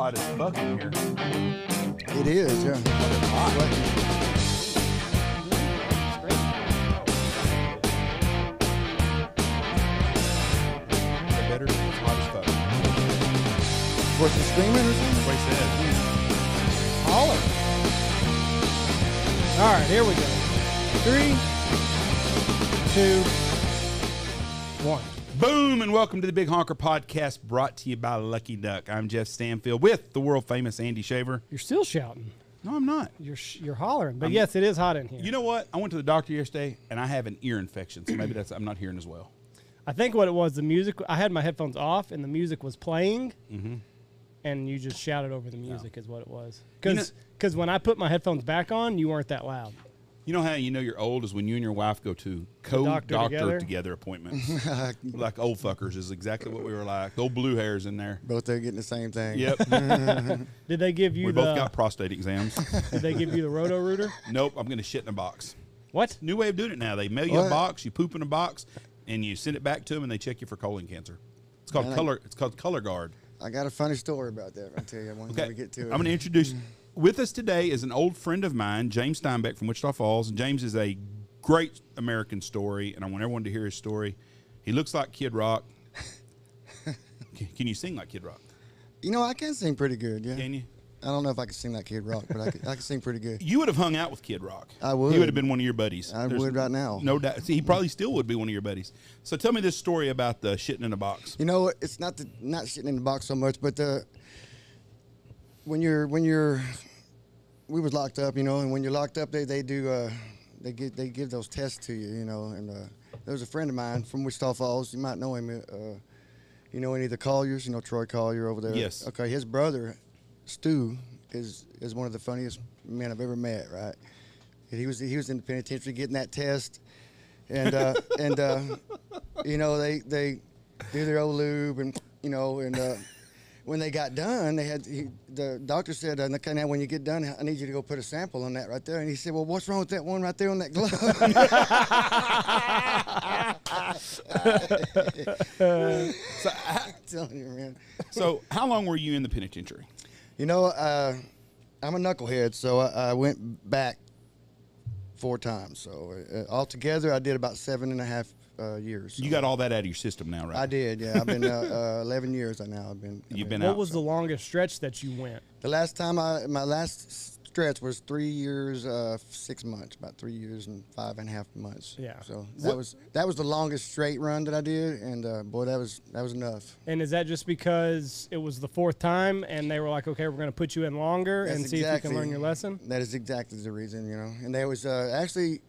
hot as fuck in here. It is, yeah. Better? It's hot as fuck. What's the screaming or something? What he said. Holler. All right, here we go. 3, 2, 1. Boom, and welcome to the Big Honker Podcast, brought to you by Lucky Duck. I'm Jeff Stanfield with the world-famous Andy Shaver. You're still shouting. No, I'm not. You're hollering. But yes, it is hot in here. You know what? I went to the doctor yesterday, and I have an ear infection, so maybe I'm not hearing as well. I think what it was, the music, I had my headphones off, and the music was playing, and you just shouted over the music is what it was. Because when I put my headphones back on, you weren't that loud. You know how you know you're old is when you and your wife go to co-doctor together appointments. Like old fuckers is exactly what we were like. Old blue hairs in there. Both there getting the same thing. Yep. Did they give you we both got prostate exams. Did they give you the Roto-Rooter? Nope, I'm going to shit in a box. What? New way of doing it now. They mail you a box, you poop in a box, and you send it back to them, and they check you for colon cancer. It's called Color Guard. I got a funny story about that. I'll tell you when we get to it. I'm going to introduce. With us today is an old friend of mine, James Steinbeck from Wichita Falls. And James is a great American story, and I want everyone to hear his story. He looks like Kid Rock. Can you sing like Kid Rock? You know, I can sing pretty good, yeah. Can you? I don't know if I can sing like Kid Rock, but I can sing pretty good. You would have hung out with Kid Rock. I would. He would have been one of your buddies. I would right now. No doubt. See, he probably still would be one of your buddies. So tell me this story about the shitting in a box. You know, it's not shitting in the box so much, but when we was locked up, you know, and when you're locked up, they give those tests to you, you know. And there was a friend of mine from Wichita Falls. You might know him. You know any of the Colliers? You know Troy Collier over there. Yes. Okay, his brother, Stu, is one of the funniest men I've ever met. Right. And he was in the penitentiary getting that test, and you know they do their old lube and you know and. When they got done, the doctor said, okay, now when you get done, I need you to go put a sample on that right there. And he said, well, what's wrong with that one right there on that glove? So, I'm telling you, man. So how long were you in the penitentiary? You know, I'm a knucklehead, so I went back 4 times. So altogether, I did about 7.5 years. So. You got all that out of your system now, right? I did, yeah. I've been 11 years now. I've been out. What was the longest stretch that you went? The last time my last stretch was 3 years, 6 months, about 3 years and 5.5 months. Yeah. So that was the longest straight run that I did, and boy, that was enough. And is that just because it was the 4th time, and they were like, okay, we're going to put you in longer and see if you can learn your lesson? That is exactly the reason, you know. And there was actually.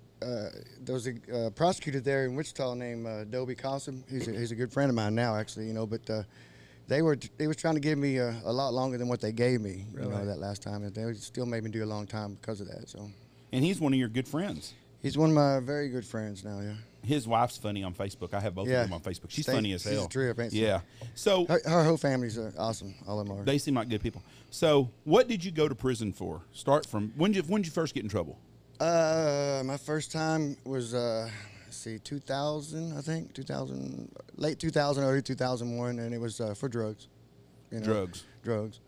There was a prosecutor there in Wichita named Dobie Cossum. He's a good friend of mine now, actually, you know. But they were trying to give me a lot longer than what they gave me, you know, that last time. And they still made me do a long time because of that. So. And he's one of your good friends. He's one of my very good friends now, yeah. His wife's funny on Facebook. I have both of them on Facebook. She's funny as hell. She's a trip, ain't she? Yeah. So her whole family's awesome. All of them are. They seem like good people. So what did you go to prison for? Start from when did you first get in trouble? My first time was 2000, I think, late 2000, early 2001, and it was for drugs. You know? Drugs.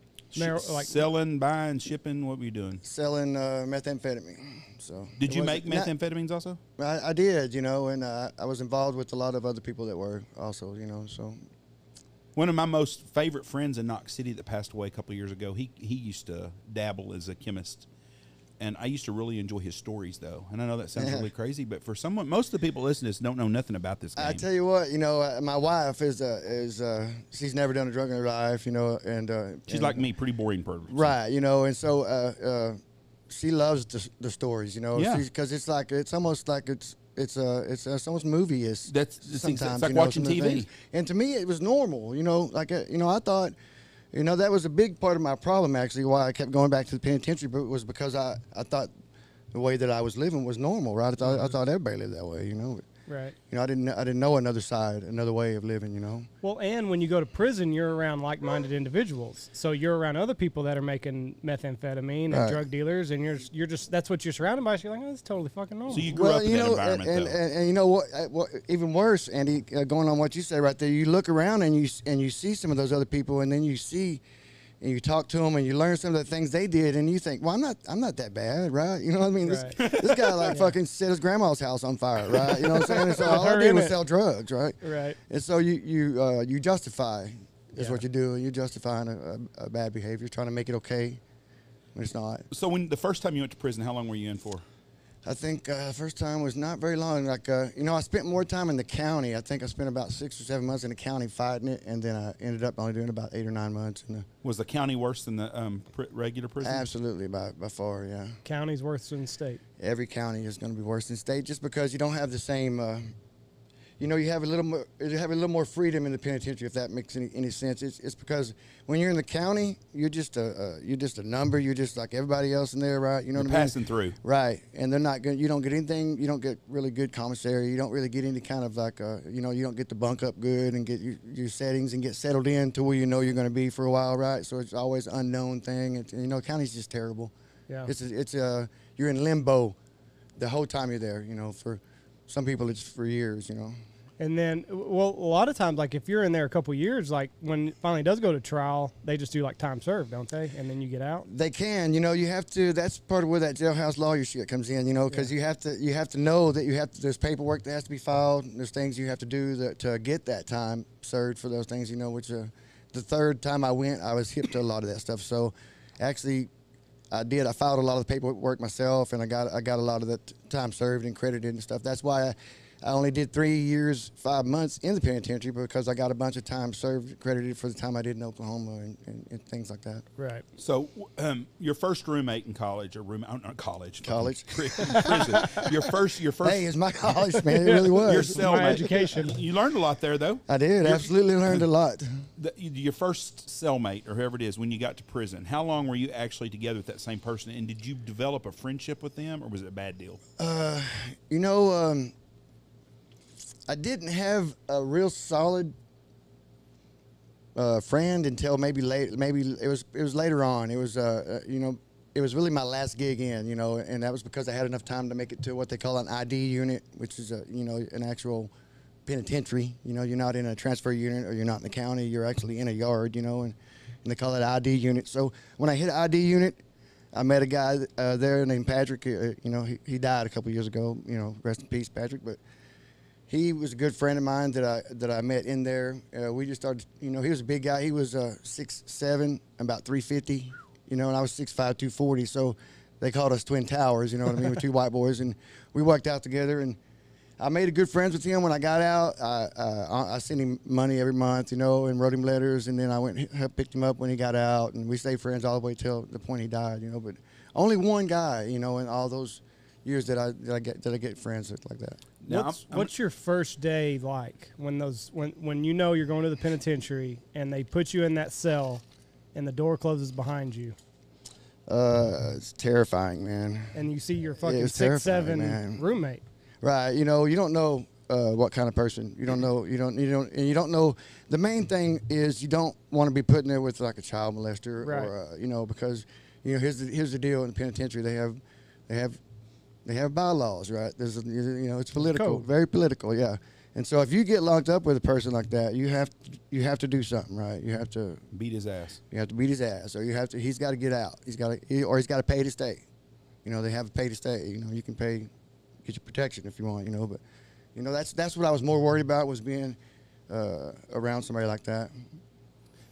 Selling, buying, shipping. What were you doing? Selling methamphetamine. So. Did you make methamphetamines also? I did, you know, and I was involved with a lot of other people that were also, you know, so. One of my most favorite friends in Knox City that passed away a couple of years ago, he used to dabble as a chemist. And I used to really enjoy his stories, though. And I know that sounds really crazy, but for most of the people listening to this don't know nothing about this game. I tell you what, you know, my wife is she's never done a drug in her life, you know, and she's like me, pretty boring person. Right, you know, and so she loves the stories, you know, because it's almost like it's almost movie-ish. Sometimes it's like watching TV. And to me, it was normal, you know, like you know, I thought. You know, that was a big part of my problem, actually, why I kept going back to the penitentiary, but it was because I thought the way that I was living was normal, right? I thought everybody lived that way, you know. But, right. You know, I didn't know another side, another way of living, you know. Well, and when you go to prison, you're around like-minded individuals. So you're around other people that are making methamphetamine and drug dealers, and you're just that's what you're surrounded by. So you're like, oh, that's totally fucking normal. So you grew up in that environment, and you know what? Even worse, Andy, going on what you say right there, you look around and you see some of those other people, and then you see and you talk to them and you learn some of the things they did, and you think, well, I'm not that bad, right? You know what I mean? Right. This guy like fucking set his grandma's house on fire, right? You know what I'm saying? And so all I did was sell drugs, right? Right. And so you justify is what you do. You're justifying a bad behavior, trying to make it okay when it's not. So when the first time you went to prison, how long were you in for? I think first time was not very long. Like, I spent more time in the county. I think I spent about 6 or 7 months in the county fighting it, and then I ended up only doing about 8 or 9 months. Was the county worse than the regular prison? Absolutely, by far, yeah. County's worse than state. Every county is going to be worse than state, just because you don't have the same. You have a little more freedom in the penitentiary, if that makes any sense. It's because when you're in the county, you're just a number. You're just like everybody else in there, right? You know what I mean? Passing through, right? And they're not good. You don't get anything. You don't get really good commissary. You don't really get any kind of like, you don't get the bunk up good and get your settings and get settled in to where you're going to be for a while, right? So it's always an unknown thing. County's just terrible. Yeah. You're in limbo the whole time you're there. For some people it's for years. And then, well, a lot of times, like if you're in there a couple years, like when it finally does go to trial, they just do like time served, don't they? And then you get out. They can, you have to. That's part of where that jailhouse lawyer shit comes in, because you have to know that there's paperwork that has to be filed. There's things you have to do to get that time served for those things, which the third time I went, I was hip to a lot of that stuff. So actually, I filed a lot of the paperwork myself, and I got a lot of the time served and credited and stuff. That's why I only did 3 years, 5 months in the penitentiary, because I got a bunch of time served credited for the time I did in Oklahoma and things like that. Right. So your first roommate in college, or not college. College. Prison. Your first. Hey, it's my college, man. It really was. Your cellmate. My education. You learned a lot there, though. I did. Absolutely learned a lot. Your first cellmate, or whoever it is, when you got to prison, how long were you actually together with that same person? And did you develop a friendship with them, or was it a bad deal? I didn't have a real solid friend until maybe it was later on. It was it was really my last gig in, and that was because I had enough time to make it to what they call an ID unit, which is an actual penitentiary. You're not in a transfer unit, or you're not in the county. You're actually in a yard, and they call it ID unit. So when I hit ID unit, I met a guy there named Patrick. He died a couple years ago. Rest in peace, Patrick. But he was a good friend of mine that I met in there. We just started, he was a big guy. He was 6'7", about 350, and I was 6'5", 240. So they called us Twin Towers, you know what I mean, with two white boys. And we worked out together, and I made good friends with him when I got out. I sent him money every month, and wrote him letters. And then I went and picked him up when he got out, and we stayed friends all the way till the point he died, But only one guy, in all those years that I get friends like that. Now, what's your first day like when you're going to the penitentiary and they put you in that cell and the door closes behind you? It's terrifying, man. And you see your fucking 6'7" roommate. Right. You don't know what kind of person. You don't know. You don't know. The main thing is you don't want to be put in there with like a child molester, right. Or because here's the deal in the penitentiary. They have bylaws, right? There's it's political, very political, yeah. And so if you get locked up with a person like that, you have to do something, right? You have to beat his ass. You have to beat his ass, or he's got to get out. He's got to pay to stay. They have a pay to stay. You can pay, get your protection if you want. But that's what I was more worried about, was being around somebody like that.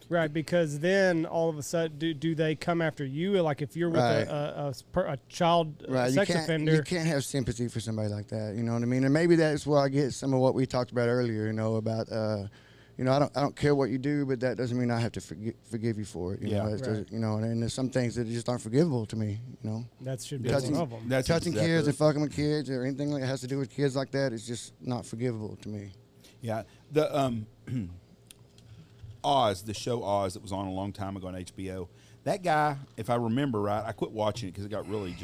Right, because then all of a sudden, do they come after you? Like if you're with a child sex offender, you can't have sympathy for somebody like that. You know what I mean? And maybe that's where I get some of what we talked about earlier. About I don't care what you do, but that doesn't mean I have to forgive you for it. And there's some things that just aren't forgivable to me. That should be one of them. Touching kids and fucking with kids or anything that has to do with kids like that is just not forgivable to me. Yeah, the Oz, the show Oz that was on a long time ago on HBO. That guy, if I remember right, I quit watching it because it got really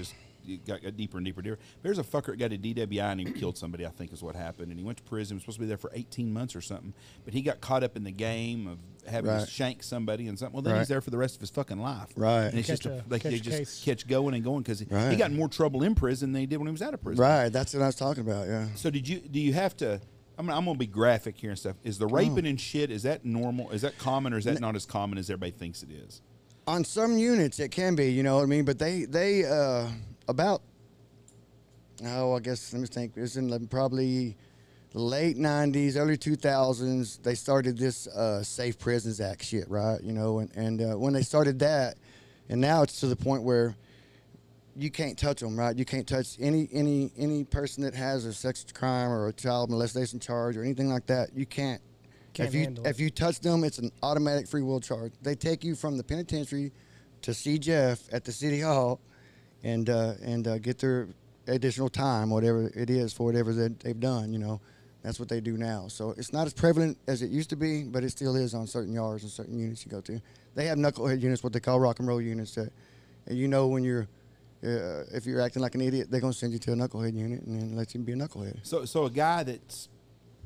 got deeper and deeper. There's a fucker that got a DWI and he killed somebody, I think is what happened. And he went to prison. He was supposed to be there for 18 months or something. But he got caught up in the game of having to shank somebody and something. Well, then he's there for the rest of his fucking life. Right. And it's they just catch going and going because he got in more trouble in prison than he did when he was out of prison. Right. That's what I was talking about, yeah. So do you have to... I'm going to be graphic here and stuff. Is the raping and shit, is that normal? Is that common, or is that not as common as everybody thinks it is? On some units, it can be, you know what I mean? But they about, I guess, let me think. It was in probably late 90s, early 2000s, they started this Safe Prisons Act shit, right? You know, and when they started that, and now it's to the point where you can't touch them, right? You can't touch any person that has a sex crime or a child molestation charge or anything like that. You can't. If you touch them, it's an automatic free will charge. They take you from the penitentiary to see Jeff at the city hall, and get their additional time, whatever it is, for whatever that they've done. You know, that's what they do now. So it's not as prevalent as it used to be, but it still is on certain yards and certain units you go to. They have knucklehead units, what they call rock and roll units. That, and you know, when you're if you're acting like an idiot, they're gonna send you to a knucklehead unit and then let you be a knucklehead. So a guy that's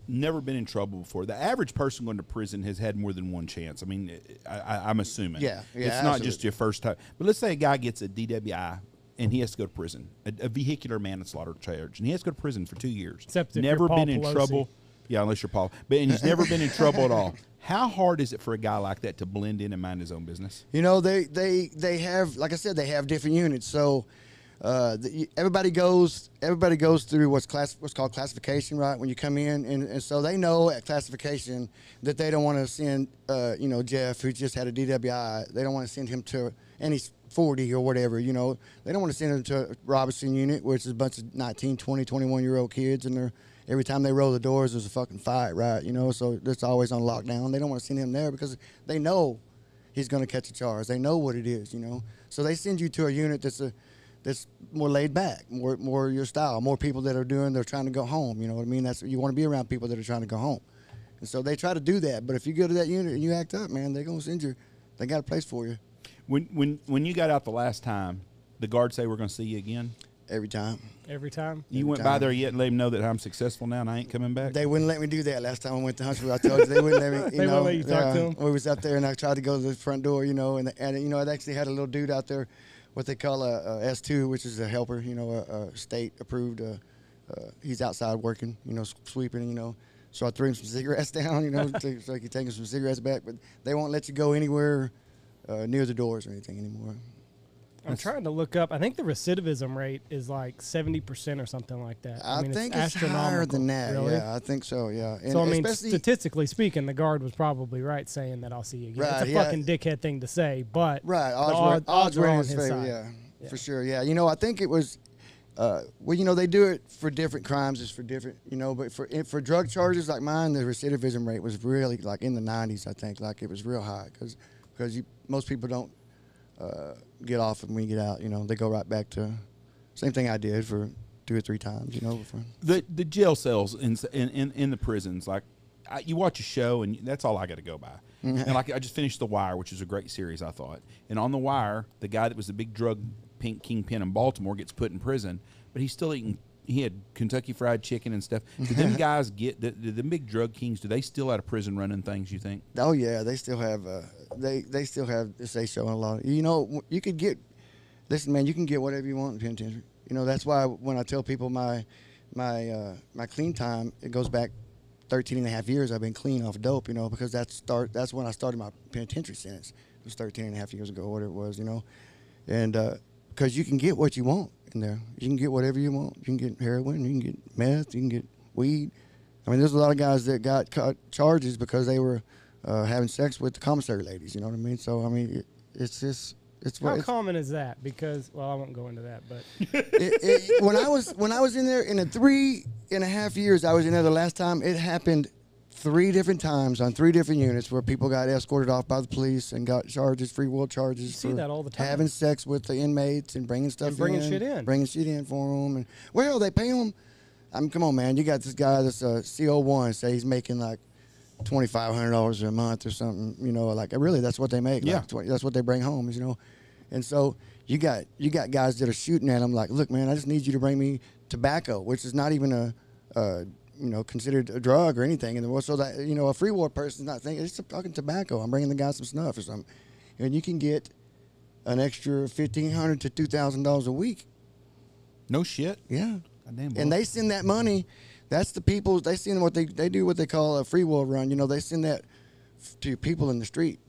never been in trouble before. The average person going to prison has had more than one chance. I mean, I'm assuming. Yeah, it's absolutely. not just your first time. But let's say a guy gets a DWI and he has to go to prison, a vehicular manslaughter charge, and he has to go to prison for 2 years. Except if never you're Paul been in Pelosi. trouble. Yeah, unless you're Paul. And he's never been in trouble at all. How hard is it for a guy like that to blend in and mind his own business? You know, they have, like I said, they have different units. So everybody goes through what's called classification, right? When you come in, and so they know at classification that they don't want to send, Jeff, who just had a DWI. They don't want to send him to, and he's 40 or whatever, you know. They don't want to send him to a Robinson unit, which is a bunch of 19, 20, 21-year-old kids, and every time they roll the doors, there's a fucking fight, right? You know, so it's always on lockdown. They don't want to send him there because they know he's going to catch a charge. They know what it is, you know. So they send you to a unit that's more laid back, more your style, more people that are they're trying to go home. You know what I mean? You want to be around people that are trying to go home. And so they try to do that. But if you go to that unit and you act up, man, they're going to send you. They got a place for you. When you got out the last time, the guards say we're going to see you again? Every time. Every time? You went by there yet and let them know that I'm successful now and I ain't coming back? They wouldn't let me do that last time I went to Huntsville. I told you they wouldn't let me. They wouldn't let you talk to them? We was up there and I tried to go to the front door, you know, and you know, I actually had a little dude out there, what they call a S2, which is a helper, you know, a state approved. He's outside working, you know, sweeping, you know. So I threw him some cigarettes down, you know, so he could take some cigarettes back. But they won't let you go anywhere near the doors or anything anymore. I'm trying to look up. I think the recidivism rate is like 70% or something like that. I think it's astronomical. higher than that. Really? Yeah, I think so. Yeah. And so I mean, statistically speaking, the guard was probably right saying that I'll see you again. Right, it's a fucking dickhead thing to say, but right, odds were on his his favor. side. Yeah, for sure. Yeah, you know, I think it was. Well, you know, they do it for different crimes. It's for different, you know, but for drug charges like mine, the recidivism rate was really like in the 90s. I think like it was real high because most people don't. Get off and when you get out, you know, they go right back to same thing I did for 2 or 3 times, you know. The jail cells in the prisons, like you watch a show and that's all I got to go by. And like I just finished The Wire, which is a great series, I thought. And on The Wire, the guy that was the big drug kingpin in Baltimore gets put in prison, but he's still eating. He had Kentucky Fried Chicken and stuff. Do them guys get the big drug kings? Do they still out of prison running things? You think? Oh yeah, they still have. They still have a say so in a lot. You know, you could get. Listen, man, you can get whatever you want in penitentiary. You know, that's why when I tell people my clean time, it goes back 13 and a half years. I've been clean off dope. You know, because that's when I started my penitentiary sentence. It was 13 and a half years ago, whatever it was. You know, and because you can get what you want in there. You can get whatever you want. You can get heroin. You can get meth. You can get weed. I mean, there's a lot of guys that got charges because they were having sex with the commissary ladies. You know what I mean? So I mean, it's just how common is that? Because I won't go into that, but when I was in there in the 3.5 years I was in there the last time, it happened 3 different times on 3 different units where people got escorted off by the police and got charges, free will charges. You see that all the time. Having sex with the inmates and bringing stuff bringing in. Bringing shit in for them. And, well, they pay them. I mean, come on, man. You got this guy that's CO1, say he's making like $2,500 a month or something. You know, like really, that's what they make. Yeah. Like, that's what they bring home, you know. And so you got guys that are shooting at them like, look, man, I just need you to bring me tobacco, which is not even considered a drug or anything in the world. So that, you know, a free will person's not thinking, it's fucking tobacco. I'm bringing the guy some snuff or something. And you can get an extra $1,500 to $2,000 a week. No shit. Yeah. Goddamn, boy. And they send that money. That's the people. They send what they do what they call a free will run. You know, they send that to people in the street.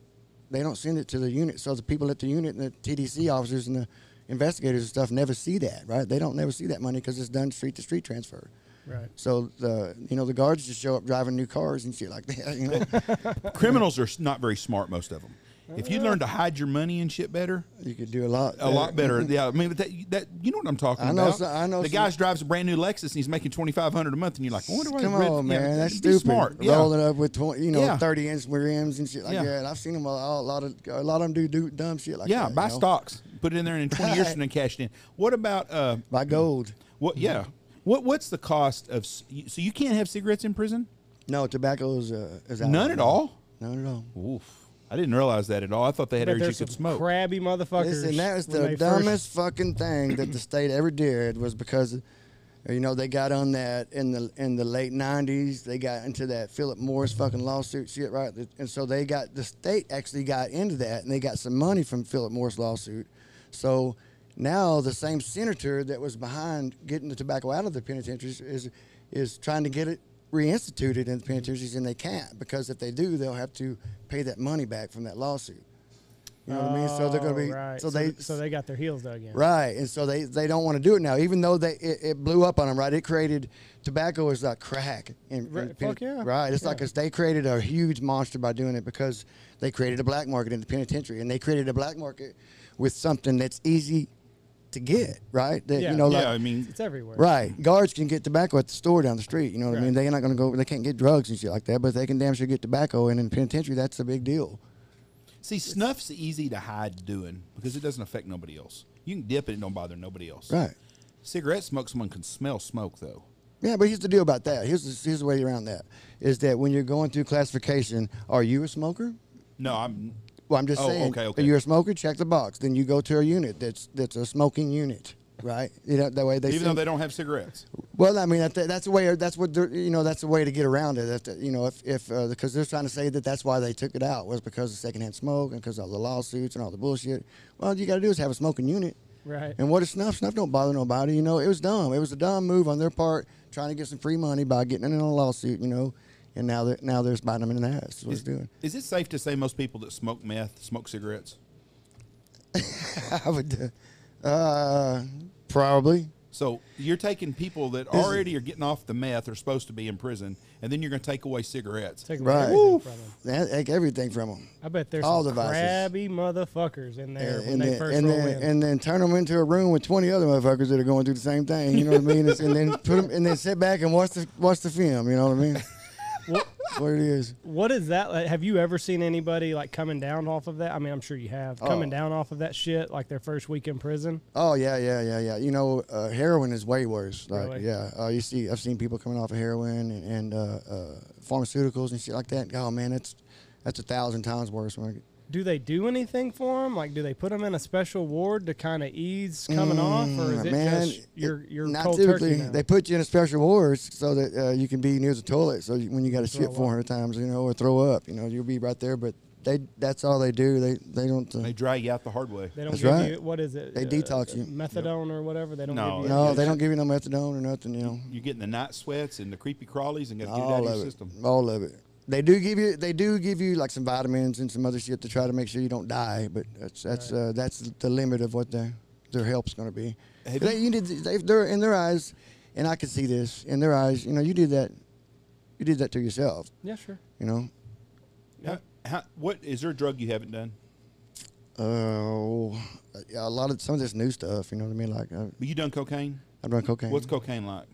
send it to the unit. So the people at the unit and the TDC officers and the investigators and stuff never see that, right? They don't never see that money because it's done street to street transfer. Right. So the guards just show up driving new cars and shit like that. Criminals are not very smart, most of them. If you learn to hide your money and shit better, you could do a lot better. Yeah, I mean that you know what I'm talking about. I know. The guy drives a brand new Lexus and he's making $2,500 a month, and you're like, I wonder why. Come on, man, that's stupid. Smart. Rolling up with 30-inch rims and shit like that. I've seen them a lot of them do dumb shit like that. Yeah, buy stocks, put it in there, and in 20 years from then cash it in. What about buy gold? What? Yeah. What's the cost of? So you can't have cigarettes in prison? No, tobacco is out. None at all. None at all. Oof. I didn't realize that at all. I thought they had areas you could smoke. Crabby motherfuckers. Listen, that was the dumbest fucking thing that the state ever did, was because, they got on that in the late '90s. They got into that Philip Morris fucking lawsuit shit, right? And so the state actually got into that, and they got some money from Philip Morris lawsuit. So now the same senator that was behind getting the tobacco out of the penitentiaries is trying to get it reinstituted in the penitentiaries, and they can't, because if they do, they'll have to pay that money back from that lawsuit. You know what I mean? So they're going to be right. so they got their heels dug in. Right, and so they don't want to do it now, even though it blew up on them. Right, it created tobacco is like crack. Fuck yeah. Right, it's like they created a huge monster by doing it, because they created a black market in the penitentiary, and they created a black market with something that's easy to get, right? I mean, it's everywhere. Right. Guards can get tobacco at the store down the street, you know what I mean? They're not going to go, they can't get drugs and shit like that, but they can damn sure get tobacco, and in the penitentiary, that's a big deal. See, snuff's easy to hide doing because it doesn't affect nobody else. You can dip it, it don't bother nobody else. Right. Cigarette smoke, someone can smell smoke, though. Yeah, but here's the deal about that. Here's the way around that, is that when you're going through classification, are you a smoker? No, I'm... Well, I'm just saying, okay. If you're a smoker, check the box. Then you go to a unit that's a smoking unit, right? That way they even though they don't have cigarettes. Well, I mean that's the way. That's what that's the way to get around it. Because they're trying to say that's why they took it out, was because of secondhand smoke and because of all the lawsuits and all the bullshit. Well, all you got to do is have a smoking unit. Right. And what is snuff? Snuff don't bother nobody. It was dumb. It was a dumb move on their part, trying to get some free money by getting in a lawsuit. And now they're biting them in the ass. That's what it's doing. Is it safe to say most people that smoke meth smoke cigarettes? I would, probably. So you're taking people that already are getting off the meth, are supposed to be in prison, and then you're going to take away cigarettes. Take away right. everything from them. Take everything from them. I bet there's all some the crabby motherfuckers in there when they first roll in. And then turn them into a room with 20 other motherfuckers that are going through the same thing. You know what I mean? And then put them, and then sit back and watch the film. You know what I mean? What it is. What is that? Like, have you ever seen anybody like coming down off of that? I mean, I'm sure you have. Coming down off of that shit, like their first week in prison. Oh yeah. Heroin is way worse. Like, really? Yeah. I've seen people coming off of heroin and pharmaceuticals and shit like that. Oh man, that's 1,000 times worse. Do they do anything for them? Like, do they put them in a special ward to kind of ease coming off, or is it just you're not cold typically turkey now? They put you in a special ward so that you can be near the toilet. So when you got to shit 400 times, or throw up, you'll be right there. But that's all they do. They don't. They dry you out the hard way. They don't that's give right. you, what is it? They detox you. Methadone or whatever. They don't. No, give you no, they don't give you no methadone or nothing. You're getting the night sweats and the creepy crawlies and got to get it all out of of your it. system. All of it. They do give you like some vitamins and some other shit to try to make sure you don't die, but that's the limit of what their help's going to be. They're in their eyes, and I can see this in their eyes. You did that to yourself. Yeah, sure. What is there a drug you haven't done? Some of this new stuff. You know what I mean? Like, But you done cocaine? I've done cocaine. What's cocaine like?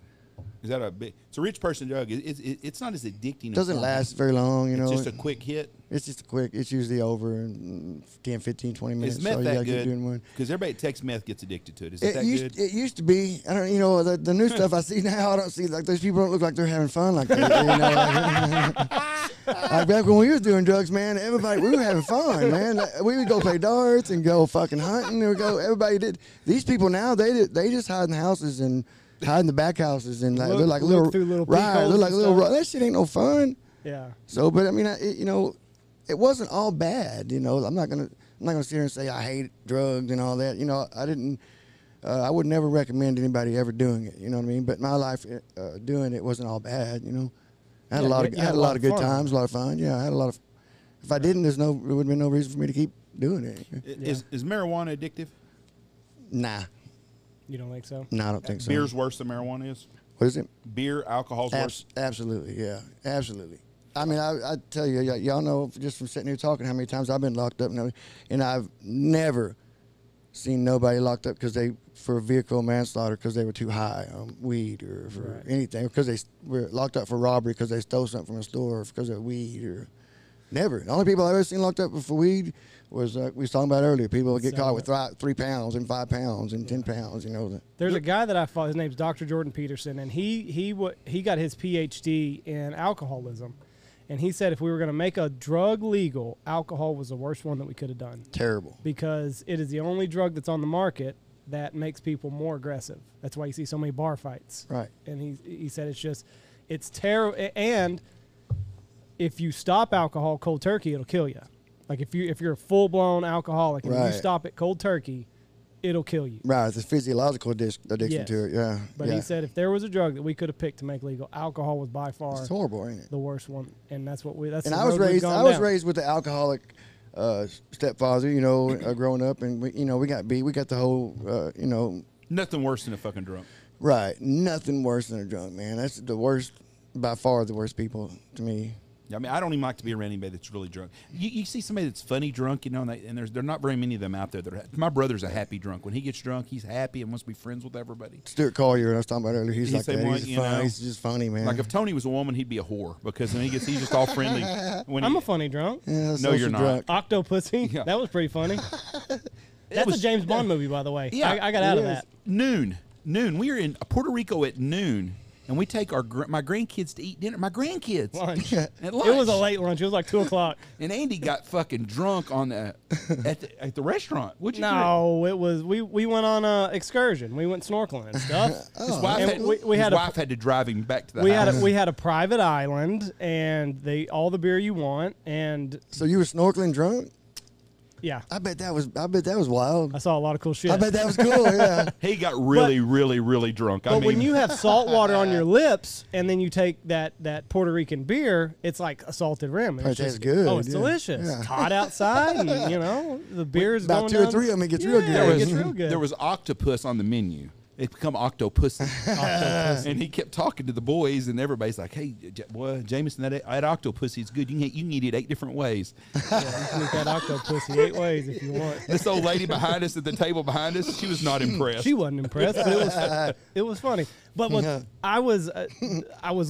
Is that it's a rich person drug? It's not as addicting. It doesn't last very long, It's just a quick hit. It's usually over in 10, 15, 20 minutes. Is meth that good? Because everybody that takes meth gets addicted to it. Is it that good? It used to be. I don't. The new stuff I see now, I don't see like those people don't look like they're having fun like that. Like back when we was doing drugs, man, we were having fun, man. We would go play darts and go fucking hunting. Everybody did. These people now, they just hide in the houses and hide in the back houses and like look like little right. Look like little. That shit ain't no fun. Yeah. So, but I mean, it wasn't all bad. I'm not gonna sit here and say I hate drugs and all that. I didn't. I would never recommend anybody ever doing it. You know what I mean? But my life doing it wasn't all bad. I had a lot of good times, a lot of fun. Yeah, I had a lot If I didn't, there would have been no reason for me to keep doing it. Is marijuana addictive? Nah. You don't think so? No, I don't think so. Beer's worse than marijuana is? What is it? Beer, alcohol's worse? Absolutely, yeah. Absolutely. I mean, I tell you, y'all know just from sitting here talking how many times I've been locked up, and I've never seen nobody locked up for vehicle manslaughter because they were too high on weed or for anything, because they were locked up for robbery because they stole something from a store or because of weed or never. The only people I've ever seen locked up for weed was we was talking about earlier. People get caught with 3 pounds and 5 pounds and 10 pounds. There's a guy that I follow. His name's Dr. Jordan Peterson, and he got his PhD in alcoholism. And he said if we were going to make a drug legal, alcohol was the worst one that we could have done. Terrible. Because it is the only drug that's on the market that makes people more aggressive. That's why you see so many bar fights. Right. And he said it's terrible. And if you stop alcohol cold turkey, it'll kill you. Like if you're a full-blown alcoholic and you stop it cold turkey, it'll kill you. Right, it's a physiological addiction to it, yeah. But he said if there was a drug that we could have picked to make legal, alcohol was by far it's horrible, ain't it? The worst one, and that's what And I was raised with the alcoholic stepfather, growing up, and we got beat. We got the whole, Nothing worse than a fucking drunk. Right, nothing worse than a drunk, man. That's the worst, by far the worst people to me. I mean, I don't even like to be around anybody that's really drunk. You see somebody that's funny drunk, and there are not very many of them out there. My brother's a happy drunk. When he gets drunk, he's happy and wants to be friends with everybody. Stuart Collier, and I was talking about earlier, he's like that. Well, He's just funny, man. Like if Tony was a woman, he'd be a whore because he's just all friendly. I'm a funny drunk. Yeah, no, you're not. Drunk. Octopussy. Yeah. That was pretty funny. That's a James Bond movie, by the way. Yeah, I got out of that. Noon. We were in Puerto Rico at noon. And we take my grandkids to eat dinner. My grandkids. Lunch. At lunch. It was a late lunch. It was like 2 o'clock. And Andy got fucking drunk at the restaurant. What'd you No, it was we went on an excursion. We went snorkeling and stuff. His wife had to drive him back to the house. We had a private island, and all the beer you want. And so you were snorkeling drunk? Yeah. I bet that was wild. I saw a lot of cool shit. I bet that was cool, yeah. He got really drunk. But when you have salt water on your lips and then you take that Puerto Rican beer, it's like a salted rim. It tastes good. Oh, it's delicious. Yeah. It's hot outside, and the beer is about going 2 or 3 of them, it gets real good. It gets real good. There was octopus on the menu. It's become Octopussy. And he kept talking to the boys, and everybody's like, hey, Jameson, that Octopussy is good. You can eat it 8 different ways. Yeah, you can eat that Octopussy 8 ways if you want. This old lady behind us at the table behind us, she was not impressed. She wasn't impressed, but it was funny. But I was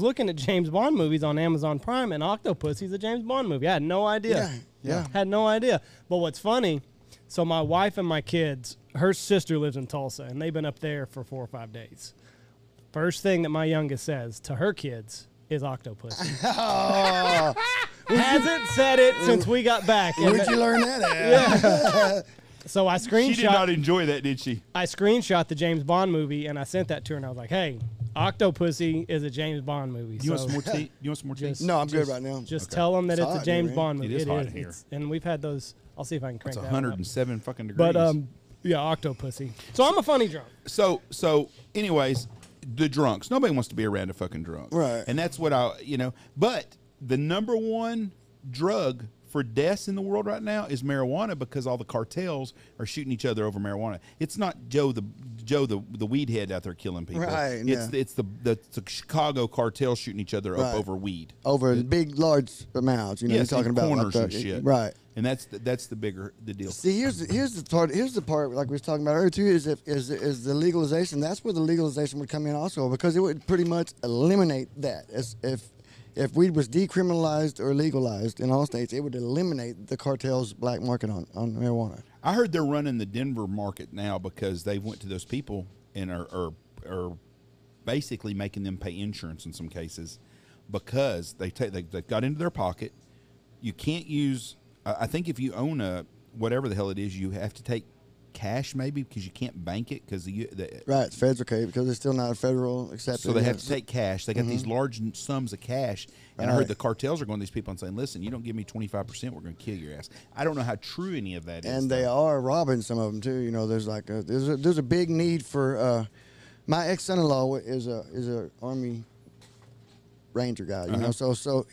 looking at James Bond movies on Amazon Prime, and Octopussy's a James Bond movie. I had no idea. Yeah. Had no idea. But what's funny, so my wife and my kids, her sister lives in Tulsa, and they've been up there for 4 or 5 days. First thing that my youngest says to her kids is Octopussy. Oh. Hasn't said it since we got back. Where'd you learn that at? Yeah. So I screenshot. She did not enjoy that, did she? I screenshot the James Bond movie, and I sent that to her, and I was like, hey, Octopussy is a James Bond movie. You want some more tea? You want some more tea? No, I'm good right now. Just tell them that it's a James Bond movie. It is hot in here. And we've had those. I'll see if I can crank that. It's 107 fucking degrees. But yeah, Octopussy. So I'm a funny drunk. So anyways, the drunks. Nobody wants to be around a fucking drunk. Right. And that's what but the number one drug for deaths in the world right now is marijuana, because all the cartels are shooting each other over marijuana. It's not Joe the weed head out there killing people. Right. It's the Chicago cartel shooting each other up over weed. Over big large amounts, you're talking about corners and shit. Right. And that's the deal. See, here's the part like we was talking about earlier too, is the legalization. That's where the legalization would come in also, because it would pretty much eliminate that. If weed was decriminalized or legalized in all states, it would eliminate the cartel's black market on marijuana. I heard they're running the Denver market now because they went to those people and are basically making them pay insurance in some cases, because they got into their pocket. You can't use. I think if you own a whatever the hell it is, you have to take cash maybe, because you can't bank it because right, feds okay, because it's still not a federal accepted. So they have to take cash. They got these large sums of cash, and I heard the cartels are going to these people and saying, "Listen, you don't give me 25%, we're going to kill your ass." I don't know how true any of that is. And they are robbing some of them too. There's like there's a big need for. My ex-son-in-law is a Army Ranger guy. So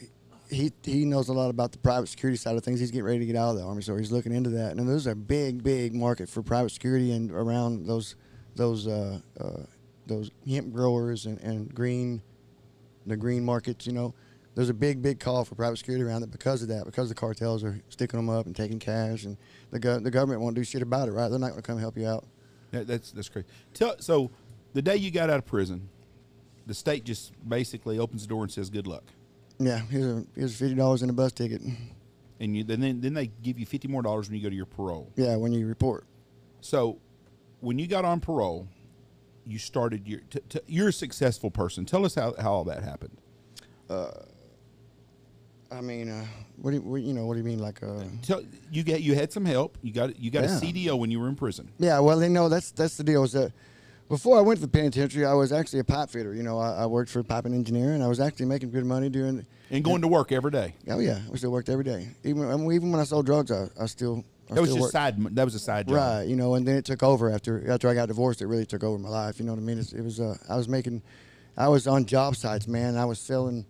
he knows a lot about the private security side of things. He's getting ready to get out of the Army, so he's looking into that. And there's a big market for private security and around those hemp growers and the green markets. You know, there's a big call for private security around it because of that, because the cartels are sticking them up and taking cash, and the government won't do shit about it, right? They're not going to come help you out. That's crazy. So the day you got out of prison, the state just basically opens the door and says, "Good luck." Yeah, here's $50 in a bus ticket. And then they give you $50 more when you go to your parole. Yeah, when you report. So when you got on parole, you started you're a successful person. Tell us how all that happened. I mean, what do you mean? Like, you had some help. You got a CDO when you were in prison. Yeah, well, that's the deal. Is that before I went to the penitentiary, I was actually a pipe fitter. You know, I worked for a piping engineer, and I was actually making good money doing. And going to work every day. Oh yeah, I still worked every day. Even when I sold drugs, I still. That was a side job. Right, you know, and then it took over after I got divorced. It really took over my life. You know what I mean? I was on job sites, man. I was selling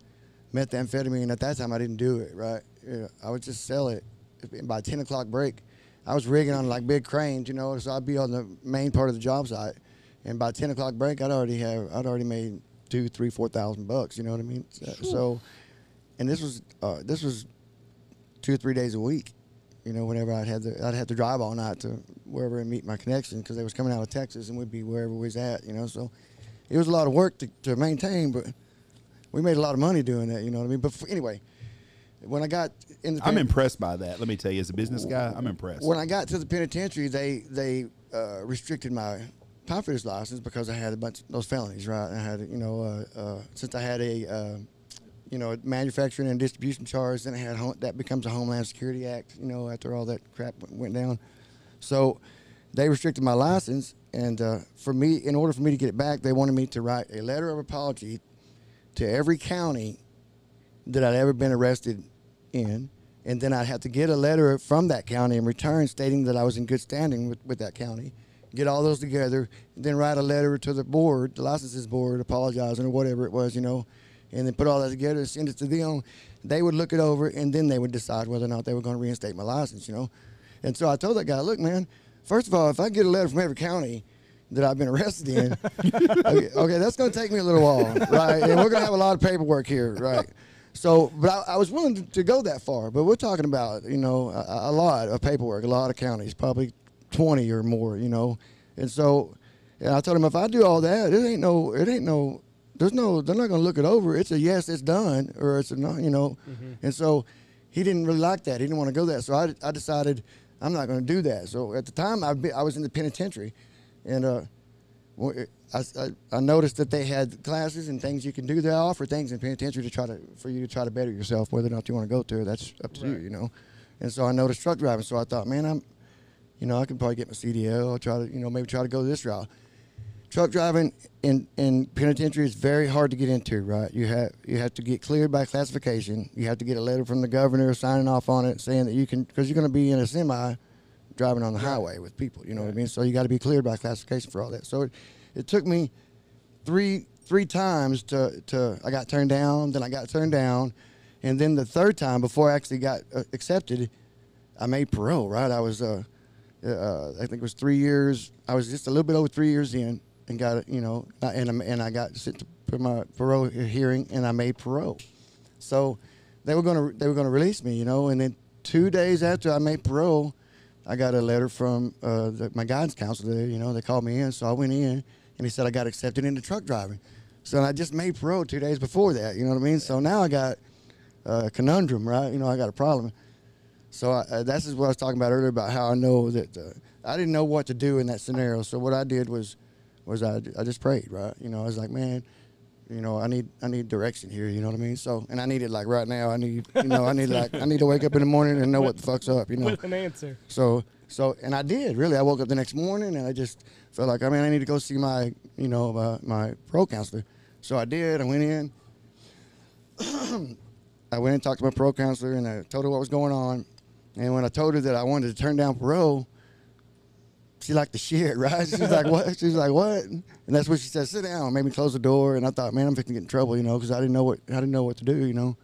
methamphetamine. At that time, I didn't do it, right? Yeah, I would just sell it. By 10 o'clock break, I was rigging on like big cranes, you know, so I'd be on the main part of the job site, and by 10 o'clock break, I'd already made $2,000, $3,000, $4,000, you know what I mean? So, and this was 2 or 3 days a week, you know, whenever I'd have to drive all night to wherever and meet my connection, because they was coming out of Texas and we'd be wherever we was at, you know, so it was a lot of work to maintain, but we made a lot of money doing that, you know what I mean? But anyway, when I got in the... I'm impressed by that. Let me tell you, as a business guy, I'm impressed. When I got to the penitentiary, they restricted my pipe fitter's license because I had a bunch of those felonies, right? I had, you know, since I had a manufacturing and distribution charge, then I had that becomes a Homeland Security Act, you know, after all that crap went down. So they restricted my license, and in order for me to get it back, they wanted me to write a letter of apology to every county that I'd ever been arrested in, and then I'd have to get a letter from that county in return stating that I was in good standing with that county, get all those together, and then write a letter to the board, the licenses board, apologizing or whatever it was, you know, and then put all that together and send it to them. They would look it over, and then they would decide whether or not they were going to reinstate my license, you know. And so I told that guy, look, man, first of all, if I get a letter from every county that I've been arrested in, okay, that's going to take me a little while, right? And we're going to have a lot of paperwork here, right? So, but I was willing to go that far. But we're talking about, you know, a lot of paperwork, a lot of counties, probably 20 or more, you know. And so, and I told him, if I do all that, they're not going to look it over. It's a yes, it's done, or it's a no, you know. Mm-hmm. And so he didn't really like that. He didn't want to go that. So I decided I'm not going to do that. So at the time, I was in the penitentiary, and I noticed that they had classes and things you can do. They offer things in penitentiary for you to try to better yourself. Whether or not you want to go to, that's up to you, you know. And so I noticed truck driving. So I thought, man, I can probably get my CDL. I'll try to, maybe try to go this route. Truck driving in penitentiary is very hard to get into, right? You have to get cleared by classification. You have to get a letter from the governor signing off on it saying that you can, because you're going to be in a semi driving on the highway with people, you know what I mean? So you got to be cleared by classification for all that. So it took me three times I got turned down, then I got turned down, and then the third time before I actually got accepted, I made parole, right? I was, I think it was 3 years. I was just a little bit over 3 years in and got it, and I got sent to my parole hearing, and I made parole. So they were gonna release me, and then 2 days after I made parole, I got a letter from my guidance counselor there, they called me in, so I went in, and he said I got accepted into truck driving. So I just made parole 2 days before that, you know what I mean? So now I got a conundrum, right? I got a problem. So that's what I was talking about earlier about how I know that I didn't know what to do in that scenario. So what I did was I just prayed, right? I was like, man, I need direction here, you know what I mean? So, and I need it like right now. I need to wake up in the morning and know what the fuck's up, With an answer. So, and I did, really. I woke up the next morning and I just felt like, I need to go see my, my parole counselor. So I did. I went in. I went and talked to my parole counselor and I told her what was going on. And when I told her that I wanted to turn down parole, she liked the shit, right? She's like, what? She's like, what? And that's what she said, sit down. Made me close the door. And I thought, man, I'm fixing to get in trouble, because I didn't know what to do,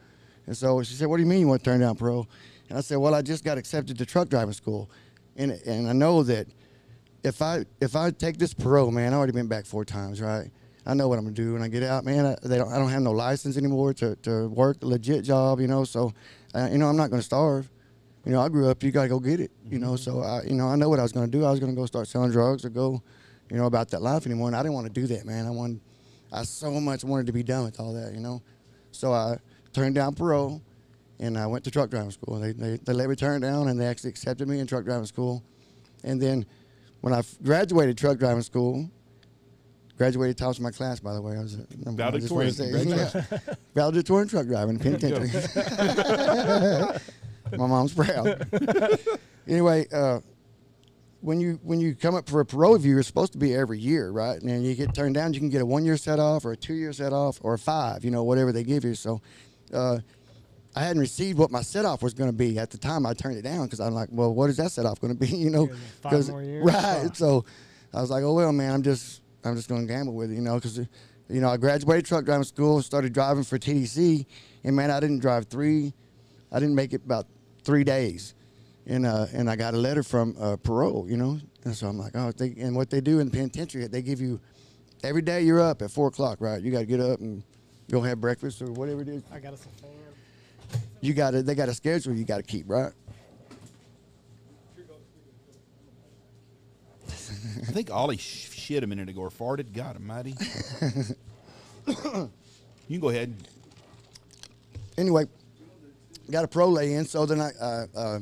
And so she said, what do you mean you want to turn down parole? And I said, well, I just got accepted to truck driving school. And I know that if I take this parole, man, I already been back 4 times, right? I know what I'm going to do when I get out, man. I don't have no license anymore to work a legit job, you know. So, you know, I'm not going to starve. You know, I grew up, you got to go get it, you know. So, I know what I was going to do. I was going to go start selling drugs or go, you know, about that life anymore. And I didn't want to do that, man. I so much wanted to be done with all that, you know. So I turned down parole, and I went to truck driving school. They let me turn it down, and they actually accepted me in truck driving school. And then when I graduated truck driving school, graduated tops of my class, by the way. I was valedictorian. Valedictorian truck driving, penitentiary. My mom's proud. Anyway, when you come up for a parole review, you're supposed to be every year, right? And then you get turned down, you can get a 1-year set off or a 2-year set off or a 5, you know, whatever they give you. So I hadn't received what my set off was going to be at the time. I turned it down because I'm like, well, what is that set off going to be? You know, 5 more years. Right. So I was like, oh well, man, I'm just going to gamble with it, you know, because you know I graduated truck driving school, started driving for TDC, and man, I didn't make it about 3 days. And I got a letter from parole, you know. And so I'm like, oh, and what they do in the penitentiary, they give you, every day you're up at 4 o'clock, right? You got to get up and go have breakfast or whatever it is. I got us a fan. They got a schedule you got to keep, right? I think Ollie shit a minute ago or farted. God almighty. You can go ahead. Anyway, got a parole lay in, so then I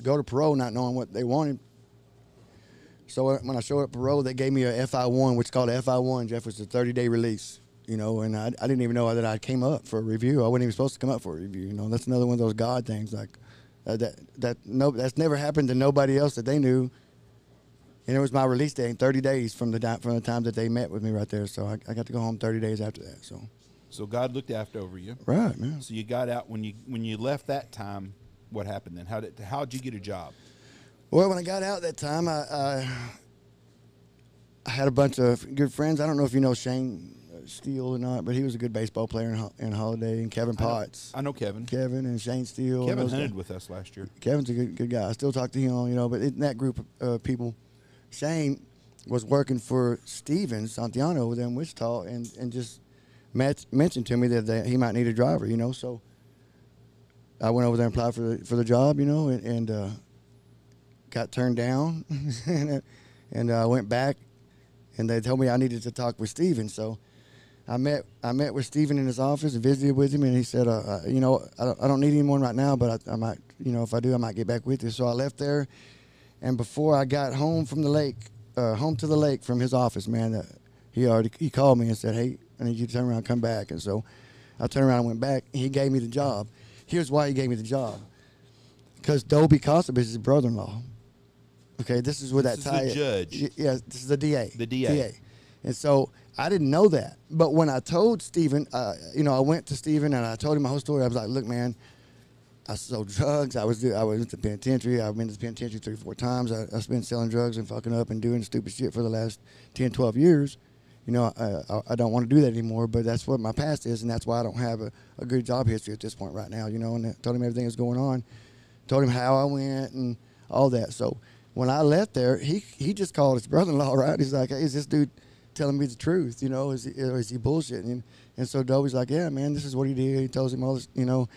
go to parole not knowing what they wanted. So when I showed up parole, they gave me a FI-1, which is called a FI-1, Jeff, was a 30-day release, you know, and I didn't even know that I came up for a review. I wasn't even supposed to come up for a review, you know. That's another one of those God things, like that's never happened to nobody else that they knew. And it was my release day in 30 days from the time that they met with me right there. So I got to go home 30 days after that. So God looked over you. Right, man. So you got out when you left that time. What happened then? How'd you get a job? Well, when I got out that time, I had a bunch of good friends. I don't know if you know Shane Steele or not, but he was a good baseball player in Holiday, and Kevin Potts. I know Kevin. Kevin and Shane Steele. Kevin hunted with us last year. Kevin's a good guy. I still talk to him, you know, but in that group of people, Shane was working for Steven Santiano over there in Wichita and just mentioned to me that he might need a driver, you know. So I went over there and applied for the job, you know, and got turned down. and I went back, and they told me I needed to talk with Steven. So I met with Steven in his office and visited with him, and he said, you know, I don't need anyone right now, but I might, you know, if I do, I might get back with you. So I left there. And before I got home from the lake, from his office, man, he called me and said, hey, I need you to turn around and come back. And so I turned around and went back, and he gave me the job. Here's why he gave me the job. Because Dobie Kossab is his brother-in-law. Okay, this is where that tie is. This is the judge. Yeah, this is the DA. The DA. And so I didn't know that. But when I told Steven, you know, I went to Steven and I told him my whole story. I was like, look, man, I sold drugs. I was in the penitentiary. I've been to the penitentiary 3 or 4 times. I've been selling drugs and fucking up and doing stupid shit for the last 10, 12 years. You know, I don't want to do that anymore, but that's what my past is, and that's why I don't have a good job history at this point right now, you know, and I told him everything that's going on, told him how I went and all that. So when I left there, he just called his brother-in-law, right? He's like, hey, is this dude telling me the truth, you know, is he bullshitting? And so Dobie's like, yeah, man, this is what he did. He tells him all this, you know.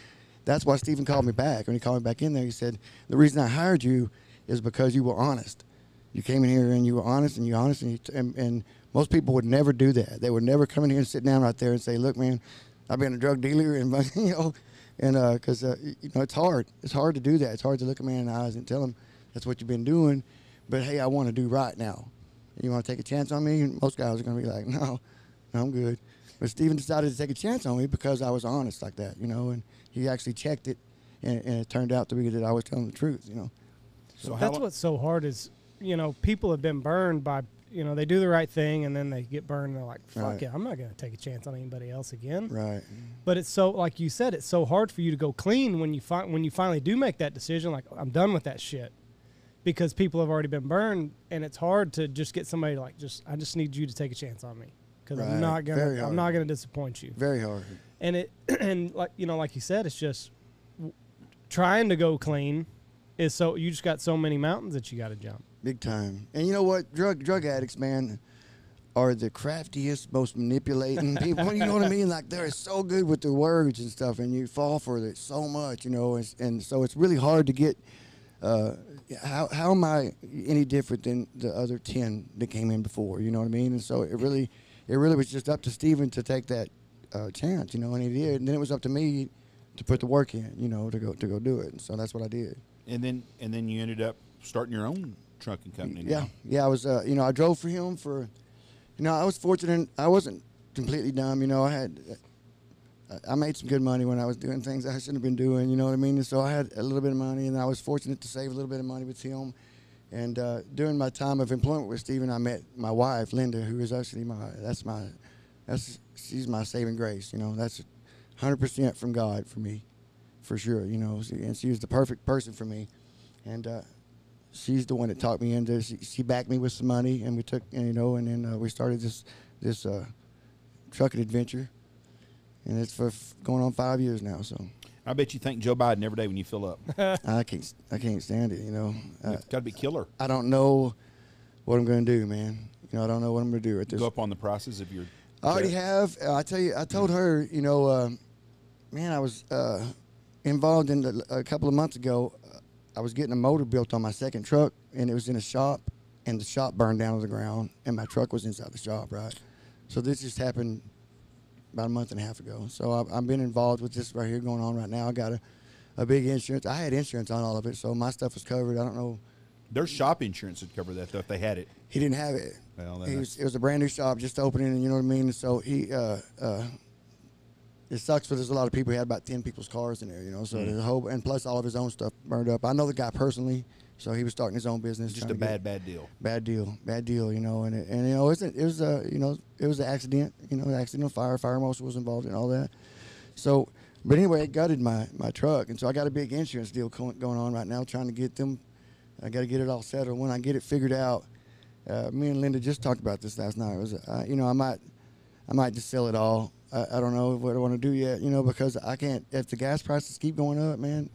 That's why Steven called me back. When he called me back in there, he said, the reason I hired you is because you were honest. You came in here and you were honest, and most people would never do that. They would never come in here and sit down right there and say, look, man, I've been a drug dealer, and, you know, and because, you know, it's hard. It's hard to do that. It's hard to look a man in the eyes and tell him that's what you've been doing, but, hey, I want to do right now. You want to take a chance on me? And most guys are going to be like, no, I'm good. But Steven decided to take a chance on me because I was honest like that, you know, and he actually checked it, and it turned out to be that I was telling the truth, you know. So that's what's so hard is, you know, people have been burned by, you know, they do the right thing and then they get burned and they're like, fuck it, I'm not going to take a chance on anybody else again. Right. But it's so, like you said, it's so hard for you to go clean when you finally do make that decision, like, I'm done with that shit. Because people have already been burned, and it's hard to just get somebody like, I just need you to take a chance on me. because Right. I'm Very not hard. gonna disappoint you. Very hard. And it and like like you said, it's just trying to go clean is so you just got so many mountains that you got to jump. Big time. And you know what? Drug addicts, man, are the craftiest, most manipulating people. You know what I mean? Like, they're so good with their words and stuff, and you fall for it so much, and so it's really hard to get. How am I any different than the other 10 that came in before? You know what I mean? And so it really was just up to Steven to take that chance, and he did. And then it was up to me to put the work in, to go do it. And so that's what I did. And then you ended up starting your own trucking company. Yeah. I was, I drove for him for. I was fortunate. I wasn't completely dumb. I made some good money when I was doing things I shouldn't have been doing. You know what I mean? And so I had a little bit of money, and I was fortunate to save a little bit of money with him. And during my time of employment with Steven, I met my wife, Linda, who is actually she's my saving grace. That's 100% from God for me, for sure. And she was the perfect person for me. And she's the one that talked me into. She backed me with some money, and we took, and then we started this trucking adventure, and it's for going on 5 years now. So I bet you thank Joe Biden every day when you fill up. I can't stand it. It's got to be killer. I don't know what I'm going to do, man. I don't know what I'm going to do at this. Go up on the prices of your. I already have. I tell you, I told her, man, I was involved in a couple of months ago. I was getting a motor built on my second truck, and it was in a shop, and the shop burned down to the ground, and my truck was inside the shop, right? So this just happened about a month and a half ago. So I've been involved with this right here going on right now. I got a big insurance. I had insurance on all of it, so my stuff was covered. I don't know. Their shop insurance would cover that, though, if they had it. He didn't have it. Well, it was a brand new shop just opening, you know what I mean? So it sucks for there's a lot of people. He had about 10 people's cars in there, So there's a whole, and plus all of his own stuff burned up. I know the guy personally, so he was starting his own business. Just a bad deal. Bad deal, and it was it was an accident, an accidental fire marshal was involved in all that. So, but anyway, it gutted my truck, and so I got a big insurance deal going on right now, trying to get them. I got to get it all settled. When I get it figured out, me and Linda just talked about this last night. It was, I might just sell it all. I don't know what I want to do yet, because I can't. If the gas prices keep going up, man,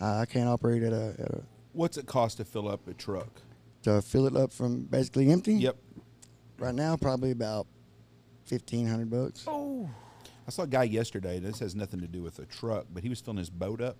I can't operate at a. What's it cost to fill up a truck? To fill it up from basically empty? Yep. Right now, probably about $1,500. Oh. I saw a guy yesterday. This has nothing to do with a truck, but he was filling his boat up.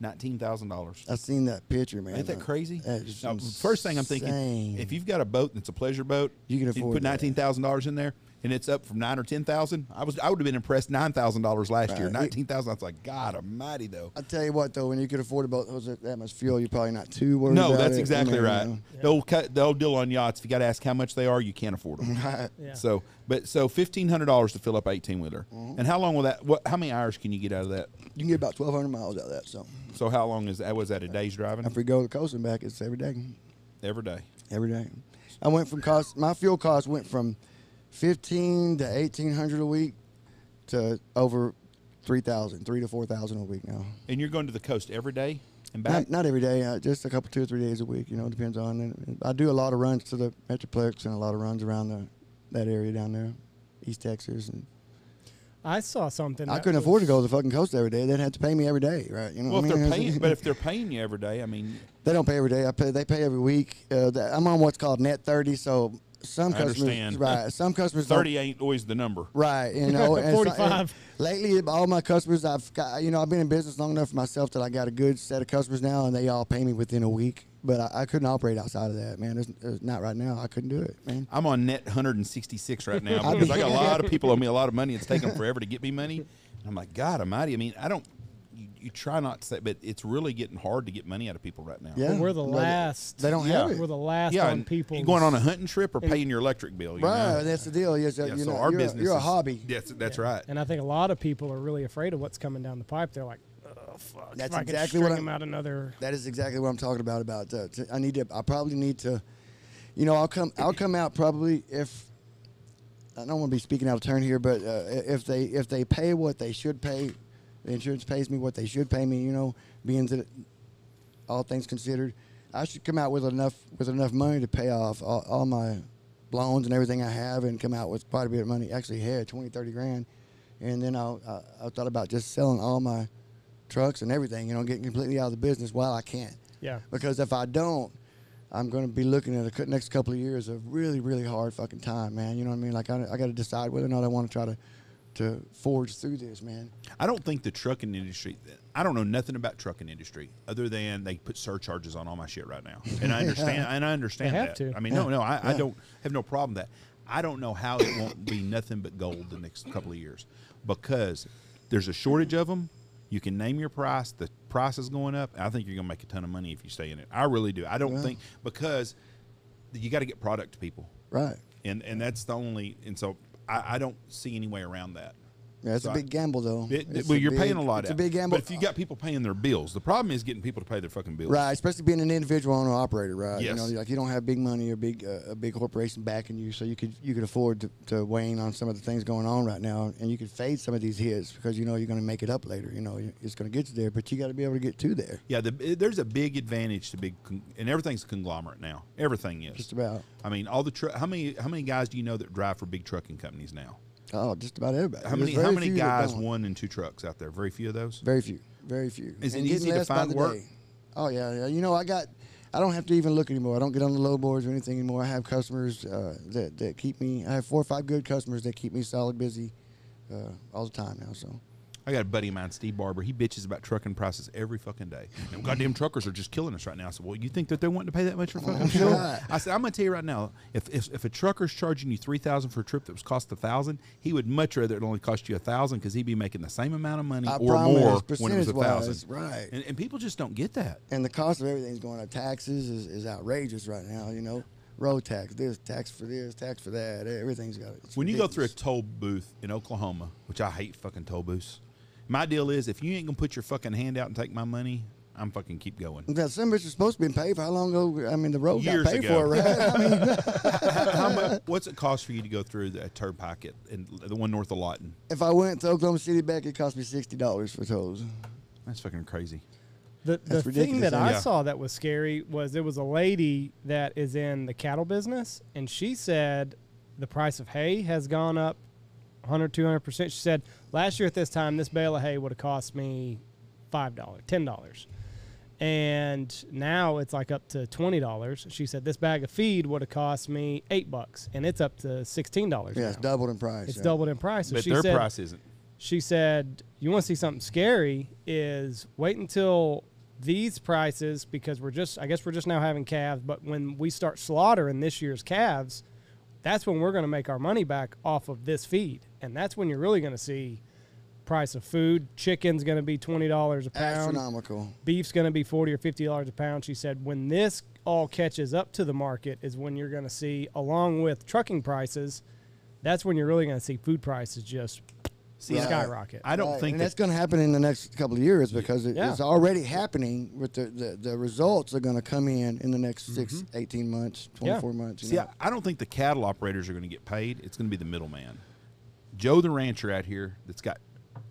$19,000. I seen that picture, man. Ain't that crazy? Now, Insane. first thing I'm thinking, if you've got a boat that's a pleasure boat, you can afford put $19,000 in there, and it's up from $9,000 or $10,000. I would have been impressed. $9,000 last year, $19,000. I was like, God Almighty, though. I tell you what, though, when you could afford a boat that much fuel, you're probably not too worried. No, that's exactly right. They'll deal on yachts. If you got to ask how much they are, you can't afford them. Right. Yeah. So $1,500 to fill up 18-wheeler. And how long will that? How many hours can you get out of that? You can get about 1,200 miles out of that. So how long is that? Was that a day's driving? if we go to the coast and back, it's every day. Every day. Every day. I went from my fuel cost went from $1,500 to $1,800 a week to over $3,000 to $4,000 a week now. And you're going to the coast every day and back? Not every day, just a couple, 2 or 3 days a week. Depends on. I do a lot of runs to the Metroplex and a lot of runs around that area down there, East Texas. And I saw something. I couldn't afford to go to the fucking coast every day. They'd have to pay me every day, right? Well, if they're paying you every day, I mean, they don't pay every day. They pay every week. I'm on what's called net 30, so. Some customers, understand. Right? Some customers 30 ain't always the number, right? And 45. Lately, all my customers, I've got, I've been in business long enough for myself that I got a good set of customers now, and they all pay me within a week. But I couldn't operate outside of that, man. It's not right now. I couldn't do it, man. I'm on net 166 right now because I got a lot of people owe me a lot of money. It's taken them forever to get me money. And I'm like, God Almighty. I mean, I don't. You try not to say, but it's really getting hard to get money out of people right now. Yeah, well, we're the last. They don't have it. We're the last on people. You going on a hunting trip or paying your electric bill? Right, that's the deal. Yes, so our business you're a hobby. That's right. And I think a lot of people are really afraid of what's coming down the pipe. They're like, oh fuck. That's if exactly I what could string him out another. That is exactly what I'm talking about. I probably need to. I'll come out probably if. I don't want to be speaking out of turn here, but if they pay what they should pay. The insurance pays me what they should pay me, being that all things considered. I should come out with enough money to pay off all my loans and everything I have and come out with quite a bit of money. Actually had 20, 30 grand. And then I thought about just selling all my trucks and everything, you know, getting completely out of the business while I can. Yeah. Because if I don't, I'm going to be looking at the next couple of years of really, really hard fucking time, man. You know what I mean? Like, I got to decide whether or not I want to try to forge through this, man. I don't think the trucking industry, I don't know nothing about trucking industry other than they put surcharges on all my shit right now. And I understand, and I understand They have that. to. I mean, I don't have no problem with that. I don't know how it won't be nothing but gold the next couple of years because there's a shortage of them. You can name your price. The price is going up. I think you're going to make a ton of money if you stay in it. I really do. I don't think because you got to get product to people. Right. And that's the only, and so I don't see any way around that. Yeah, it's a big gamble, though. Well, you're paying a lot. It's a big gamble. But if you got people paying their bills, the problem is getting people to pay their fucking bills. Right, especially being an individual owner operator, right? Yes. You know, like you don't have big money or a big corporation backing you, so you could afford to wane on some of the things going on right now, and you could fade some of these hits because you know you're going to make it up later. You know, it's going to get you there, but you got to be able to get to there. Yeah, there's a big advantage to and everything's a conglomerate now. Everything is. Just about. I mean, all the how many guys do you know that drive for big trucking companies now? Oh, just about everybody. How many guys 1 and 2 trucks out there? Very few of those. Very few. Very few. Is it easy to find work? Oh yeah. You know, I don't have to even look anymore. I don't get on the low boards or anything anymore. I have customers that keep me. I have 4 or 5 good customers that keep me solid busy all the time now. So. I got a buddy of mine, Steve Barber. He bitches about trucking prices every fucking day. And goddamn truckers are just killing us right now. I said, well, you think that they're wanting to pay that much for fucking fuel? I said, I'm going to tell you right now, if a trucker's charging you $3,000 for a trip that was cost $1,000, he would much rather it only cost you $1,000 because he'd be making the same amount of money or more when it was $1,000. Right. And people just don't get that. And the cost of everything's going up. Taxes is outrageous right now, you know. Road tax, tax for this, tax for that. Everything's got it. When you go through a toll booth in Oklahoma, which I hate fucking toll booths, my deal is if you ain't going to put your fucking hand out and take my money, I'm fucking keep going. Some bitch is supposed to be paid for how long ago? I mean, the road Years got paid ago. for, right? I mean, how much? What's it cost for you to go through the turnpike and the one north of Lawton? If I went to Oklahoma City back, it cost me $60 for tolls. That's fucking crazy. The thing ridiculous, that I yeah. saw that was scary was there was a lady that is in the cattle business, and she said the price of hay has gone up 100, 200%. She said last year at this time, this bale of hay would have cost me $5, $10. And now it's like up to $20. She said this bag of feed would have cost me $8, and it's up to $16. Yeah, it's doubled in price. It's doubled in price. So But she their said, price isn't. She said, you want to see something scary is wait until these prices, because I guess we're just now having calves, but when we start slaughtering this year's calves, that's when we're going to make our money back off of this feed. And that's when you're really going to see price of food. Chicken's going to be $20 a pound. Astronomical. Beef's going to be $40 or $50 a pound. She said when this all catches up to the market is when you're going to see, along with trucking prices, that's when you're really going to see food prices just skyrocket. I don't think and that's going to happen in the next couple of years because Yeah. it's already happening. With the results are going to come in the next 6, 18 months, 24 months. See, I don't think the cattle operators are going to get paid. It's going to be the middleman. Joe the rancher out here that's got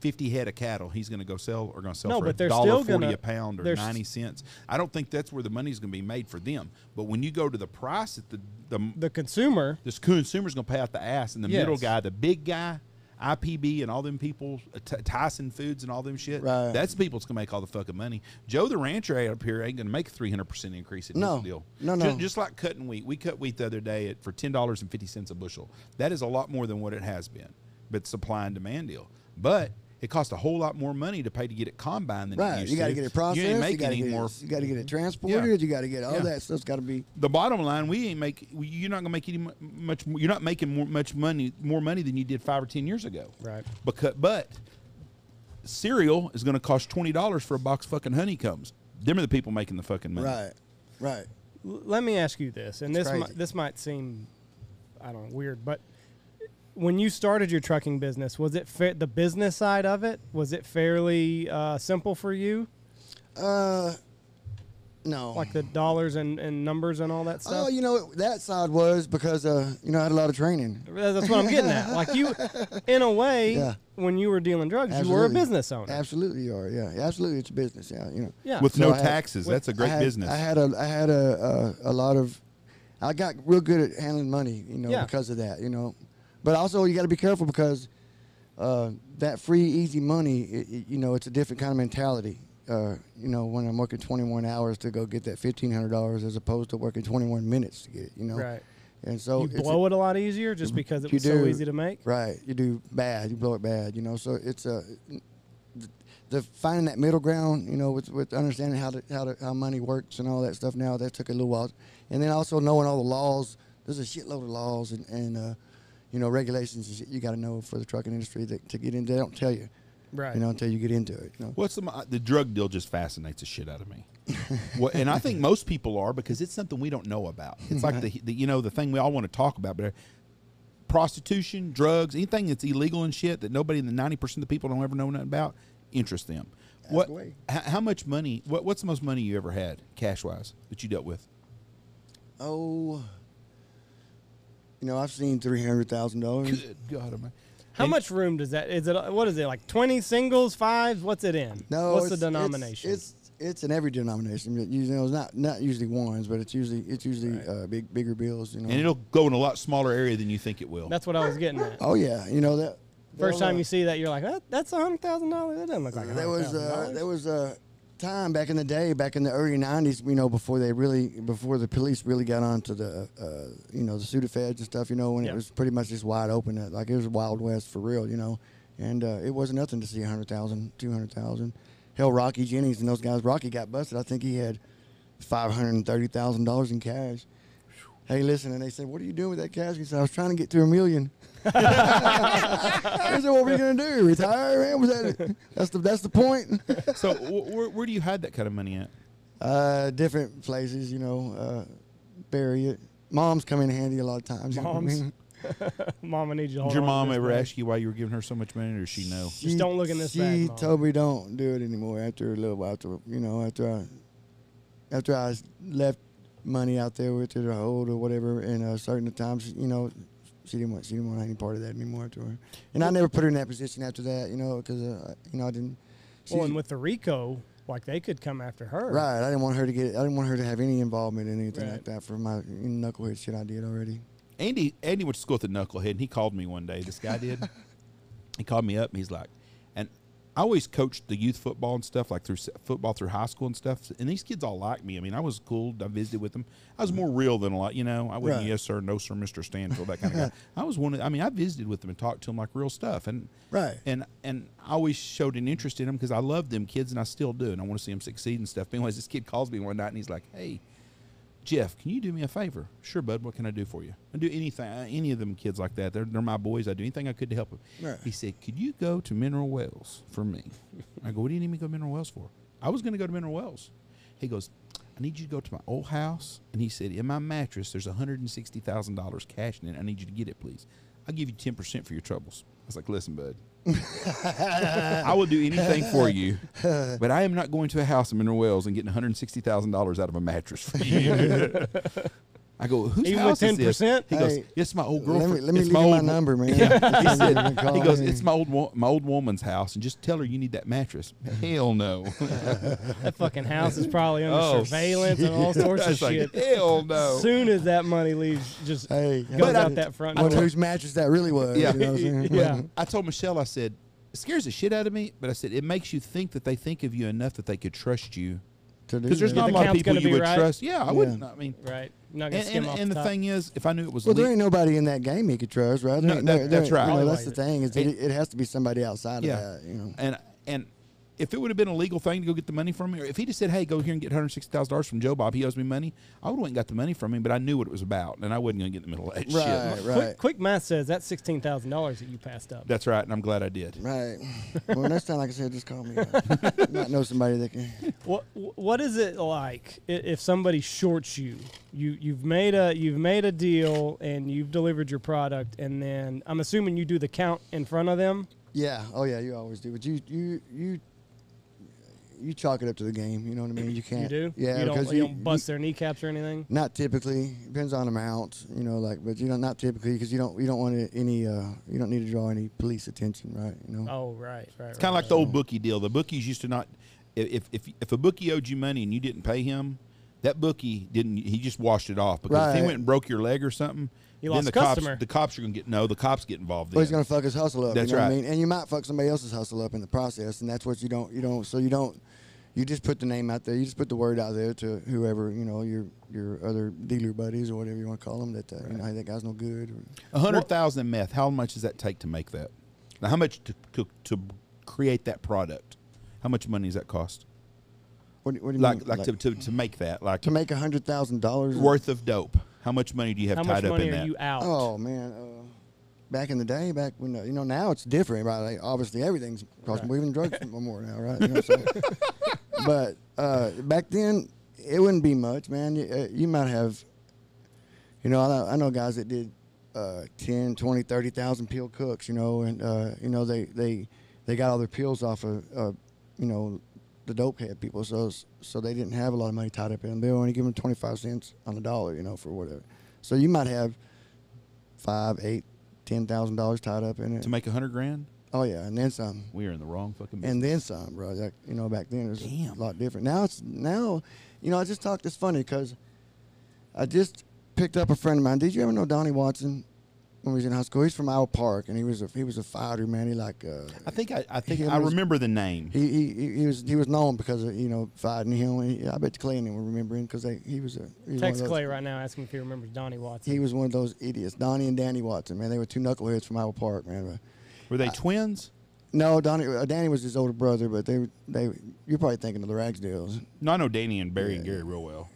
50 head of cattle, he's going to go sell for but they're still $1.40 a pound or they're 90 cents. I don't think that's where the money's going to be made for them. But when you go to the price that the consumer, this consumer's going to pay out the ass, and the middle guy, the big guy, IPB and all them people, Tyson Foods and all them shit, right. That's the people that's going to make all the fucking money. Joe the rancher up here ain't going to make a 300% increase in his deal. No. Just like cutting wheat. We cut wheat the other day for $10.50 a bushel. That is a lot more than what it has been. But supply and demand deal. But it costs a whole lot more money to pay to get it combined than it used to. You got to get it processed. You ain't making any more. You got to get it transported. You got to get all that stuff's got to be. The bottom line, you're not going to make any much. You're not making more money than you did 5 or 10 years ago. right? But cereal is going to cost $20 for a box of fucking honeycombs. Them are the people making the fucking money. Right. Let me ask you this, and this might seem, I don't know, weird, but when you started your trucking business, was it the business side of it? Was it fairly simple for you? No. Like the dollars and numbers and all that stuff? Oh, that side was because, I had a lot of training. That's what I'm getting at. Like you, in a way, when you were dealing drugs, you were a business owner. Absolutely you are, yeah. Absolutely, it's a business, Yeah. With no taxes. That's a great business. I had a lot of I got real good at handling money, because of that, But also you got to be careful because that free, easy money, it's a different kind of mentality. When I'm working 21 hours to go get that $1,500 as opposed to working 21 minutes to get it, Right. And so you blow it a lot easier just because it was so easy to make. Right. You do bad. You blow it bad. So it's the finding that middle ground. With understanding how money works and all that stuff. Now that took a little while, and then also knowing all the laws. There's a shitload of laws and regulations and shit you got to know for the trucking industry to get in. They don't tell you. Right. Until you get into it. What's the drug deal just fascinates the shit out of me. And I think most people are because it's something we don't know about. It's like the thing we all want to talk about, but prostitution, drugs, anything that's illegal and shit that nobody in the 90% of the people don't ever know nothing about interests them. How much money? What's the most money you ever had, cash wise, that you dealt with? Oh, I've seen $300,000. Good God, man. How much room does that? What is it, like 20 singles, fives? What's it in? No, what's the denomination? It's in every denomination. It's not usually ones, but it's usually right. Bigger bills. And it'll go in a lot smaller area than you think it will. That's what I was getting at. Oh yeah, that. First time you see that, you're like, that's $100,000. That doesn't look like $100,000. There was a time back in the day, back in the early '90s, before the police really got onto the the Sudafeds and stuff, when it was pretty much just wide open, like it was Wild West for real, and it wasn't nothing to see 100,000, 200,000. Hell, Rocky Jennings and those guys. Rocky got busted. I think he had $530,000 in cash. Hey, listen, and they said, "What are you doing with that cash?" He said, "I was trying to get to $1 million." I said, "What were you gonna do? Retire, man? Was that? That's the point." So, where do you hide that kind of money at? Different places, bury it. Moms come in handy a lot of times. Moms. Mama needs you to hold Did your on mom to ever this ask you why you were giving her so much money, or does she know? Just don't look in this bag, She Mom. told me don't do it anymore after a little while. After I left money out there with her to hold or whatever, and certain times, she didn't want any part of that anymore to her. And I never put her in that position after that, because I didn't. Well, and with the RICO, like they could come after her. Right. I didn't want her to have any involvement in anything like that for my knucklehead shit I did already. Andy went to school with the knucklehead, and he called me one day. This guy did. He called me up, and he's like, and I always coached the youth football and stuff, like through high school and stuff. And these kids all liked me. I mean, I was cool. I visited with them. I was more real than a lot, I wasn't yes sir, no sir, Mr. Stanfield, that kind of guy. I was I visited with them and talked to them like real stuff. And and I always showed an interest in them because I love them kids, and I still do, and I want to see them succeed and stuff. But anyways, this kid calls me one night, and he's like, "Hey, Jeff, can you do me a favor?" "Sure, bud. What can I do for you?" "I do anything." Any of them kids like that, they're my boys. I do anything I could to help them. Right. He said, "Could you go to Mineral Wells for me?" I go, "What do you need me to go to Mineral Wells for?" I was going to go to Mineral Wells. He goes, "I need you to go to my old house." And he said, "In my mattress, there's $160,000 cash in it. I need you to get it, please. I'll give you 10% for your troubles." I was like, "Listen, bud, I will do anything for you, but I am not going to a house in Mineral Wells and getting $160,000 out of a mattress for you." I go, "Whose even house with is this?" 10%? He goes, "It's my old girlfriend." Let me leave my number, man. Yeah. He goes, "It's my old woman's house, and just tell her you need that mattress." Hell no. That fucking house is probably under surveillance and all sorts of shit. Hell no. As soon as that money leaves, just goes out that front I door. wonder whose mattress that really was. Yeah. You know what I'm saying? Yeah. I told Michelle, I said, it scares the shit out of me, but I said, it makes you think that they think of you enough that they could trust you. Because there's not a lot of people you would trust. Yeah, I wouldn't. I mean, right. Not gonna skim off and the top. thing is, if I knew it was there ain't nobody in that game he could trust, right? No, that's right. That's the thing is it has to be somebody outside of that. And if it would have been a legal thing to go get the money from me, or if he just said, "Hey, go here and get $160,000 from Joe Bob, he owes me money," I would have went and got the money from him, but I knew what it was about, and I wasn't going to get in the middle of that shit. Right. Quick math says that's $16,000 that you passed up. That's right, and I'm glad I did. Right. Well, next time, like I said, just call me. I might know somebody that can. What is it like if somebody shorts you? You've made a deal and you've delivered your product, and then I'm assuming you do the count in front of them. Yeah. Oh yeah. You always do, but you chalk it up to the game. You know what I mean? You can't. You do? Yeah. You don't bust their kneecaps or anything? Not typically. Depends on amount. But not typically because you don't want you don't need to draw any police attention, right? Oh, right. It's kind of like the old bookie deal. The bookies used to not. If a bookie owed you money and you didn't pay him, That bookie didn't. He just washed it off because if he went and broke your leg or something, you then lost the a customer. cops are gonna get the cops get involved. Well, he's gonna fuck his hustle up. That's you know right. What I mean, and you might fuck somebody else's hustle up in the process, and that's what you don't. So you don't. You just put the name out there. You just put the word out there to whoever your other dealer buddies or whatever you want to call them. That hey, that guy's no good. 100,000 in meth. How much does that take to make that? Now, how much to create that product? How much money does that cost? What do you mean? Like to make that? Like to make $100,000 worth of dope. How much money do you have How tied much up money in are that? you out? Oh man, back in the day, back when now it's different, right? Like, obviously everything's costing more, even drugs more now, right? You know what I'm saying? But back then it wouldn't be much, man. You might have, I know guys that did 10, 20, 30,000 pill cooks, and they got all their pills off of the dope head people, so they didn't have a lot of money tied up in them. They only give them 25 cents on the dollar, for whatever. So you might have $5,000, $8,000, $10,000 tied up in it To make $100,000? Oh yeah, and then some. We are in the wrong fucking business. And then some, bro. Like, back then it was Damn. a lot different. Now I just talked. It's funny because I just picked up a friend of mine. Did you ever know Donnie Watson? When he was in high school, he's from Owl Park, and he was a fighter, man. He I think I remember the name. He was known because of fighting him. I bet Clay will remember him because he was Text Clay right now, asking if he remembers Donnie Watson. He was one of those idiots, Donnie and Danny Watson, man. They were two knuckleheads from Owl Park, man. Were they twins? No, Danny was his older brother, but they you're probably thinking of the Ragsdales. No, I know Danny and Barry and Gary real well.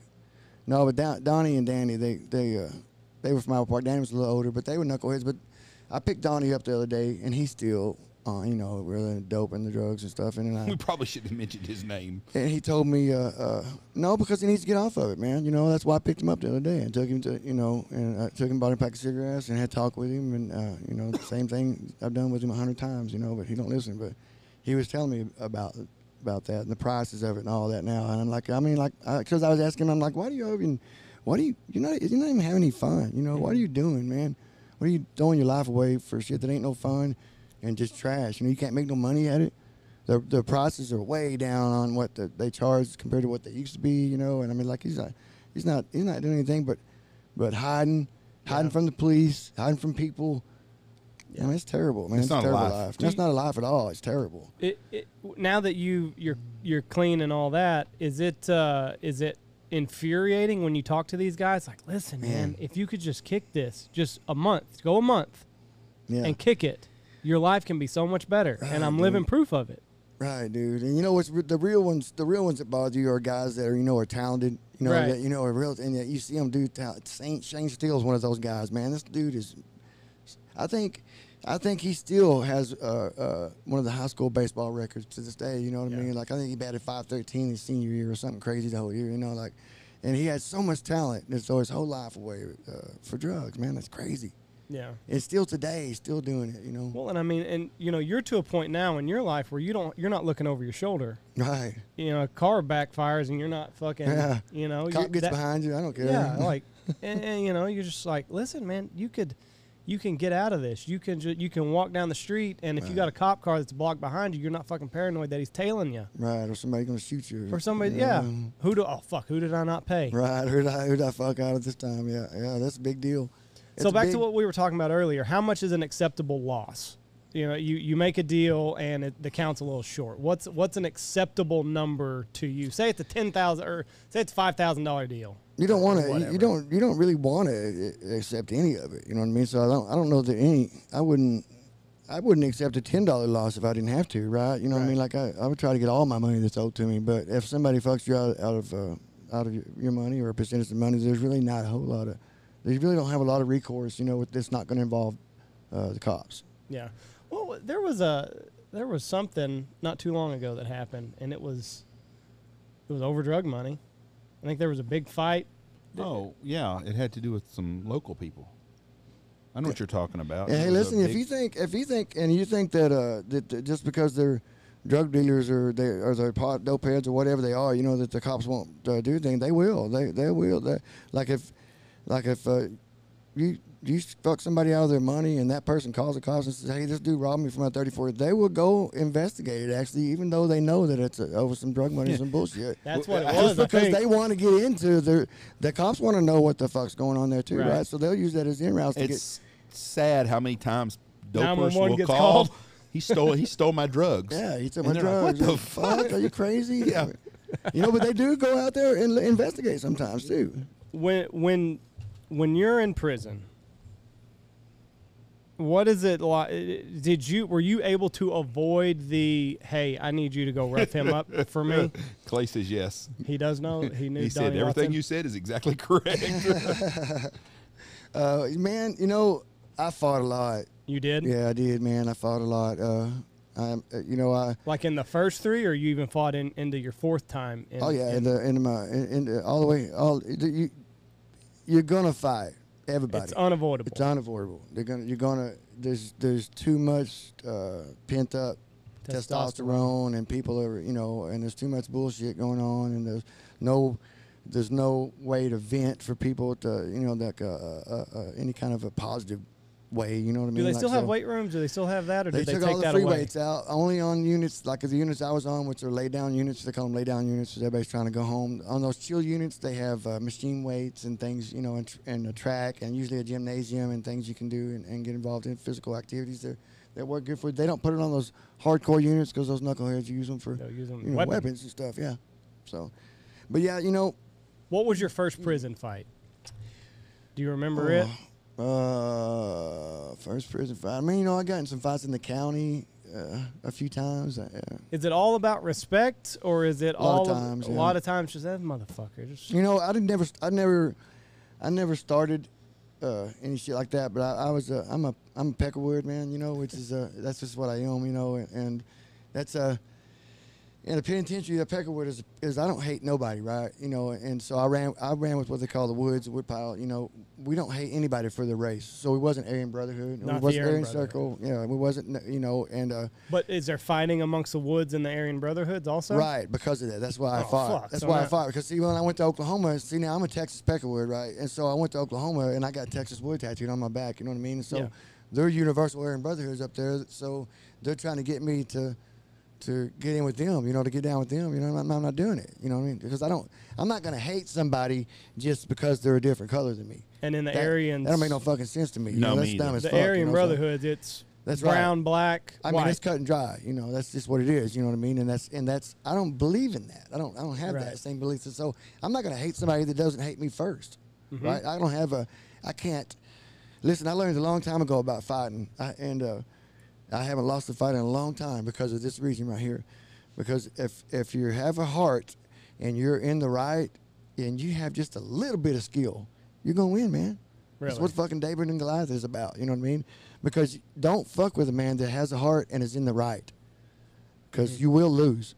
No, but Donnie and Danny, they were from Owl Park. Danny was a little older, but they were knuckleheads. But I picked Donnie up the other day, and he's still, really dope and the drugs and stuff. And We probably shouldn't have mentioned his name. And he told me, no, because he needs to get off of it, man. That's why I picked him up the other day and took him to, and I took him, bought him a pack of cigarettes and had talk with him. And, same thing I've done with him 100 times, but he don't listen. But he was telling me about that and the prices of it and all that now. And I'm like, because I was asking him, I'm like, you're not even having any fun, What are you doing, man? What are you throwing your life away for shit that ain't no fun and just trash? You can't make no money at it. The prices are way down on what they charge compared to what they used to be, And I mean, like he's not doing anything but hiding from the police, hiding from people. Yeah. I mean, it's terrible, man. It's not a terrible life. That's not a life at all. It's terrible. Now that you're clean and all that, is it infuriating when you talk to these guys? Like, listen, man, if you could just kick this just a month, go a month, and kick it, your life can be so much better. Right, and I'm living proof of it. Right, dude. And what's the real ones that bother you are guys that are talented, right. that are real, and that you see them do talent. Shane Steele's one of those guys, man. This dude is, I think he still has one of the high school baseball records to this day. You know what I mean? Like, I think he batted .513 his senior year or something crazy the whole year. And he had so much talent, and so his whole life away for drugs, man. That's crazy. Yeah. And still today, he's still doing it. Well, and I mean, you're to a point now in your life where you're not looking over your shoulder. Right. A car backfires and you're not fucking. Yeah. Cop gets behind you. I don't care. Yeah. Like, and you're just like, listen, man, you can get out of this. You can walk down the street, and if you got a cop car that's blocked behind you, you're not fucking paranoid that he's tailing you. Right, or somebody gonna shoot you. Or somebody, who did I not pay? Right, who did I fuck out at this time? Yeah, that's a big deal. So back to what we were talking about earlier. How much is an acceptable loss? You make a deal and the count's a little short. What's an acceptable number to you? Say it's a $10,000 or say it's $5,000 deal. You don't want to. You don't really want to accept any of it. You know what I mean? So I don't know that I wouldn't accept a $10 loss if I didn't have to. Right? You know what I mean? Like I would try to get all my money that's owed to me. But if somebody fucks you out of your money or a percentage of money, there's really not a whole lot of. They really don't have a lot of recourse. That's not going to involve the cops. Yeah. Well, there was something not too long ago that happened, and it was over drug money. I think there was a big fight. Oh, yeah. It had to do with some local people. I know what you're talking about. Hey, listen, if you think that just because they're drug dealers or they're pot dope heads or whatever they are, that the cops won't do anything, they will. They will. Like if you you fuck somebody out of their money and that person calls the cops and says, hey, this dude robbed me from my 34, they will go investigate it, actually, even though they know that it's over some drug money and some bullshit. That's what it Just was, I because think. they want to get into the cops want to know what the fuck's going on there too, right? So they'll use that as in routes to It's sad how many times dopers 911 will gets call. called. He stole my drugs. Yeah, he took And my they're like, drugs. what the fuck? Are you crazy? Yeah. You know, but they do go out there and investigate sometimes too. When you're in prison, what is it like? Were you able to avoid the, hey, I need you to go rough him up for me? Clay says yes. He does know. He knew. He said Donnie everything Watson. you said is exactly correct. Man, you know, I fought a lot. You did? Yeah, I did, man. I fought a lot. You know, I. Like in the first three, or you even fought into your fourth time? Oh yeah, all the way. You're gonna fight everybody. It's unavoidable. It's unavoidable. There's too much pent up testosterone, and people are, you know, and there's too much bullshit going on, and there's no way to vent for people to, you know, like any kind of a positive way, you know what I mean? Do they Like, still have so weight rooms? Do they still have that, or they did they took take all the that free away? weights out, only on units, like the units I was on, which are lay down units. They call them lay down units because everybody's trying to go home. On those chill units, they have machine weights and things, you know, and a track, and usually a gymnasium and things you can do and get involved in physical activities that work good for you. They don't put it on those hardcore units because those knuckleheads use them for weapons and stuff, yeah. So, but yeah, you know. What was your first prison fight? Do you remember it? First prison fight. I mean, you know, I got in some fights in the county a few times. Is it all about respect, or is it a lot of times just that motherfucker? Just, you know, I never started any shit like that. But I'm a peckerwood, man. You know, which is that's just what I am. You know, and that's in the penitentiary, the peckerwood is I don't hate nobody, right? You know, and so I ran with what they call the woods, the woodpile. You know, we don't hate anybody for their race. So we wasn't Aryan Brotherhood. Not we wasn't the Aryan Aryan Circle. Yeah, we wasn't, you know, and But is there fighting amongst the woods and the Aryan Brotherhoods also? right, because of that. That's why I fought. Fuck. That's So why I now- fought. Because see, when I went to Oklahoma, see now I'm a Texas peckerwood, right? And so I went to Oklahoma and I got Texas wood tattooed on my back. You know what I mean? And so Yeah. they're universal Aryan Brotherhoods up there. So they're trying to get me to get in with them, you know, to get down with them. You know, I'm not doing it. You know what I mean? Because I'm not gonna hate somebody just because they're a different color than me. And in the That Aryans, don't make no fucking sense to me. You No, know, me that's either. dumb as the fuck. Aryan you know, so- Brotherhoods, it's That's brown, right. black, I mean, white. it's cut and dry. You know, that's just what it is. You know what I mean? And that's I don't believe in that. I don't have Right. that same belief. So I'm not gonna hate somebody that doesn't hate me first, right? I can't. Listen, I learned a long time ago about fighting, I haven't lost a fight in a long time because of this reason right here. Because if you have a heart and you're in the right and you have just a little bit of skill, you're gonna win, man. Really? That's what fucking David and Goliath is about. You know what I mean? Because don't fuck with a man that has a heart and is in the right. Because you will lose.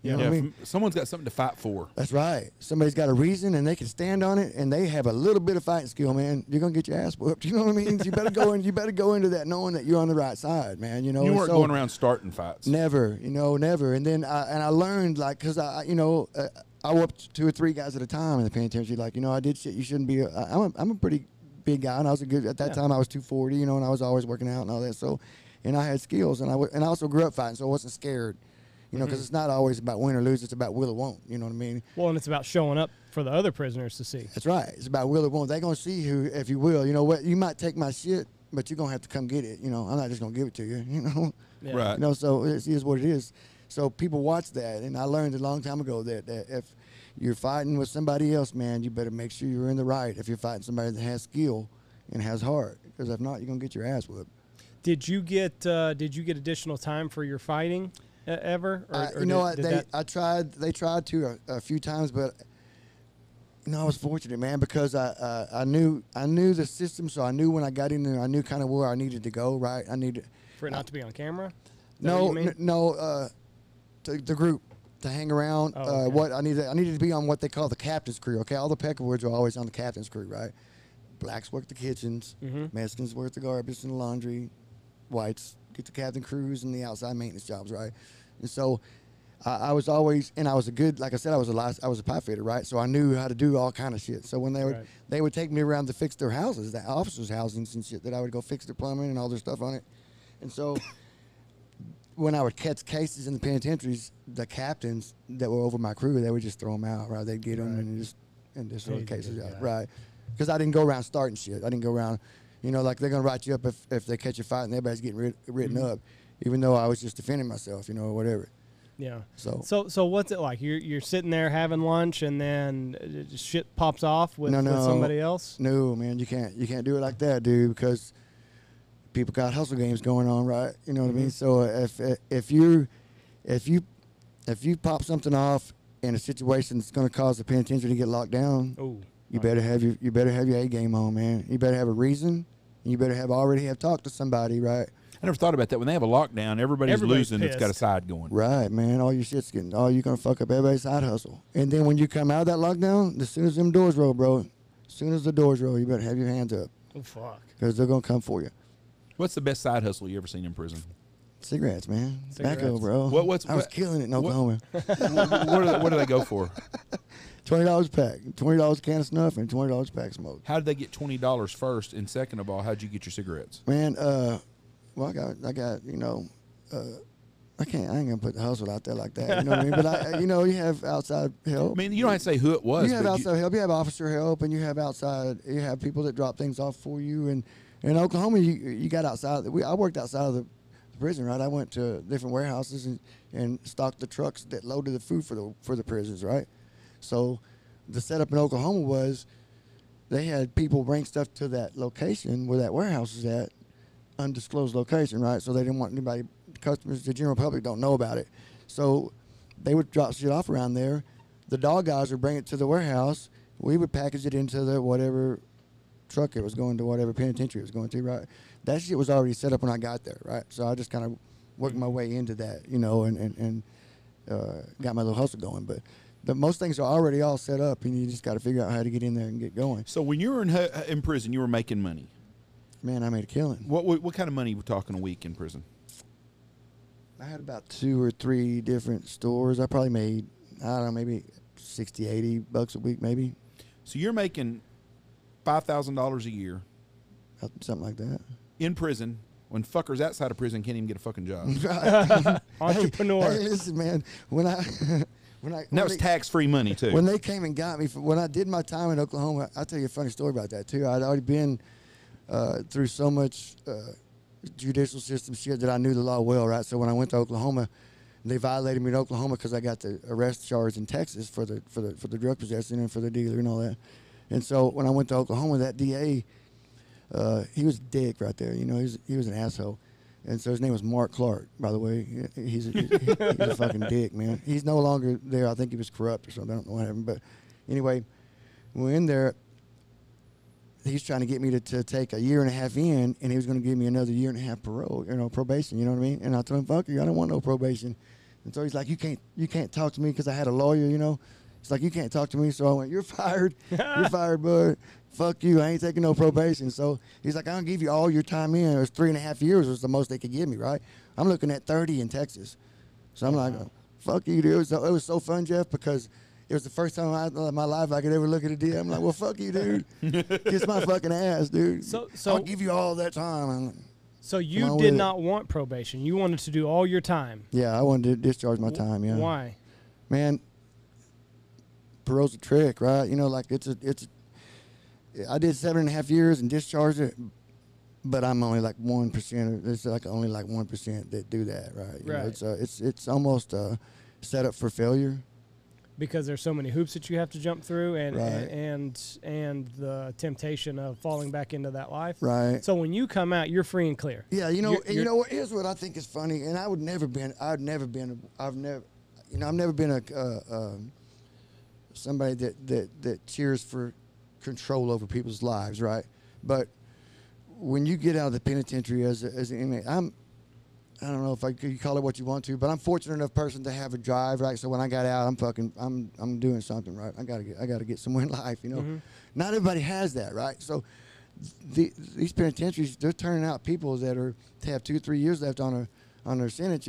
You know what I mean? Someone's got something to fight for. That's right. Somebody's got a reason and they can stand on it and they have a little bit of fighting skill, man. You're gonna get your ass whooped. You know what I mean? You better go into that knowing that you're on the right side, man. You know. You And weren't so- going around starting fights. Never, you know, never. And then I learned, like, because I whooped 2 or 3 guys at a time in the penitentiary. Like, you know, I did shit you shouldn't be. I'm a pretty big guy, and I was at that time I was 240, you know, and I was always working out and all that. So, and I had skills, and I also grew up fighting, so I wasn't scared. You know, because it's not always about win or lose. It's about will or won't. You know what I mean? Well, and it's about showing up for the other prisoners to see. That's right. It's about will or won't. They're going to see who, if you will. You know what? You might take my shit, but you're going to have to come get it. You know, I'm not just going to give it to you. You know? Yeah. Right. You know, so it is what it is. So people watch that, and I learned a long time ago that if you're fighting with somebody else, man, you better make sure you're in the right. If you're fighting somebody that has skill and has heart, because if not, you're going to get your ass whooped. Did you get additional time for your fighting ever? You know what? They tried to a few times, but you know, I was fortunate, man, because I knew the system, so I knew when I got in there, I knew kind of where I needed to go. Right? I needed for it not to be on camera. Is that no, what you mean? no, the group to hang around. Oh, okay. What I needed to be on what they call the captain's crew. Okay, all the peckerwoods are always on the captain's crew, right? Blacks work the kitchens, Mexicans work the garbage and the laundry, whites get the captain crews and the outside maintenance jobs, right? And so I was always, and I was a good, like I said, I was a pipe fitter, right? So I knew how to do all kind of shit. So when they would take me around to fix their houses, the officers' housings and shit, that I would go fix their plumbing and all their stuff on it. And so when I would catch cases in the penitentiaries, the captains that were over my crew, they would just throw them out, right? They'd get them and just throw the cases out, right? Because I didn't go around starting shit. I didn't go around, like they're gonna write you up if they catch you fighting, everybody's getting written up, even though I was just defending myself, or whatever. Yeah. So what's it like? You're sitting there having lunch and then shit pops off with somebody else? No, man, you can't do it like that, dude, because people got hustle games going on, right? You know what I mean? So if you pop something off in a situation that's going to cause the penitentiary to get locked down, you better have your A game on, man. You better have a reason. You better already have talked to somebody, right? I never thought about that. When they have a lockdown, everybody's losing. Pissed. It's got a side going. Right, man. All your shit's getting. You're gonna fuck up everybody's side hustle. And then when you come out of that lockdown, as soon as them doors roll, bro, as soon as the doors roll, you better have your hands up. Oh fuck. Because they're gonna come for you. What's the best side hustle you ever seen in prison? Cigarettes, man. Tobacco, bro. I was killing it in Oklahoma. What do they go for? $20 a pack, $20 a can of snuff, and $20 a pack of smoke. How did they get $20 first? And second of all, how'd you get your cigarettes? Man, well, I got, I ain't gonna put the hustle out there like that. You know what I mean? But you have outside help. I mean, you don't have to say who it was. You have outside help. You have officer help, and you have people that drop things off for you. And in Oklahoma, you got outside. I worked outside of the prison, right? I went to different warehouses and stocked the trucks that loaded the food for the prisons, right? So the setup in Oklahoma was they had people bring stuff to that location where that warehouse is at, undisclosed location, right? So they didn't want anybody, customers, the general public don't know about it. So they would drop shit off around there. The dog guys would bring it to the warehouse. We would package it into the whatever truck it was going to, whatever penitentiary it was going to, right? That shit was already set up when I got there, right? So I just kind of worked my way into that, and got my little hustle going. But most things are already all set up, and you just got to figure out how to get in there and get going. So when you were in prison, you were making money. Man, I made a killing. What kind of money we're talking a week in prison? I had about 2 or 3 different stores. I probably made, I don't know, maybe $60, $80 a week, maybe. So you're making $5,000 a year. Something like that. In prison, when fuckers outside of prison can't even get a fucking job. Entrepreneur. Hey, listen, man, And that was tax-free money, too. When they came and got me, when I did my time in Oklahoma, I'll tell you a funny story about that, too. I'd already been through so much judicial system shit that I knew the law well, right? So when I went to Oklahoma, they violated me in Oklahoma because I got the arrest charge in Texas for the drug possession and for the dealer and all that. And so when I went to Oklahoma, that DA, he was a dick right there. He was an asshole. And so his name was Mark Clark, by the way. He's a fucking dick, man. He's no longer there. I think he was corrupt or something. I don't know what happened. But anyway, we were in there. He's trying to get me to take a 1.5 years in, and he was going to give me another 1.5 years parole, probation. You know what I mean? And I told him, "Fuck you, I don't want no probation." And so he's like, "You can't talk to me," because I had a lawyer. It's like, "You can't talk to me." So I went, "You're fired. You're fired, bud. Fuck you. I ain't taking no probation." So he's like, "I'll give you all your time in." It was 3.5 years was the most they could give me, right? I'm looking at 30 in Texas. So I'm like, "Fuck you, dude." It was so fun, Jeff, because it was the first time in my life I could ever look at a DA. I'm like, "Well, fuck you, dude. Kiss my fucking ass, dude. So I'll give you all that time." So you did not want probation. You wanted to do all your time. Yeah, I wanted to discharge my time, yeah. Why? Man, parole's a trick, right? I did 7.5 years and discharged it, but I'm only like 1%. There's only like 1% that do that, right? Right. It's almost set up for failure. Because there's so many hoops that you have to jump through, and Right. and the temptation of falling back into that life. Right. So when you come out, you're free and clear. Yeah, here's what I think is funny, and I've never been somebody that cheers for control over people's lives, right? But when you get out of the penitentiary as an inmate, I don't know if you call it what you want to, but I'm fortunate enough person to have a drive, right? So when I got out, I'm doing something, right? I gotta get somewhere in life, Mm-hmm. Not everybody has that, right? So these penitentiaries, they're turning out people that have 2 or 3 years left on their sentence,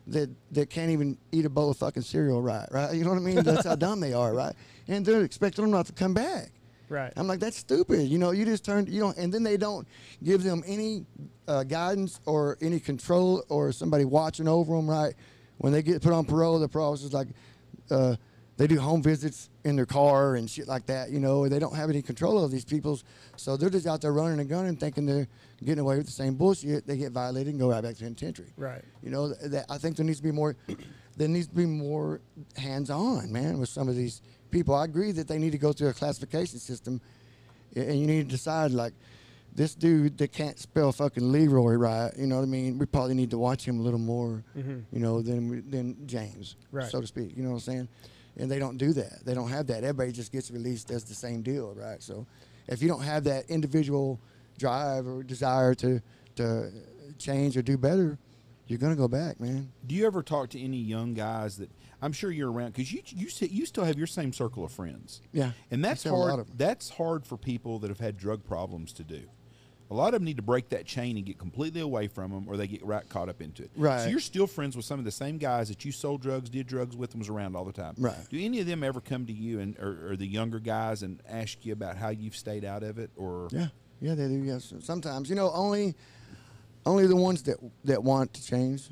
that can't even eat a bowl of fucking cereal right? You know what I mean? That's how dumb they are, right? And they're expecting them not to come back. Right. I'm like, that's stupid. You know, you just turned, you know, and then they don't give them any guidance or any control or somebody watching over them, right? When they get put on parole, the parole is like, they do home visits in their car and shit like that, you know, and they don't have any control of these people. So they're just out there running and gunning, thinking they're getting away with the same bullshit. They get violated and go right back to penitentiary. Right. You know, that I think there needs to be more hands-on, man, with some of these people. I agree that they need to go through a classification system, and you need to decide, like, this dude that can't spell fucking Leroy right, you know what I mean? We probably need to watch him a little more, you know, than James, right, so to speak. You know what I'm saying? And they don't do that. They don't have that. Everybody just gets released as the same deal, right? So if you don't have that individual drive or desire to change or do better, you're gonna go back, man. Do you ever talk to any young guys that I'm sure you're around, because you still have your same circle of friends? Yeah, and that's hard. That's hard for people that have had drug problems to do. A lot of them need to break that chain and get completely away from them, or they get right caught up into it. Right. So you're still friends with some of the same guys that you sold drugs, did drugs with, and was around all the time. Right. Do any of them ever come to you or the younger guys and ask you about how you've stayed out of it? Or yeah, they do. Yes, sometimes. You know, only the ones that want to change.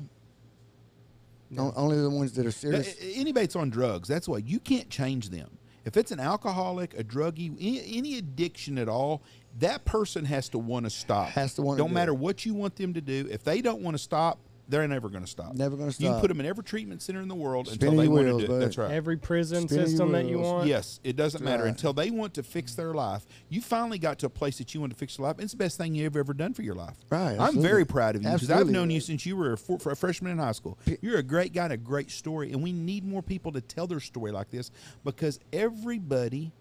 No. Only the ones that are serious. Anybody that's on drugs, that's why you can't change them. If it's an alcoholic, a druggie, any addiction at all, that person has to want to stop. Don't matter what you want them to do. If they don't want to stop, they're never going to stop. Never going to stop. You can put them in every treatment center in the world until they want to do it. That's right. Every prison system that you want. Yes, it doesn't matter until they want to fix their life. You finally got to a place that you want to fix your life. It's the best thing you've ever done for your life. Right. I'm very proud of you, because I've known you since you were a freshman in high school. You're a great guy and a great story, and we need more people to tell their story like this, because everybody.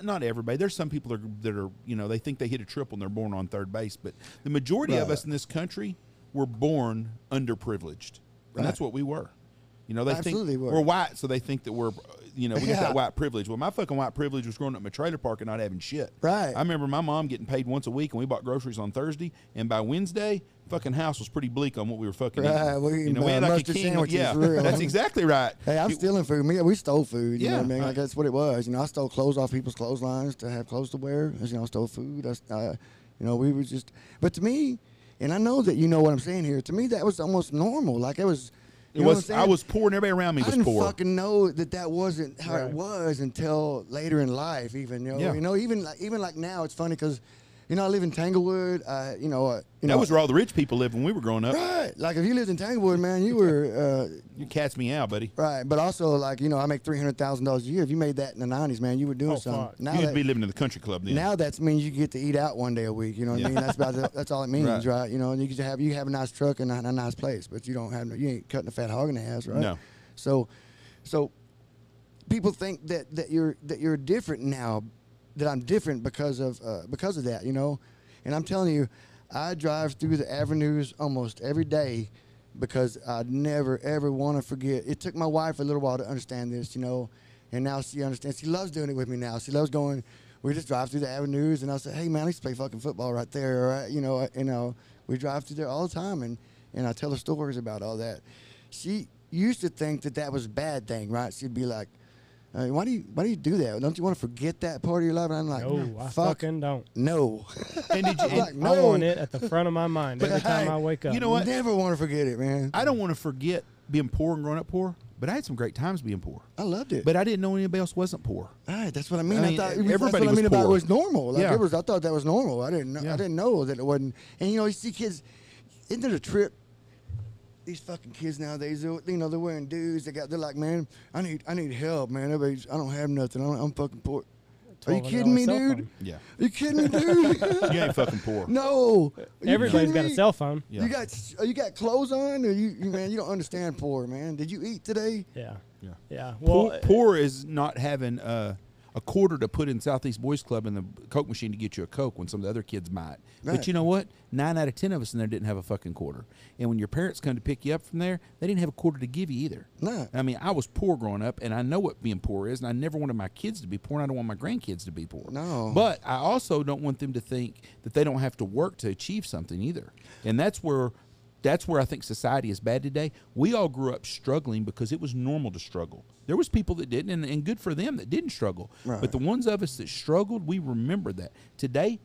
Not everybody. There's some people that are you know, they think they hit a triple and they're born on third base, but the majority of us in this country were born underprivileged, and that's what we were. You know, they think we're white, so they think that we're, you know, we get that white privilege. Well, my fucking white privilege was growing up in a trailer park and not having shit. Right. I remember my mom getting paid once a week, and we bought groceries on Thursday, and by Wednesday, fucking house was pretty bleak on what we were fucking eating. We you know, we had like a king. Yeah, that's exactly right. Hey, I'm stealing food. We stole food. You know what I mean? Like, that's what it was. You know, I stole clothes off people's clotheslines to have clothes to wear. You know, I stole food. You know, we were just. But to me, and I know that you know what I'm saying here. To me, that was almost normal. Like, it was. You know what I'm saying? I was poor, and everybody around me was poor. I didn't fucking know that wasn't how it was until later in life. Even you know, even like now, it's funny because, you know, I live in Tanglewood. That was where all the rich people lived when we were growing up. Right. Like, if you lived in Tanglewood, man, you were. You catch me out, buddy. Right. But also, like, you know, I make $300,000 a year. If you made that in the 90s, man, you were doing something. Now you'd be living in the country club then. Now that means you get to eat out one day a week. You know what I mean? That's all it means, right? You know, and you have a nice truck and a nice place, but you ain't cutting a fat hog in the ass, right? No. So people think that you're different now, that I'm different because of that, you know. And I'm telling you, I drive through the avenues almost every day because I never ever want to forget. It took my wife a little while to understand this, you know, and now she understands. She loves doing it with me now. She loves going. We just drive through the avenues, and I'll say, "Hey man, I used to play fucking football right there," right? You know, we drive through there all the time, and I tell her stories about all that. She used to think that was a bad thing, right? She'd be like, why do you do that? Don't you want to forget that part of your life? And I'm like, no, I fucking don't. No. And did you? Like, no. I want it at the front of my mind every time I wake up. You know what? Never want to forget it, man. I don't want to forget being poor and growing up poor, but I had some great times being poor. I loved it. But I didn't know anybody else wasn't poor. All right, that's what I mean. I thought everybody that's what I mean was poor. about it was normal. Like, yeah. I thought that was normal. I didn't know that it wasn't. And you know, you see kids, isn't it a trip? These fucking kids nowadays, you know, they're wearing dudes. They're like, man, I need help, man. I don't have nothing. I'm fucking poor. Are you kidding me, dude? Yeah. Are you kidding me, dude? You ain't fucking poor. No. Everybody's got a cell phone. Yeah. You got clothes on, or man, you don't understand poor, man. Did you eat today? Yeah. Well, poor is not having a quarter to put in Southeast Boys Club in the Coke machine to get you a Coke when some of the other kids might. Right. But you know what? 9 out of 10 of us in there didn't have a fucking quarter. And when your parents come to pick you up from there, they didn't have a quarter to give you either. No. I mean, I was poor growing up, and I know what being poor is, and I never wanted my kids to be poor, and I don't want my grandkids to be poor. No. But I also don't want them to think that they don't have to work to achieve something either. And that's where that's where I think society is bad today. We all grew up struggling because it was normal to struggle. There was people that didn't, and good for them that didn't struggle. Right. But the ones of us that struggled, we remember that. Today,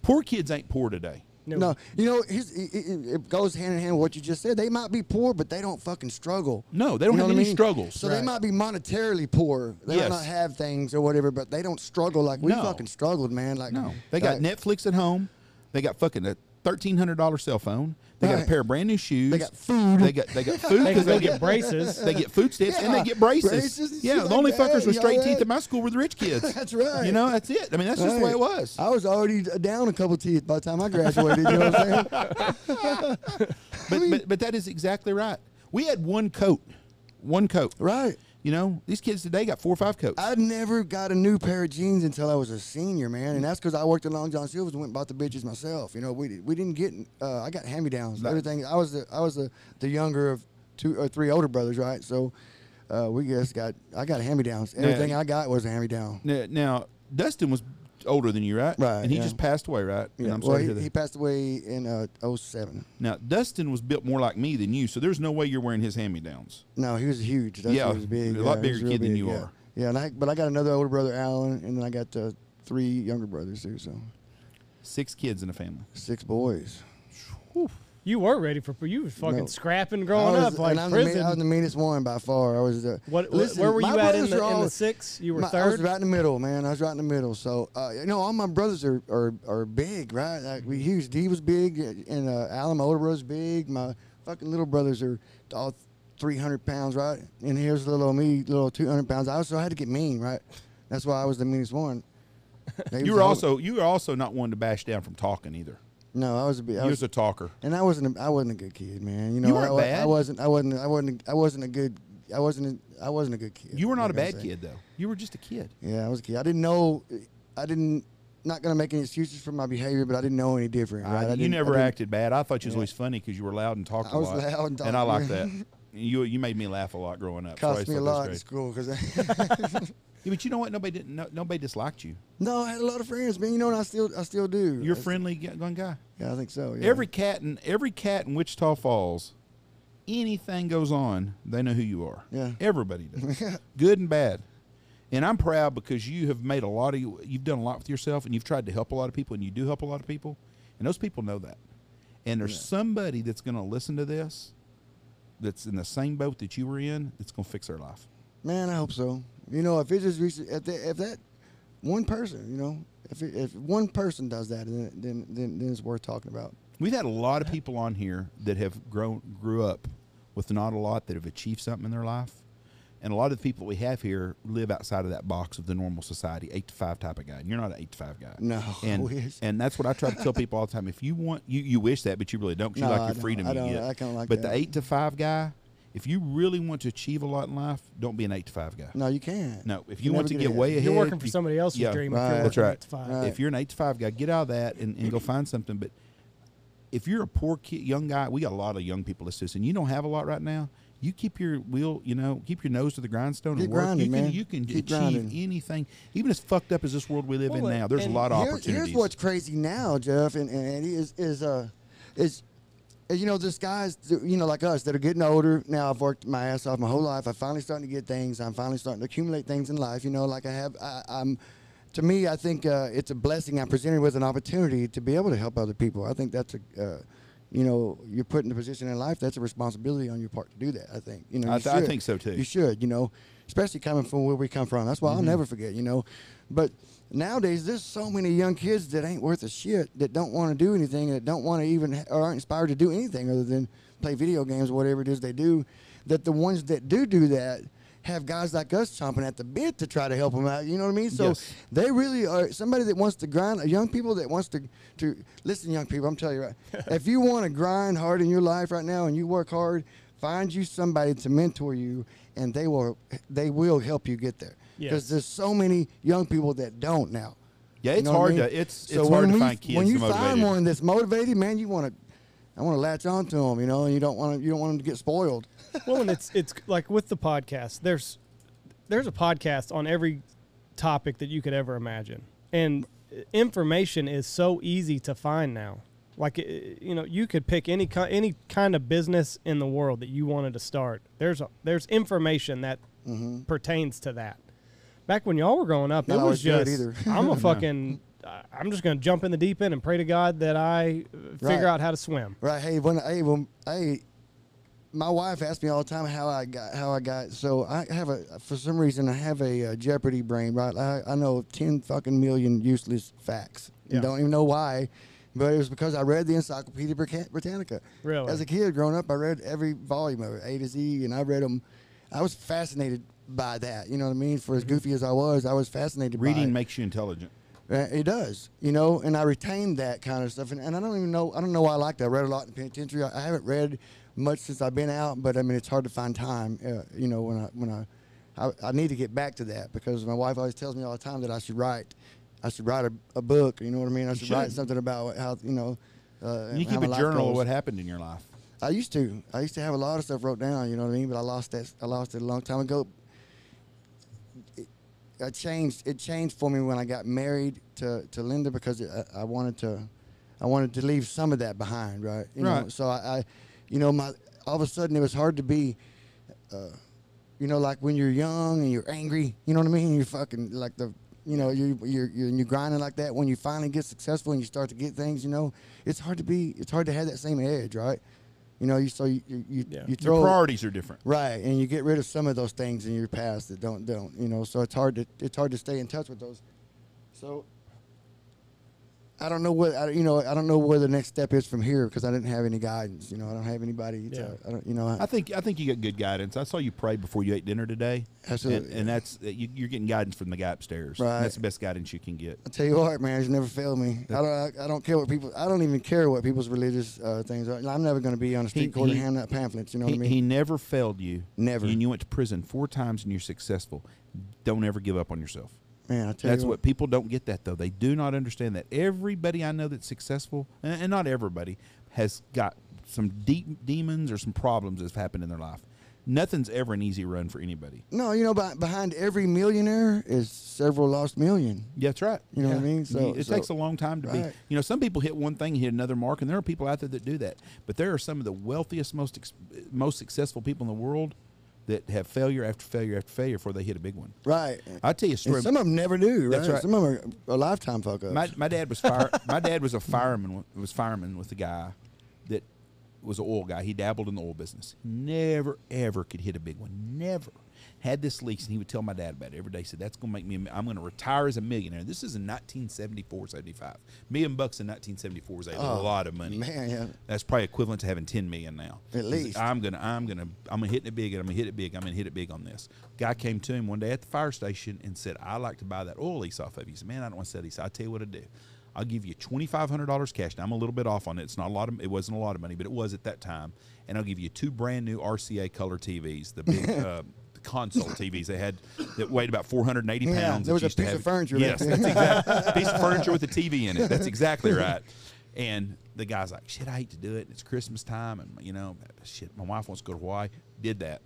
poor kids ain't poor today. No, you know, it goes hand in hand with what you just said. They might be poor, but they don't fucking struggle. No, they don't have any struggles. So they might be monetarily poor. They might not have things or whatever, but they don't struggle like we fucking struggled, man. Like, no, they got Netflix at home. They got fucking a $1,300 cell phone. They got a pair of brand new shoes. They got food. They got food because they get braces. They get food stamps and they get braces. Yeah, the only fuckers with straight teeth in my school were the rich kids. That's right. You know, that's it. I mean, that's just the way it was. I was already down a couple teeth by the time I graduated. You know what I'm saying? But that is exactly right. We had one coat. Right. You know, these kids today got 4 or 5 coats. I never got a new pair of jeans until I was a senior, man, and that's because I worked at Long John Silver's and went and bought the bitches myself. You know, we didn't get. I got hand-me-downs. Everything. I was the younger of 2 or 3 older brothers, right? So I got hand-me-downs. Everything I got was a hand-me-down. Now Dustin was older than you, right? Right. And he just passed away, right? Yeah. I'm well, sorry he passed away in 07. Now Dustin was built more like me than you, so there's no way you're wearing his hand-me-downs. No, he was huge. Dustin was big. A lot bigger kid than you are. Yeah, but I got another older brother, Alan, and then I got 3 younger brothers too. So 6 kids in the family. 6 boys. Whew. You were ready for. You was fucking scrapping growing I was, up like I prison. was the meanest one by far. I was the. Where were you at in the 6? You were third. I was right in the middle, man. I was right in the middle. So you know, all my brothers are big, right? Like we huge. D was big, and Alan, my older brother's big. My fucking little brothers are all 300 pounds, right? And here's little old me, little 200 pounds. I also had to get mean, right? That's why I was the meanest one. You were also not one to bash down from talking either. No, I was a bit. You was a talker, and I wasn't a good kid, man. You know, you weren't bad. I wasn't a good kid. You were not a bad kid though. You were just a kid. Yeah, I was a kid. I didn't know. Not gonna make any excuses for my behavior, but I didn't know any different. Right? You never acted bad. I thought you was always funny because you were loud and talked a lot. I was loud and talked, and I liked that. You made me laugh a lot growing up. Cost me a lot in school because. Yeah, but you know what? Nobody disliked you. No, I had a lot of friends, man. You know, and I still do. You're a friendly young guy. Yeah, I think so. Yeah. Every cat in Wichita Falls, anything goes on, they know who you are. Yeah. Everybody does. Good and bad. And I'm proud because you have made you've done a lot with yourself, and you've tried to help a lot of people, and you do help a lot of people, and those people know that. And there's somebody that's going to listen to this, that's in the same boat that you were in, that's going to fix their life. Man, I hope so. You know, if it just reaches, if that one person, you know, if one person does that, then it's worth talking about. We've had a lot of people on here that have grew up with not a lot, that have achieved something in their life. And a lot of the people we have here live outside of that box of the normal society, 8 to 5 type of guy. And you're not an 8 to 5 guy. No, and that's what I try to tell people all the time. If you want, you wish that, but you really don't, because you like your freedom you get. I kind of like but that. The 8 to 5 guy, if you really want to achieve a lot in life, don't be an 8 to 5 guy. No, you can't. No, if you want to get way ahead, you're working for somebody else's dream. Right. That's right. 8 to 5. Right. If you're an 8 to 5 guy, get out of that and go find something. But if you're a poor kid, young guy, we got a lot of young people listening, and you don't have a lot right now. You keep your keep your nose to the grindstone and work. You can achieve anything, even as fucked up as this world we live in now. There's a lot of opportunities. Here's what's crazy now, Jeff and Andy, is you know, there's guys, you know, like us that are getting older. Now I've worked my ass off my whole life. I'm finally starting to get things. I'm finally starting to accumulate things in life. You know, like I have. To me, I think it's a blessing. I'm presented with an opportunity to be able to help other people. I think that's you know, you're put in a position in life, that's a responsibility on your part to do that, I think. You know, I think so, too. You should, you know, especially coming from where we come from. That's why I'll never forget, you know. But nowadays, there's so many young kids that ain't worth a shit, that don't want to do anything, that don't want to even, or aren't inspired to do anything other than play video games or whatever it is they do, that the ones that do that have guys like us chomping at the bit to try to help them out. You know what I mean? So they really are somebody that wants to grind. Young people that wants to listen. Young people, I'm telling you right. If you want to grind hard in your life right now and you work hard, find you somebody to mentor you, and they will help you get there. Because there's so many young people that don't now. Yeah, it's hard to it's hard to find kids. When you find one that's motivated, man, I want to latch on to them, you know, and you don't want them to get spoiled. Well, and it's like with the podcast, there's a podcast on every topic that you could ever imagine, and information is so easy to find now. Like, you know, you could pick any kind of business in the world that you wanted to start. There's information that pertains to that. Back when y'all were growing up, Not it was always good just, either. I'm a fucking, I'm just going to jump in the deep end and pray to God that I figure out how to swim. Right. Hey, my wife asks me all the time how I got. So I have for some reason I have a Jeopardy brain. Right. I know 10 fucking million useless facts. Yeah. And don't even know why. But it was because I read the Encyclopedia Britannica. Really? As a kid growing up, I read every volume of it, A to Z, and I read them. I was fascinated by that. You know what I mean? For as goofy as I was fascinated by it. Reading makes you intelligent. It does, you know, and I retained that kind of stuff. And I don't know why I like that. I read a lot in the penitentiary. I haven't read much since I've been out, but I mean, it's hard to find time, you know, when I need to get back to that, because my wife always tells me all the time that I should write a book, you know what I mean? I should write something about how, you know. You keep a journal of what happened in your life. I used to have a lot of stuff wrote down, you know what I mean? But I lost it a long time ago. It changed for me when I got married to Linda, because I wanted to leave some of that behind, right? You know, so I you know, all of a sudden it was hard to be, you know, like when you're young and you're angry, you know what I mean? You're fucking like you know, you're grinding like that. When you finally get successful and you start to get things, you know, it's hard to have that same edge, right? You know, you throw Your priorities are different, right, and you get rid of some of those things in your past that don't, you know. So it's hard to stay in touch with those. So I don't know where the next step is from here, because I didn't have any guidance. You know, I don't have anybody to. I think you got good guidance. I saw you pray before you ate dinner today. Absolutely, and that's you're getting guidance from the guy upstairs. Right, that's the best guidance you can get. I tell you what, man, it's never failed me. I don't care what people. I don't even care what people's religious things are. I'm never going to be on a street corner handing out pamphlets. You know what I mean? He never failed you. Never. And you went to prison 4 times and you're successful. Don't ever give up on yourself. Man, I tell that's you what people don't get, that though. They do not understand that everybody I know that's successful, and not everybody, has got some deep demons or some problems that's happened in their life. Nothing's ever an easy run for anybody. No, you know, behind every millionaire is several lost million. Yeah, that's right. You know what I mean? So it takes a long time to be. You know, some people hit one thing and hit another mark, and there are people out there that do that. But there are some of the wealthiest, most successful people in the world that have failure after failure after failure before they hit a big one. Right. I'll tell you a story. And some of them never do, right? That's right. Some of them are a lifetime fuck ups. My dad was my dad was a fireman with a guy that was an oil guy. He dabbled in the oil business. Never ever could hit a big one. Never. Had this lease, and he would tell my dad about it every day. He said, that's going to make me, I'm going to retire as a millionaire. This is in 1974, 75. $1 million in 1974 was a lot of money. Man, yeah. That's probably equivalent to having 10 million now. At least. I'm gonna hit it big, and I'm gonna hit it big. I'm gonna hit it big on this. Guy came to him one day at the fire station and said, I'd like to buy that oil lease off of you. He said, man, I don't want to sell it. He said, I'll tell you what to do. I'll give you $2,500 cash. Now, I'm a little bit off on it. It's not a lot of, it wasn't a lot of money, but it was at that time. And I'll give you 2 brand new RCA color TVs, the big console TVs they had that weighed about 480 pounds. Yeah, there was a piece of furniture. Yes, that's exactly. Piece of furniture with a TV in it. That's exactly right. And the guy's like, shit, I hate to do it. It's Christmas time, and you know, shit, my wife wants to go to Hawaii. Did that.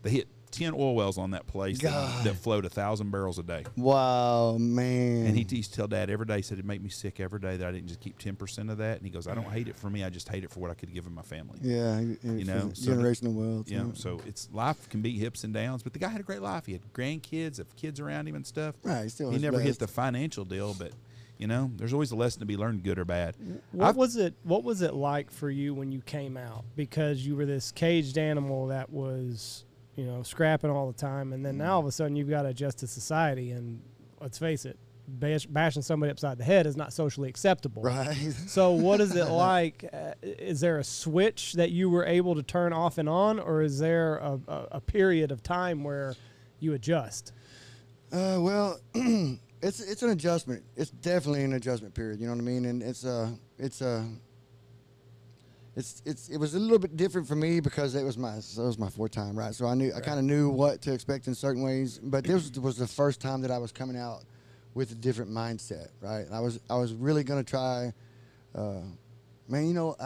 They hit 10 oil wells on that place that flowed 1,000 barrels a day. Wow, man. And he used to tell Dad every day, he said it'd make me sick every day that I didn't just keep 10% of that. And he goes, I don't hate it for me, I just hate it for what I could give in my family. Yeah, you know, generational wealth. Yeah, so it's life can be hips and downs, but the guy had a great life. He had grandkids, kids around him and stuff. Right, he never hit the financial deal, but you know, there's always a lesson to be learned, good or bad. What was it like for you when you came out? Because you were this caged animal that was, you know, scrapping all the time, and then now all of a sudden you've got to adjust to society, and let's face it, bashing somebody upside the head is not socially acceptable. Right. So what is it like? Is there a switch that you were able to turn off and on, or is there a period of time where you adjust? Well, it's an adjustment. It's definitely an adjustment period. You know what I mean? And it was a little bit different for me because it was my 4th time, right? So I kind of knew what to expect in certain ways, but this was the first time that I was coming out with a different mindset, right? I was really gonna try, man. You know,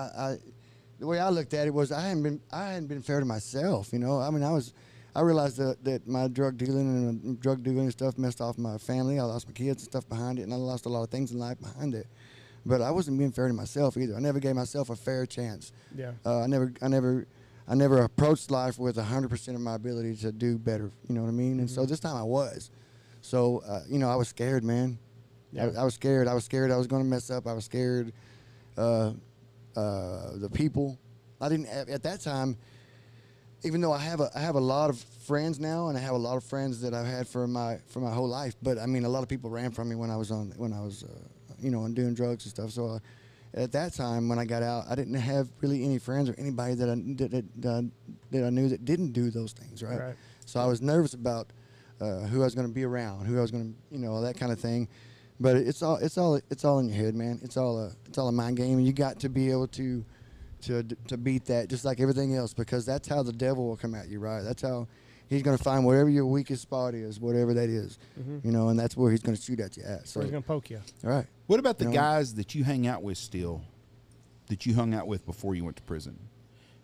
the way I looked at it was I hadn't been fair to myself. You know, I mean, I realized that my drug dealing and stuff messed off my family. I lost my kids and stuff behind it, and I lost a lot of things in life behind it. but I wasn't being fair to myself either. I never gave myself a fair chance. Yeah. I never approached life with 100% of my ability to do better. You know what I mean? And so this time I was. So I was scared, man. Yeah. I was scared. I was scared I was going to mess up. I was scared. The people. I didn't at that time. Even though I have a lot of friends now, and I have a lot of friends that I've had for my whole life, but I mean, a lot of people ran from me when I was doing drugs and stuff. So at that time, when I got out, I didn't have really any friends or anybody that I knew that didn't do those things, right? So I was nervous about who I was going to be around, who I was going to, that kind of thing. But it's all in your head, man. It's all a mind game, and you got to be able to beat that, just like everything else, because that's how the devil will come at you, right? That's how he's going to find whatever your weakest spot is, whatever that is, and that's where he's going to shoot at you at. So he's going to poke you. All right. What about the guys that you hang out with still, that you hung out with before you went to prison?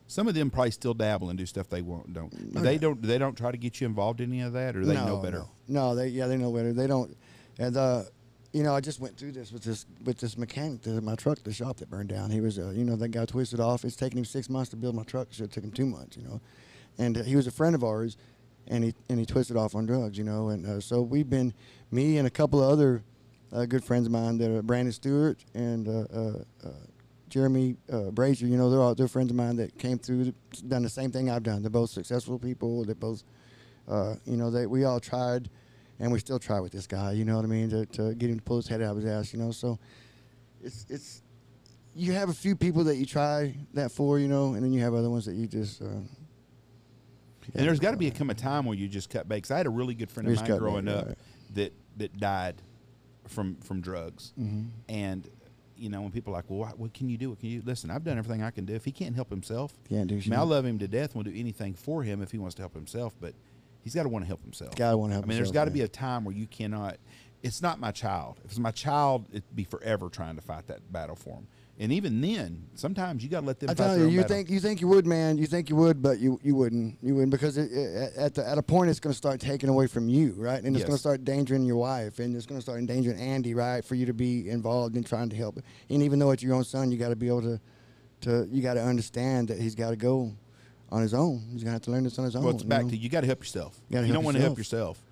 Some of them probably still dabble and do stuff they don't. They don't try to get you involved in any of that, or they know better. No, they know better. They don't. And I just went through this with this mechanic to my truck, the shop that burned down. He was, that guy twisted off. It's taken him 6 months to build my truck. It should have taken him 2 months, And he was a friend of ours, and he twisted off on drugs, And so we've been, me and a couple of other good friends of mine that are Brandon Stewart and Jeremy Brazier. They're friends of mine that came through, done the same thing I've done. They're both successful people. They're both, we all tried. And we still try with this guy, you know what I mean, to get him to pull his head out of his ass, So it's you have a few people that you try that for, and then you have other ones that you just. And there's got to come a time where you just cut bait. 'Cause I had a really good friend of mine growing up that died from drugs, and when people are like, well, what can you do? What can you do? Listen, I've done everything I can do. If he can't help himself, can't do shit. I love him to death. We'll do anything for him if he wants to help himself, but. He's got to want to help himself. There's got to be a time where you cannot. It's not my child. If it's my child, it'd be forever trying to fight that battle for him. And even then, sometimes you got to let them. I fight tell their you, own battle. you think you would, man. You think you would, but you wouldn't. You wouldn't, because at a point it's going to start taking away from you, right? And it's going to start endangering your wife, and it's going to start endangering Andy, right? For you to be involved in trying to help. And even though it's your own son, you got to be able to you got to understand that he's got to go on his own. He's gonna have to learn this on his own. Well, it's back to you got to help yourself. You don't want to help yourself,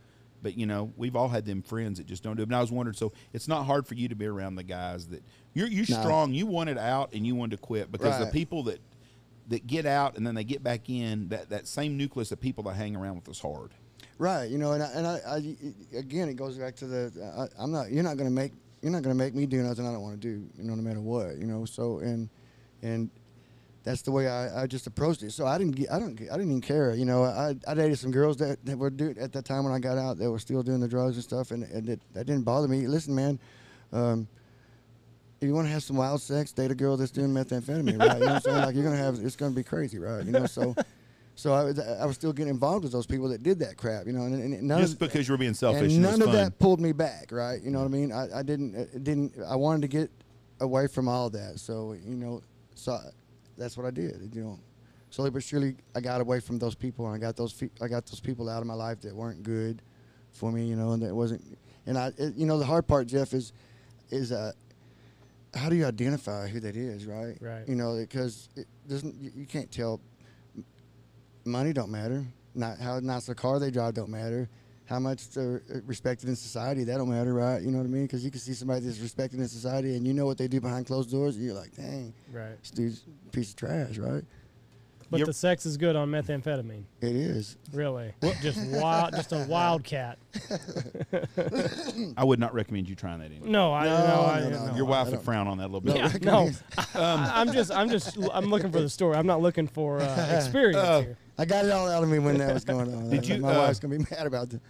but we've all had them friends that just don't do it. And I was wondering, so it's not hard for you to be around the guys that you're strong. You wanted out and you wanted to quit, because the people that get out and then they get back in, that same nucleus of people that hang around with us hard. Right. And I again, it goes back to you're not gonna make me do nothing I don't want to do. No matter what. So and. That's the way I just approached it. So I didn't even care. I dated some girls that were doing at that time when I got out. They were still doing the drugs and stuff, and that didn't bother me. Listen, man, if you want to have some wild sex, date a girl that's doing methamphetamine, right? You know what I'm saying? Like it's gonna be crazy, right? So I was still getting involved with those people that did that crap, And just because you were being selfish. And none of that pulled me back, right? You know what I mean? I didn't. I wanted to get away from all of that. So that's what I did, Slowly but surely, I got away from those people, and I got those people out of my life that weren't good for me, and that wasn't. And the hard part, Jeff, is how do you identify who that is, right? Right. Because you can't tell. Money don't matter. Not how nice a car they drive don't matter. How much they're respected in society, that don't matter, right? You know what I mean? Because you can see somebody that's respected in society, and you know what they do behind closed doors, and you're like, dang, right, this dude's a piece of trash, right? But the sex is good on methamphetamine. It is. Really? Just a wildcat. I would not recommend you trying that anymore. No, Your wife would frown on that a little bit. Yeah, no. I'm looking for the story. I'm not looking for experience here. I got it all out of me when that was going on. My wife's gonna be mad about it.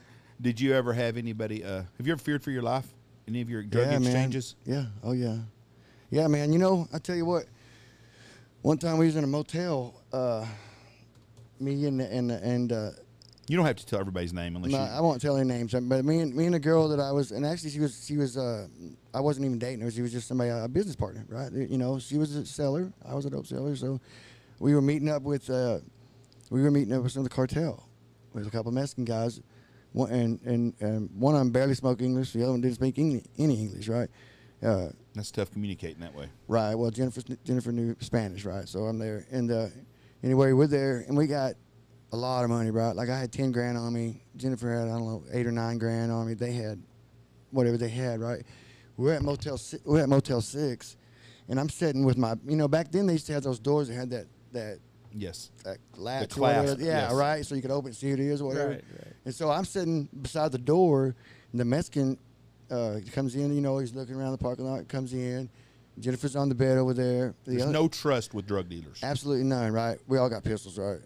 Did you ever have anybody? Have you ever feared for your life? Any of your drug exchanges? Man. Yeah. Oh yeah. Yeah, man. I tell you what. One time we was in a motel. Me and you don't have to tell everybody's name unless I won't tell any names. But me and a girl that I was, and actually she was I wasn't even dating her. She was just somebody, a business partner, right? She was a seller. I was a dope seller. So we were meeting up with some of the cartel with a couple of Mexican guys. And one of them barely spoke English. The other one didn't speak any English, right? That's tough communicating that way. Right. Well, Jennifer knew Spanish, right? So I'm there, and anyway, we're there, and we got a lot of money, right? Like I had 10 grand on me. Jennifer had, I don't know, 8 or 9 grand on me. They had whatever they had, right? We're at Motel 6, and I'm sitting with my, back then they used to have those doors that had that Yes. latch. The clasp, Yeah, yes. right. So you could open and see who it is or whatever. Right. And so I'm sitting beside the door, and the Mexican comes in. He's looking around the parking lot. Comes in. Jennifer's on the bed over there. There's no trust with drug dealers. Absolutely none, right? We all got pistols, right?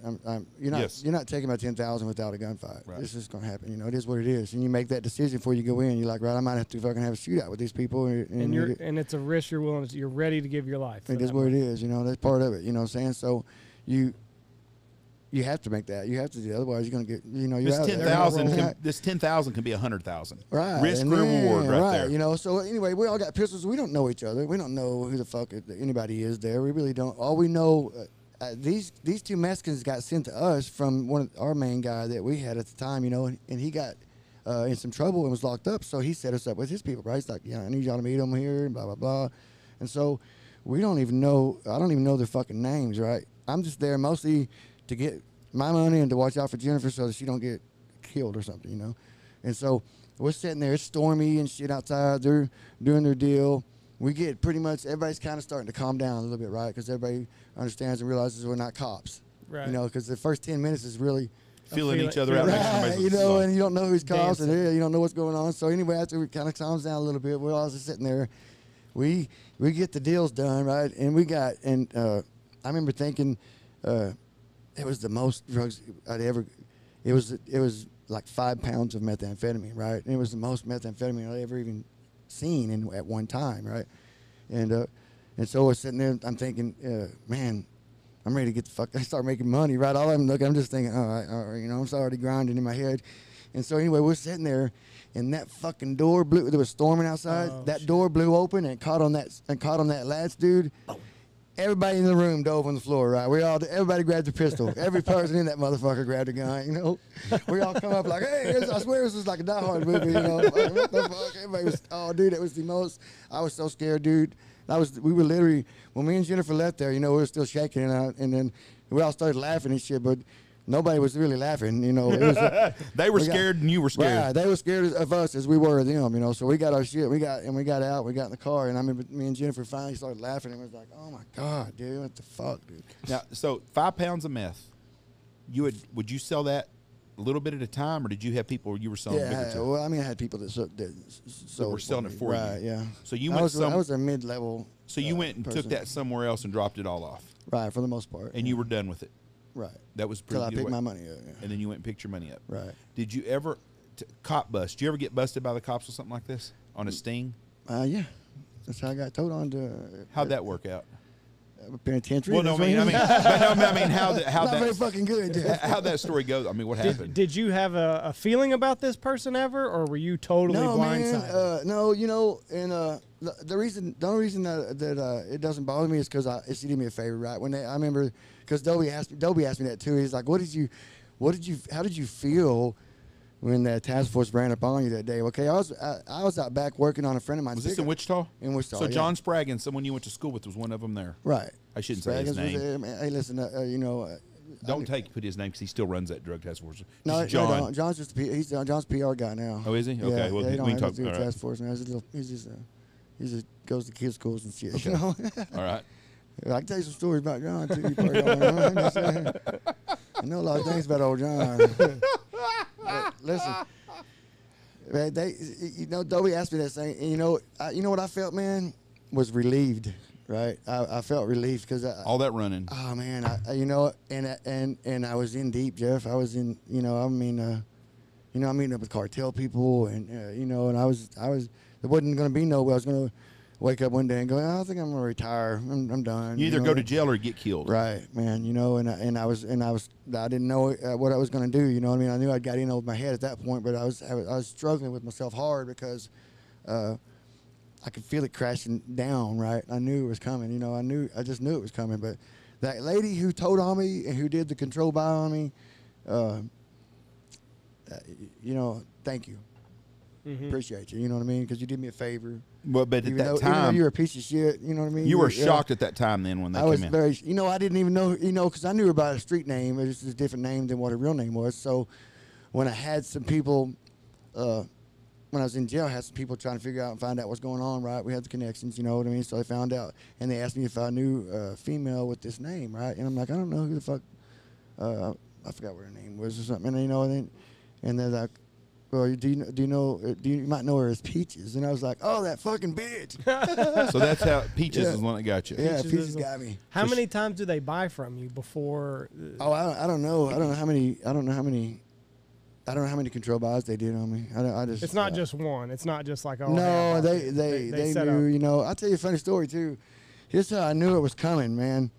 Yes. You're not taking my 10,000 without a gunfight. Right. It's just gonna happen. It is what it is. And you make that decision before you go in. You're like, right, I might have to fucking have a shootout with these people. And it's a risk you're ready to give your life. It is what it is. That's part of it. You know what I'm saying? So you have to make that. You have to do it. Otherwise, you're gonna get. This 10,000 can be 100,000. Right. Risk and reward right there. So anyway, we all got pistols. We don't know each other. We don't know who the fuck anybody is there. We really don't. All we know, these two Mexicans got sent to us from our main guy that we had at the time, and he got in some trouble and was locked up. So he set us up with his people, right? He's like, I need y'all to meet them here, blah, blah, blah. And so we don't even know. I don't even know their fucking names, right? I'm just there mostly to get my money and to watch out for Jennifer so that she don't get killed or something, And so we're sitting there, it's stormy and shit outside. They're doing their deal. We get pretty much, everybody's kind of starting to calm down a little bit, right? Because everybody understands and realizes we're not cops. Right. Because the first 10 minutes is really feeling each other out. Right, and you don't know who's cops and you don't know what's going on. So anyway, after we kind of calms down a little bit, we're all just sitting there. We get the deals done, right? And I remember thinking, it was the most drugs I'd ever. It was like 5 pounds of methamphetamine, right? And it was the most methamphetamine I'd ever even seen at one time, right? And so I was sitting there. I'm thinking, man, I'm ready to get the fuck. I start making money, right? I'm just thinking, I'm already grinding in my head. And so anyway, we're sitting there, and that fucking door blew. There was storming outside. Door blew open and caught on that latch, dude. Everybody in the room dove on the floor, right? Everybody grabbed a pistol. Every person in that motherfucker grabbed a gun, We all come up like, hey, I swear this was like a Die Hard movie, Like, what the fuck? Everybody was, dude, it was the most. I was so scared, dude. We were literally, when me and Jennifer left there, we were still shaking, and then we all started laughing and shit, but nobody was really laughing, It was, they were scared and you were scared. Right, they were scared of us as we were of them, So we got our shit, we got out, we got in the car, and I remember me and Jennifer finally started laughing, and it was like, oh my God, dude, what the fuck, dude. Now, so 5 pounds of meth, would you sell that a little bit at a time, or did you have people you were selling bigger to? Well, I had people that were selling it for you. Right, yeah. So you I was a mid-level. So you went and took that somewhere else and dropped it all off. Right, for the most part. And you were done with it. Right. That was pretty. Till I picked my money up. Yeah. And then you went and picked your money up. Right. Did you ever cop bust? Did you ever get busted by the cops or something like this on a sting? Yeah. That's how I got towed on to. How'd that work out? Penitentiary. Well, no, I mean, how not very fucking good. How that story goes? I mean, what happened? Did you have a feeling about this person ever, or were you totally blindsided? No, and the only reason that it doesn't bother me is because she did me a favor, right? I remember because Dobie asked me that too. He's like, how did you feel when that task force ran up on you that day? Okay, I was out back working on a friend of mine. Was this in Wichita? In Wichita. So John Spraggins, someone you went to school with, was one of them there. Right. I shouldn't say his name. Hey, listen, Don't put his name because he still runs that drug task force. No, John. no, John's John's PR guy now. Oh, is he? Okay. Yeah, well, he don't we have can talk. to do All right. task force now. He just goes to kids schools and shit. Okay. All right. I can tell you some stories about John too. I know a lot of things about old John. Listen, Dobie asked me that thing, and you know what I felt, man, was relieved. Right, I felt relieved because all that running. Oh man, and I was in deep, Jeff. I was in, I'm meeting up with cartel people, and and I was. There wasn't going to be no way I was going to wake up one day and go, I think I'm going to retire. I'm done. You either go to jail or get killed. Right, man. And I didn't know what I was going to do. You know what I mean? I knew I'd got in over my head at that point, but I was struggling with myself hard because. I could feel it crashing down, right? I knew it was coming, I just knew it was coming. But that lady who told on me and who did the control buy on me, thank you. Mm-hmm. Appreciate you, you know what I mean? Because you did me a favor. Well, but at even that though time, you were a piece of shit. You know what I mean? you were shocked at that time then when they I came was in. very, I didn't even know, because I knew about a street name. It was just a different name than what her real name was. So when I had some people, when I was in jail, I had some people trying to figure out and find out what's going on, right? We had the connections, you know what I mean? So they found out, and they asked me if I knew a female with this name, right? And I'm like, I don't know who the fuck, I forgot what her name was or something, and they're like, well, you might know her as Peaches. And I was like, oh, that fucking bitch. So that's how Peaches is the one that got you. Yeah, Peaches Peaches got me. How many times do they buy from you before? Oh, I don't know. I don't know how many control buys they did on me. I just. It's not just one. It's not just like, oh. No, hey, they set knew. up. I'll tell you a funny story too. Here's how I knew it was coming, man.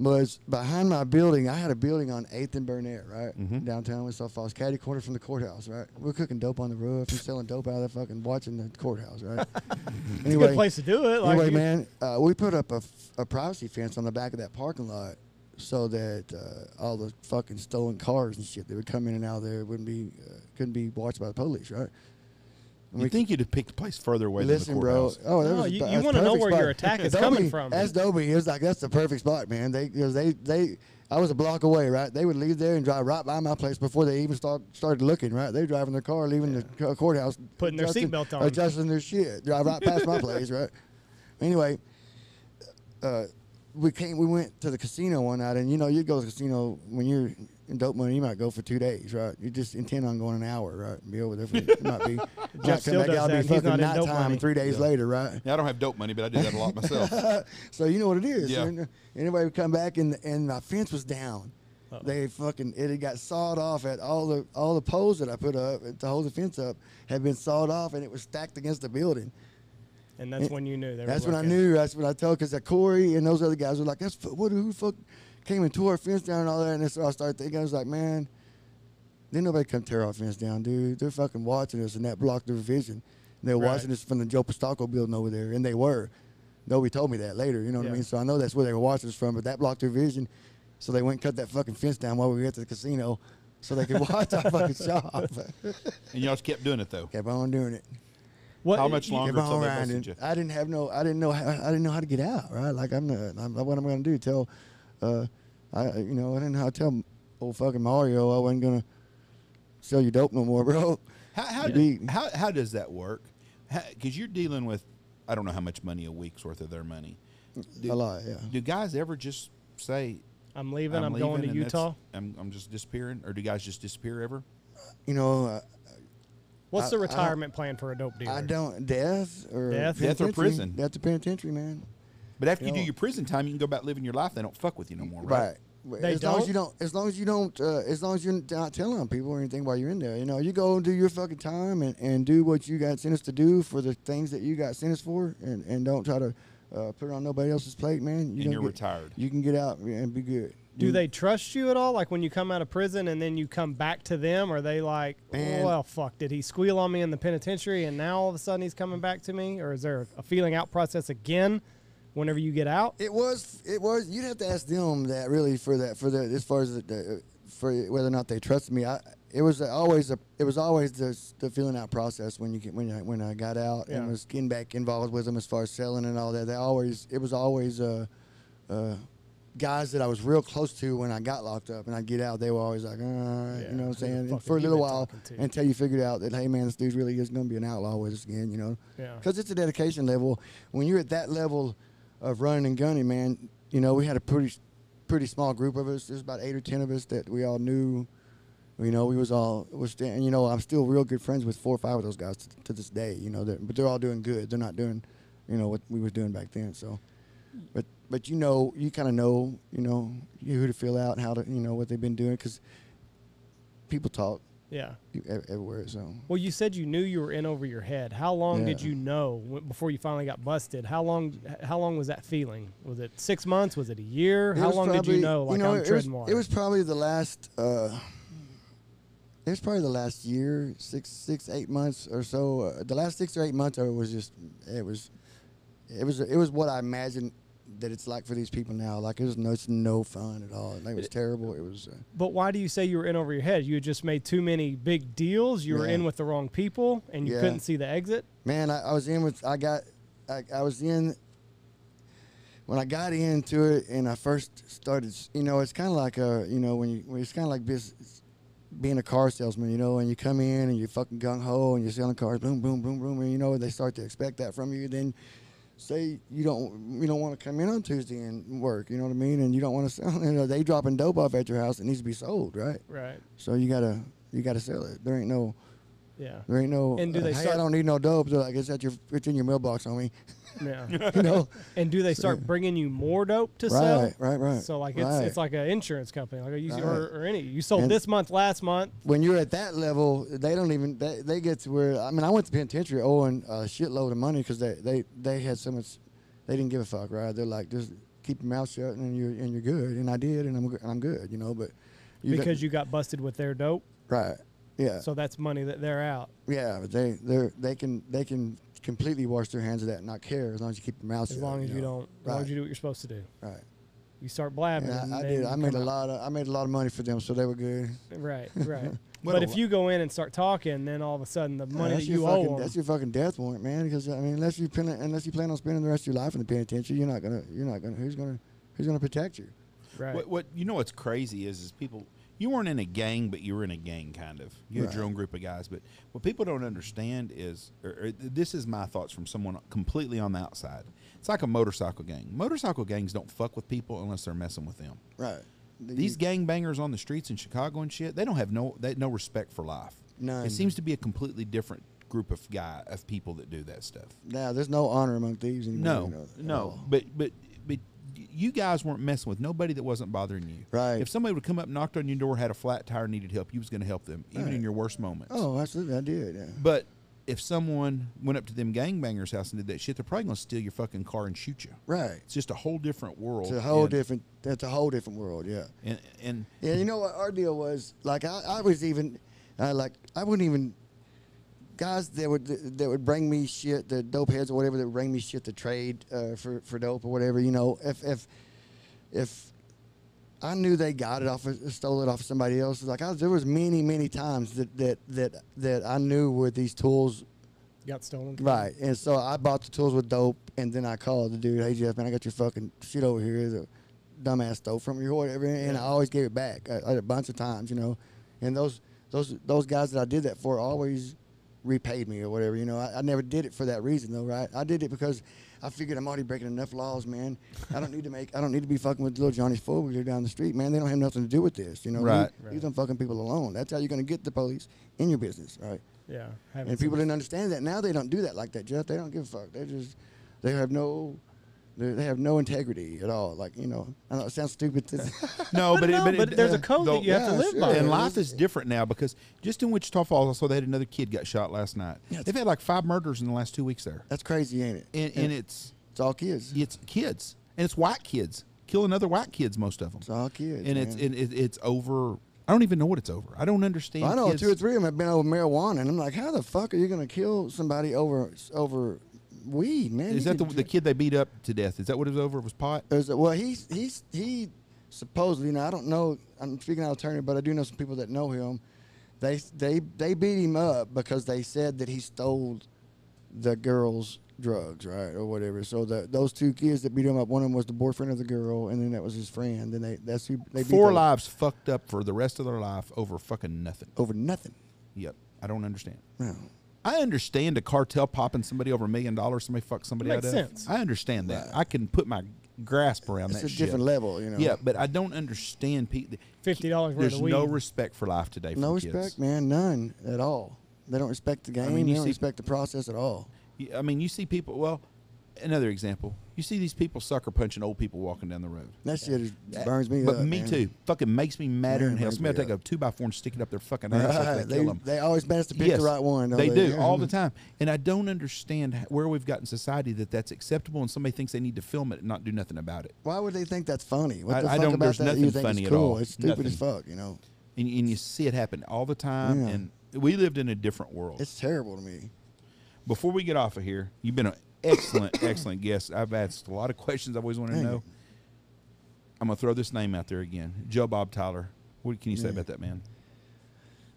Was behind my building. I had a building on 8th and Burnett, right? Downtown Wichita Falls, catty corner from the courthouse, right? We're cooking dope on the roof and selling dope out of the fucking watching the courthouse, right? It's a good place to do it. Anyway, man, we put up a privacy fence on the back of that parking lot so that all the fucking stolen cars and shit that would come in and out of there couldn't be watched by the police, right? You think you'd have picked a place further away Listen, than the courthouse. bro. Oh, No, you want to know where your attack is coming from. That's Dobie. It was like, that's the perfect spot, man. I was a block away, right? They would leave there and drive right by my place before they even started looking, right? They driving their car, leaving the courthouse, putting their seatbelt on, adjusting their shit, drive right past my place, right? Anyway, we went to the casino one night, and you go to the casino when you're in dope money, you might go for 2 days, right? You just intend on going an hour, right? Be over there for it might be. Jeff still does that. Be He's not fucking in dope nighttime money. 3 days later, right? Yeah, I don't have dope money, but I do that a lot myself. So you know what it is. Yeah. Anyway, we come back and my fence was down. It had got sawed off at all the poles that I put up to hold the fence up had been sawed off, and it was stacked against the building. And that's when you knew. That's when I knew. That's when I told, because Corey and those other guys were like, who the fuck came and tore our fence down and all that. And so I started thinking, I was like, man, didn't nobody come tear our fence down, dude. They're fucking watching us, and that blocked their vision. And they were watching us from the Joe Pistacco building over there, and they were. Nobody told me that later, you know what I mean? So I know that's where they were watching us from, but that blocked their vision. So they went and cut that fucking fence down while we were at the casino so they could watch our fucking shop. And y'all just kept doing it, though. Kept on doing it. How much longer Kept until on they riding. busted you? I didn't know how to get out, right? Like, what am I going to do? I didn't know how to tell old fucking Mario I wasn't going to sell you dope no more, bro. How does that work? Because you're dealing with, I don't know how much money a week's worth of their money. A lot, yeah. Do guys ever just say, I'm leaving, I'm going to Utah? I'm just disappearing? Or do guys just disappear ever? What's the retirement plan for a dope dealer? Death or prison. Death or penitentiary, man. But after you do your prison time, you can go about living your life. They don't fuck with you no more, right? As long as you're not telling on people or anything while you're in there. You go and do your fucking time and do what you got sentenced to do for the things that you got sentenced for, and don't try to put it on nobody else's plate, man. You're retired. You can get out and be good. Do they trust you at all? Like when you come out of prison and then you come back to them, are they like, well, fuck, did he squeal on me in the penitentiary and now all of a sudden he's coming back to me? Or is there a feeling out process again whenever you get out? It was. You'd have to ask them that really for as far as for whether or not they trusted me. It was always the feeling out process when I got out and was getting back involved with them as far as selling and all that. It was always guys that I was real close to when I got locked up and I'd get out. They were always like, all right, you know what I'm saying? And for a little while until you figured out that, hey man, this dude really is going to be an outlaw with us again, because it's a dedication level. When you're at that level of running and gunning, man, we had a pretty small group of us. There's about 8 or 10 of us that we all knew. We was and I'm still real good friends with 4 or 5 of those guys to this day. But they're all doing good. They're not doing, what we was doing back then. So, but you kind of know, who to fill out and how to, what they've been doing, because people talk. Yeah. Everywhere. So. Well, you said you knew you were in over your head. How long did you know before you finally got busted? How long was that feeling? Was it 6 months? Was it a year? How long did you know? Like, I'm treading water. It was probably the last. It was probably the last year, 8 months or so. The last 6 or 8 months, it was what I imagined that it's like for these people now. Like, it's no fun at all. Like, it was terrible. It was. But why do you say you were in over your head? You had just made too many big deals. You were in with the wrong people, and you couldn't see the exit. Man, I was in with, I was in, when I got into it and I first started, you know, it's kind of like it's kind of like business, being a car salesman, you know, and you come in and you're fucking gung-ho and you're selling cars, boom, boom, boom, boom, and, you know, they start to expect that from you. Then say you don't want to come in on Tuesday and work, you know what I mean? And you don't want to sell, you know, they dropping dope off at your house. It needs to be sold, right? Right. So you gotta sell it. There ain't no, And do they hey, start? I don't need no dope. They're like, it's in your mailbox, homie. Yeah. You know. And do they start bringing you more dope to sell? Right. So like right. it's like an insurance company, like Right. or any. You sold And this month, last month. when you're at that level, they don't even they get to where, I mean, I went to penitentiary owing a shitload of money because they had so much, they didn't give a fuck, right? They're like, just keep your mouth shut and you're good, and I did, and I'm good, you know. But Because you got busted with their dope. right, yeah, So that's money that they're out. yeah, but they can completely wash their hands of that and not care as long as you keep your mouth shut. As long as you don't, as long as you do what you're supposed to do. Right. You start blabbing. And and I then did. you I made come a out. lot of money for them, so they were good. Right. What But a if you go in and start talking, then all of a sudden the money that that's you your owe fucking, them. that's your fucking death warrant, man. Because I mean, unless you plan on spending the rest of your life in the penitentiary, you're not gonna. Who's gonna protect you? Right. What you know what's crazy is people, you weren't in a gang, but you were in a gang kind of. You had your Right. own group of guys. But what people don't understand is, or this is my thoughts from someone completely on the outside. It's like a motorcycle gang. Motorcycle gangs don't fuck with people unless they're messing with them. Right. These gangbangers on the streets in Chicago and shit, they don't have no respect for life. None. It seems to be a completely different group of people that do that stuff. Now there's no honor among thieves anymore. No, you know, at no, all. but you guys weren't messing with nobody that wasn't bothering you. Right. If somebody would come up, knocked on your door, had a flat tire, needed help, you was going to help them, even in Right. your worst moments. Oh, absolutely, I did. Yeah. But if someone went up to them gangbangers' house and did that shit, they're probably going to steal your fucking car and shoot you. Right. It's just a whole different world. It's a whole and, different. That's a whole different world. Yeah. And Yeah. You know what our deal was? Like I was even, I wouldn't even. Guys that would bring me shit, the dope heads or whatever, that would bring me shit to trade for dope or whatever. You know, if I knew they got it stole it off of somebody else, like there was many times that I knew where these tools. Got stolen. Right, and so I bought the tools with dope, and then I called the dude, hey Jeff, man, I got your fucking shit over here, the dumbass dope from you or whatever, and I always gave it back a bunch of times, you know, and those guys that I did that for always repaid me or whatever, you know. I never did it for that reason though, right? I did it because I figured I'm already breaking enough laws, man. I don't need to be fucking with little Johnny's Fool here down the street, man. They don't have nothing to do with this, you know. Right. Leave them fucking people alone. That's how you're gonna get the police in your business, right? Yeah. And people didn't understand that. Now they don't do that like that, Jeff. They don't give a fuck. They have no integrity at all. Like, you know, I know it sounds stupid to no, but there's a code that you have to live sure. by. And life is different now because just in Wichita Falls, I saw they had another kid got shot last night. Yeah, They've had like 5 murders in the last 2 weeks there. That's crazy, ain't it? And it's all kids. It's kids, and it's white kids killing other white kids. Most of them. It's all kids. And man. it's over. I don't even know what it's over. I don't understand. I know kids. 2 or 3 of them have been over marijuana, and I'm like, how the fuck are you gonna kill somebody over weed, man? Is that the kid they beat up to death? Is that what it was over? It was pot? Well, he supposedly. Now I don't know. I'm speaking out of turn, but I do know some people that know him. They beat him up because they said that he stole the girl's drugs, right, or whatever. So those 2 kids that beat him up, one of them was the boyfriend of the girl, and then that was his friend. Then that's who they beat 4 up. lives fucked up for the rest of their life over fucking nothing. Over nothing. Yep, I don't understand. No. I understand a cartel popping somebody over $1 million. Somebody fucked somebody Makes out sense. of. I understand that. Right. I can put my grasp around It's that a shit. different level, you know. Yeah, but I don't understand people. $50 worth There's of weed. no respect for life today. No from respect, kids. man. None at all. They don't respect the game. mean, They you don't see- respect the process at all. I mean, you see people. Well, another example. You see these people sucker punching old people walking down the road. That shit burns me But up. me man. too. Fucking makes me madder Man, than hell. burns Somebody me take a up. 2x4 and stick it up their fucking ass Right. like they kill them. They always manage to pick Yes, the right one. Don't they do Yeah. all the time, and I don't understand where we've got in society that's acceptable, and somebody thinks they need to film it and not do nothing about it. Why would they think that's funny? What the I fuck don't- about there's that nothing you think funny is at cool? all. It's stupid as Nothing. fuck, you know. And you see it happen all the time, Yeah. and we lived in a different world. It's terrible to me. Before we get off of here, you've been an excellent guest. I've asked a lot of questions I've always wanted to Thank know. you. I'm gonna throw this name out there again, Joe Bob Tyler. What can you say about that man?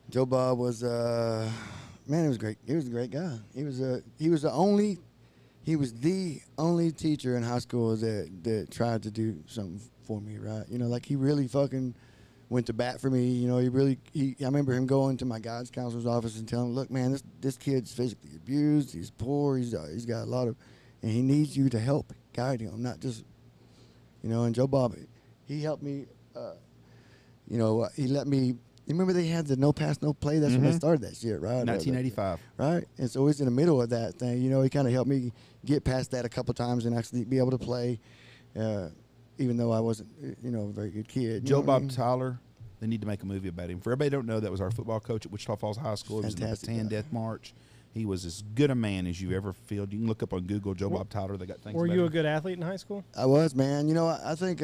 Joe Bob was Man, he was great. He was a great guy. He was the only teacher in high school that tried to do something for me, right? You know, like he really fucking went to bat for me. You know, I remember him going to my guidance counselor's office and telling him, look, man, this kid's physically abused. He's poor. He's got a lot of, and he needs you to help guide him, not just, you know. And Joe Bob, he helped me. You know, he let me. You remember they had the no pass, no play? That's when they started that shit, right? 1985. Right? And so he's in the middle of that thing. You know, he kind of helped me get past that a couple times and actually be able to play, even though I wasn't, you know, a very good kid. Joe Bob Tyler, they need to make a movie about him. For everybody who don't know, that was our football coach at Wichita Falls High School. He was in the Bataan Death March. He was as good a man as you ever feel. You can look up on Google Joe Bob Tyler. They got things. Were about you him. a good athlete in high school? I was, man. You know, I think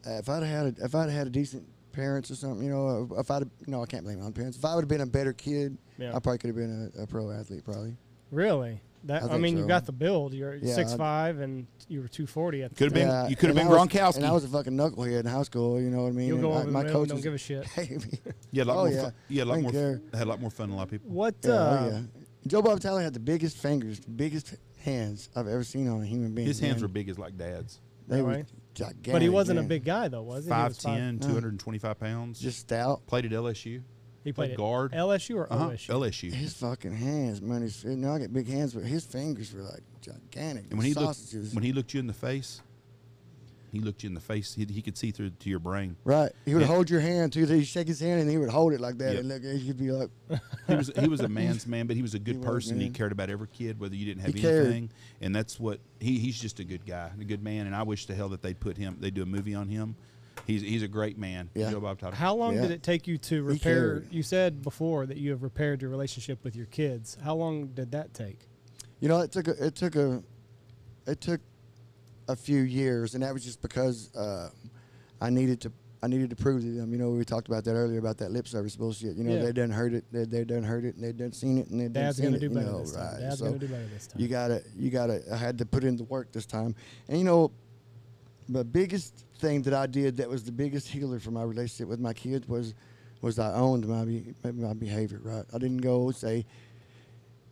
if I'd had a decent parents or something, you know, I can't blame my parents. If I would have been a better kid, I probably could have been a pro athlete, probably. Really? I mean, you got the build. You're 6'5", and you were 240 at the Could have time. been. You could have been Gronkowski. And I was a fucking knucklehead in high school. You know what I mean? You'll go over my the coach don't give a shit. You had a lot more fun. You had a lot more. care. Had a lot more fun than a lot of people. What? Yeah. Joe Bob Tyler had the biggest fingers, the biggest hands I've ever seen on a human being. His hands were big as like Dad's. They were Right. gigantic. But he wasn't a man. big guy, though, was he? He was 5'10", 225 pounds. Just stout. Played at LSU. He played guard. LSU or OSU? LSU. His fucking hands, man. You know, I get big hands, but his fingers were like gigantic. And when he sausages. looked you in the face, he could see through to your brain. Right. He would hold your hand too. He'd shake his hand and he would hold it like that. Yep. And look, he'd be like, He was a man's man, but he was a good He was, person. He man. cared about every kid, whether you didn't have He cared. anything. And that's what he's just a good guy, a good man. And I wish to hell that they'd do a movie on him. He's a great man. Yeah. Joe Bob Tyler. How long Yeah. did it take you to He repair? cared. You said before that you have repaired your relationship with your kids. How long did that take? you know, it took a few years, and that was just because I needed to prove to them. You know, we talked about that earlier about that lip service bullshit. You know, Yeah. they done heard it, they done heard it, and they done seen it, and they done Dad's seen gonna it. do You better know, this time. right? Dad's So gonna do better this time. you gotta. I had to put in the work this time, and you know, the biggest thing that I did that was the biggest healer for my relationship with my kids was I owned my behavior. Right, I didn't go say,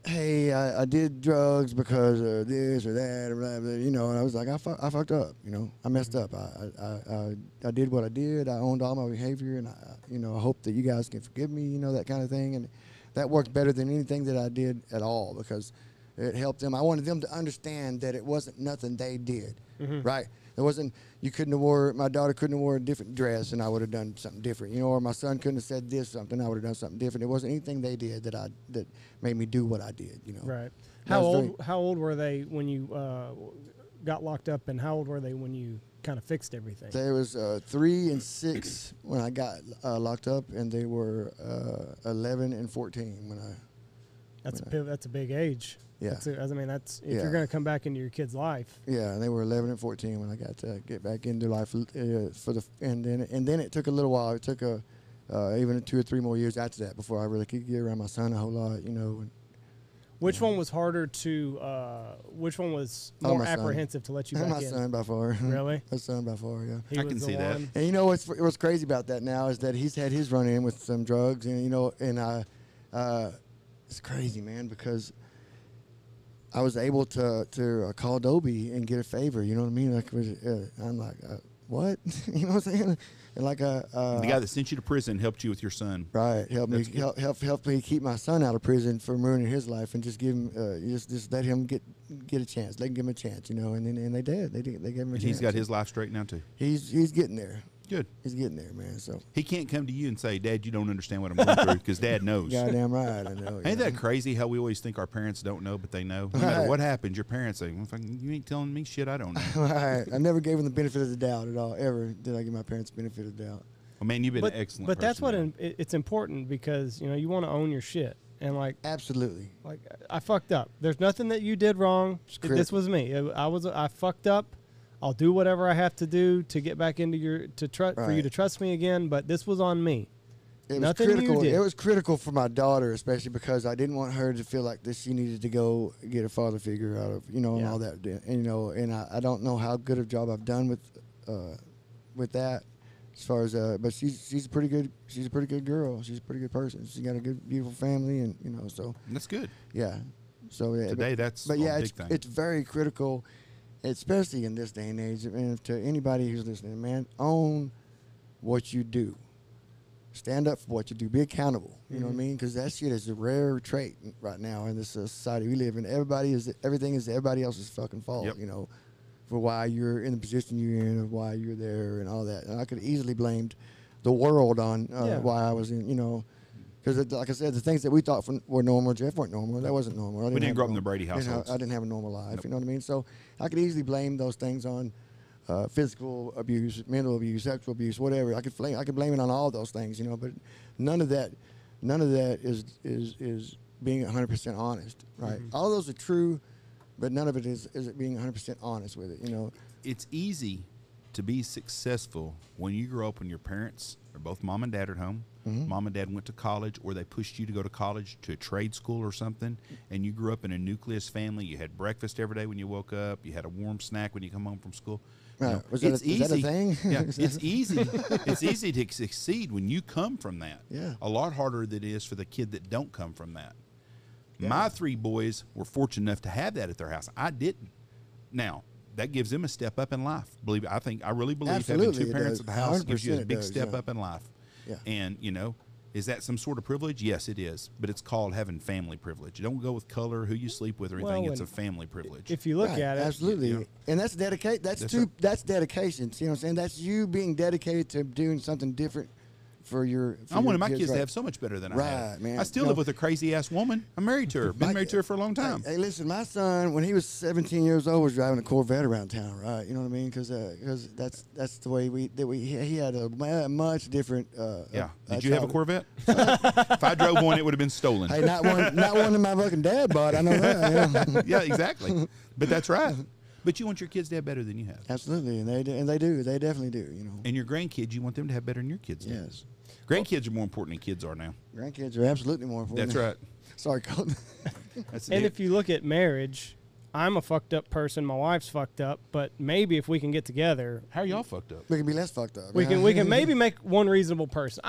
hey, I did drugs because of this or that, or blah, blah, you know. And I was like, I fucked up, you know. I messed up. I did what I did. I owned all my behavior, and I hope that you guys can forgive me, you know, that kind of thing. And that worked better than anything that I did at all because it helped them. I wanted them to understand that it wasn't nothing they did, right? There wasn't. My daughter couldn't have worn a different dress, and I would have done something different, you know. Or my son couldn't have said this something, I would have done something different. It wasn't anything they did that made me do what I did, you know. Right. That was How old were they when you got locked up, and how old were they when you kind of fixed everything? There was 3 and 6 when I got locked up, and they were 11 and 14 when I. That's a big age. Yeah. If Yeah. you're going to come back into your kid's life. Yeah, and they were 11 and 14 when I got to get back into life and then it took a little while. It took even 2 or 3 more years after that before I really could get around my son a whole lot, you know. And, Which one was harder to? Which one was more my son. apprehensive to let you back my in? son by far. Really? My son by far, yeah. He I was can the see that. one- And you know what's crazy about that now is that he's had his run in with some drugs, and you know, and it's crazy, man, because I was able to call Dobie and get a favor. You know what I mean? Like, I'm like, what? You know what I'm saying? And like the guy that sent you to prison helped you with your son. right, help me keep my son out of prison from ruining his life, and just give him just let him get a chance. They can give him a chance, you know. And they did. They gave him a And chance. he's got his life straight now too. He's getting there. Good. He's getting there, man. So He can't come to you and say, Dad, you don't understand what I'm going through, because Dad knows. goddamn right, I know. Ain't that crazy how we always think our parents don't know, but they know? No matter Right. what happens, your parents say, well, you ain't telling me shit I don't know. Right. I never gave him the benefit of the doubt at all. Ever did I give my parents the benefit of the doubt? Well, man, you've been an excellent But that's what person, man. it's important, because you know you want to own your shit, and like Absolutely. I fucked up. There's nothing that you did wrong. critical. This was me. I fucked up. I'll do whatever I have to do to get back into for you Right. to trust me again. But this was on me. It was Nothing you critical. did. It was critical for my daughter, especially because I didn't want her to feel like this. She needed to go get a father figure out of, you know, and Yeah. all that. And, you know, and I don't know how good a job I've done with that. As far as but she's a pretty good girl. She's a pretty good person. She's got a good, beautiful family, and so That's good. yeah. So yeah, Today, that's but a yeah, big thing. it's very critical, especially in this day and age. And to anybody who's listening, man, own what you do. Stand up for what you do. Be accountable. You know what I mean? Because that shit is a rare trait right now in this society we live in. Everything is everybody else's fucking fault. Yep. For why you're in the position you're in, or why you're there, and all that. And I could easily blamed the world on why I was in. Because like I said, the things that we thought were normal, Jeff weren't normal. That wasn't normal. We didn't grow up in the Brady household. I didn't have a normal life. You know what I mean? So I could easily blame those things on physical abuse, mental abuse, sexual abuse, whatever. I could blame it on all those things, but none of that is being 100% honest, right? All those are true, but none of it is being 100% honest with it, It's easy to be successful when you grow up when your parents are both mom and dad at home. Mom and dad went to college, or they pushed you to go to college, to a trade school or something, and you grew up in a nucleus family. You had breakfast every day when you woke up. You had a warm snack when you come home from school. Right. Is that a thing? Yeah, it's easy. It's easy to succeed when you come from that. Yeah. A lot harder than it is for the kid that don't come from that. Yeah. My 3 boys were fortunate enough to have that at their house. I didn't. Now, that gives them a step up in life. I really believe Absolutely, having 2 parents at the house gives you a big step yeah. up in life. Yeah. And, is that some sort of privilege? Yes, it is. But it's called having family privilege. Don't go with color, who you sleep with, or anything. It's a family privilege. If you look at it, absolutely, and that's dedication. That's dedication. See what I'm saying? That's you being dedicated to doing something different for your. I wanted my kids, kids right? to have so much better than I had. Right, man. I still live with a crazy ass woman. I'm married to her. Been married to her for a long time. Hey, listen, my son, when he was 17 years old, was driving a Corvette around town, right? You know what I mean? Because that's the way he had a much different. Did you have a Corvette? If I drove one, it would have been stolen. Hey, not one that my fucking dad bought. I know that. Yeah, yeah, exactly. But that's right. But you want your kids to have better than you have. Absolutely, and they do. They definitely do. And your grandkids, you want them to have better than your kids do. Yes. Grandkids are more important than kids are now. Grandkids are absolutely more important. That's right. Sorry, Colton. And if you look at marriage, I'm a fucked up person. My wife's fucked up. But maybe if we can get together, how are y'all fucked up? We can be less fucked up. We can maybe make one reasonable person.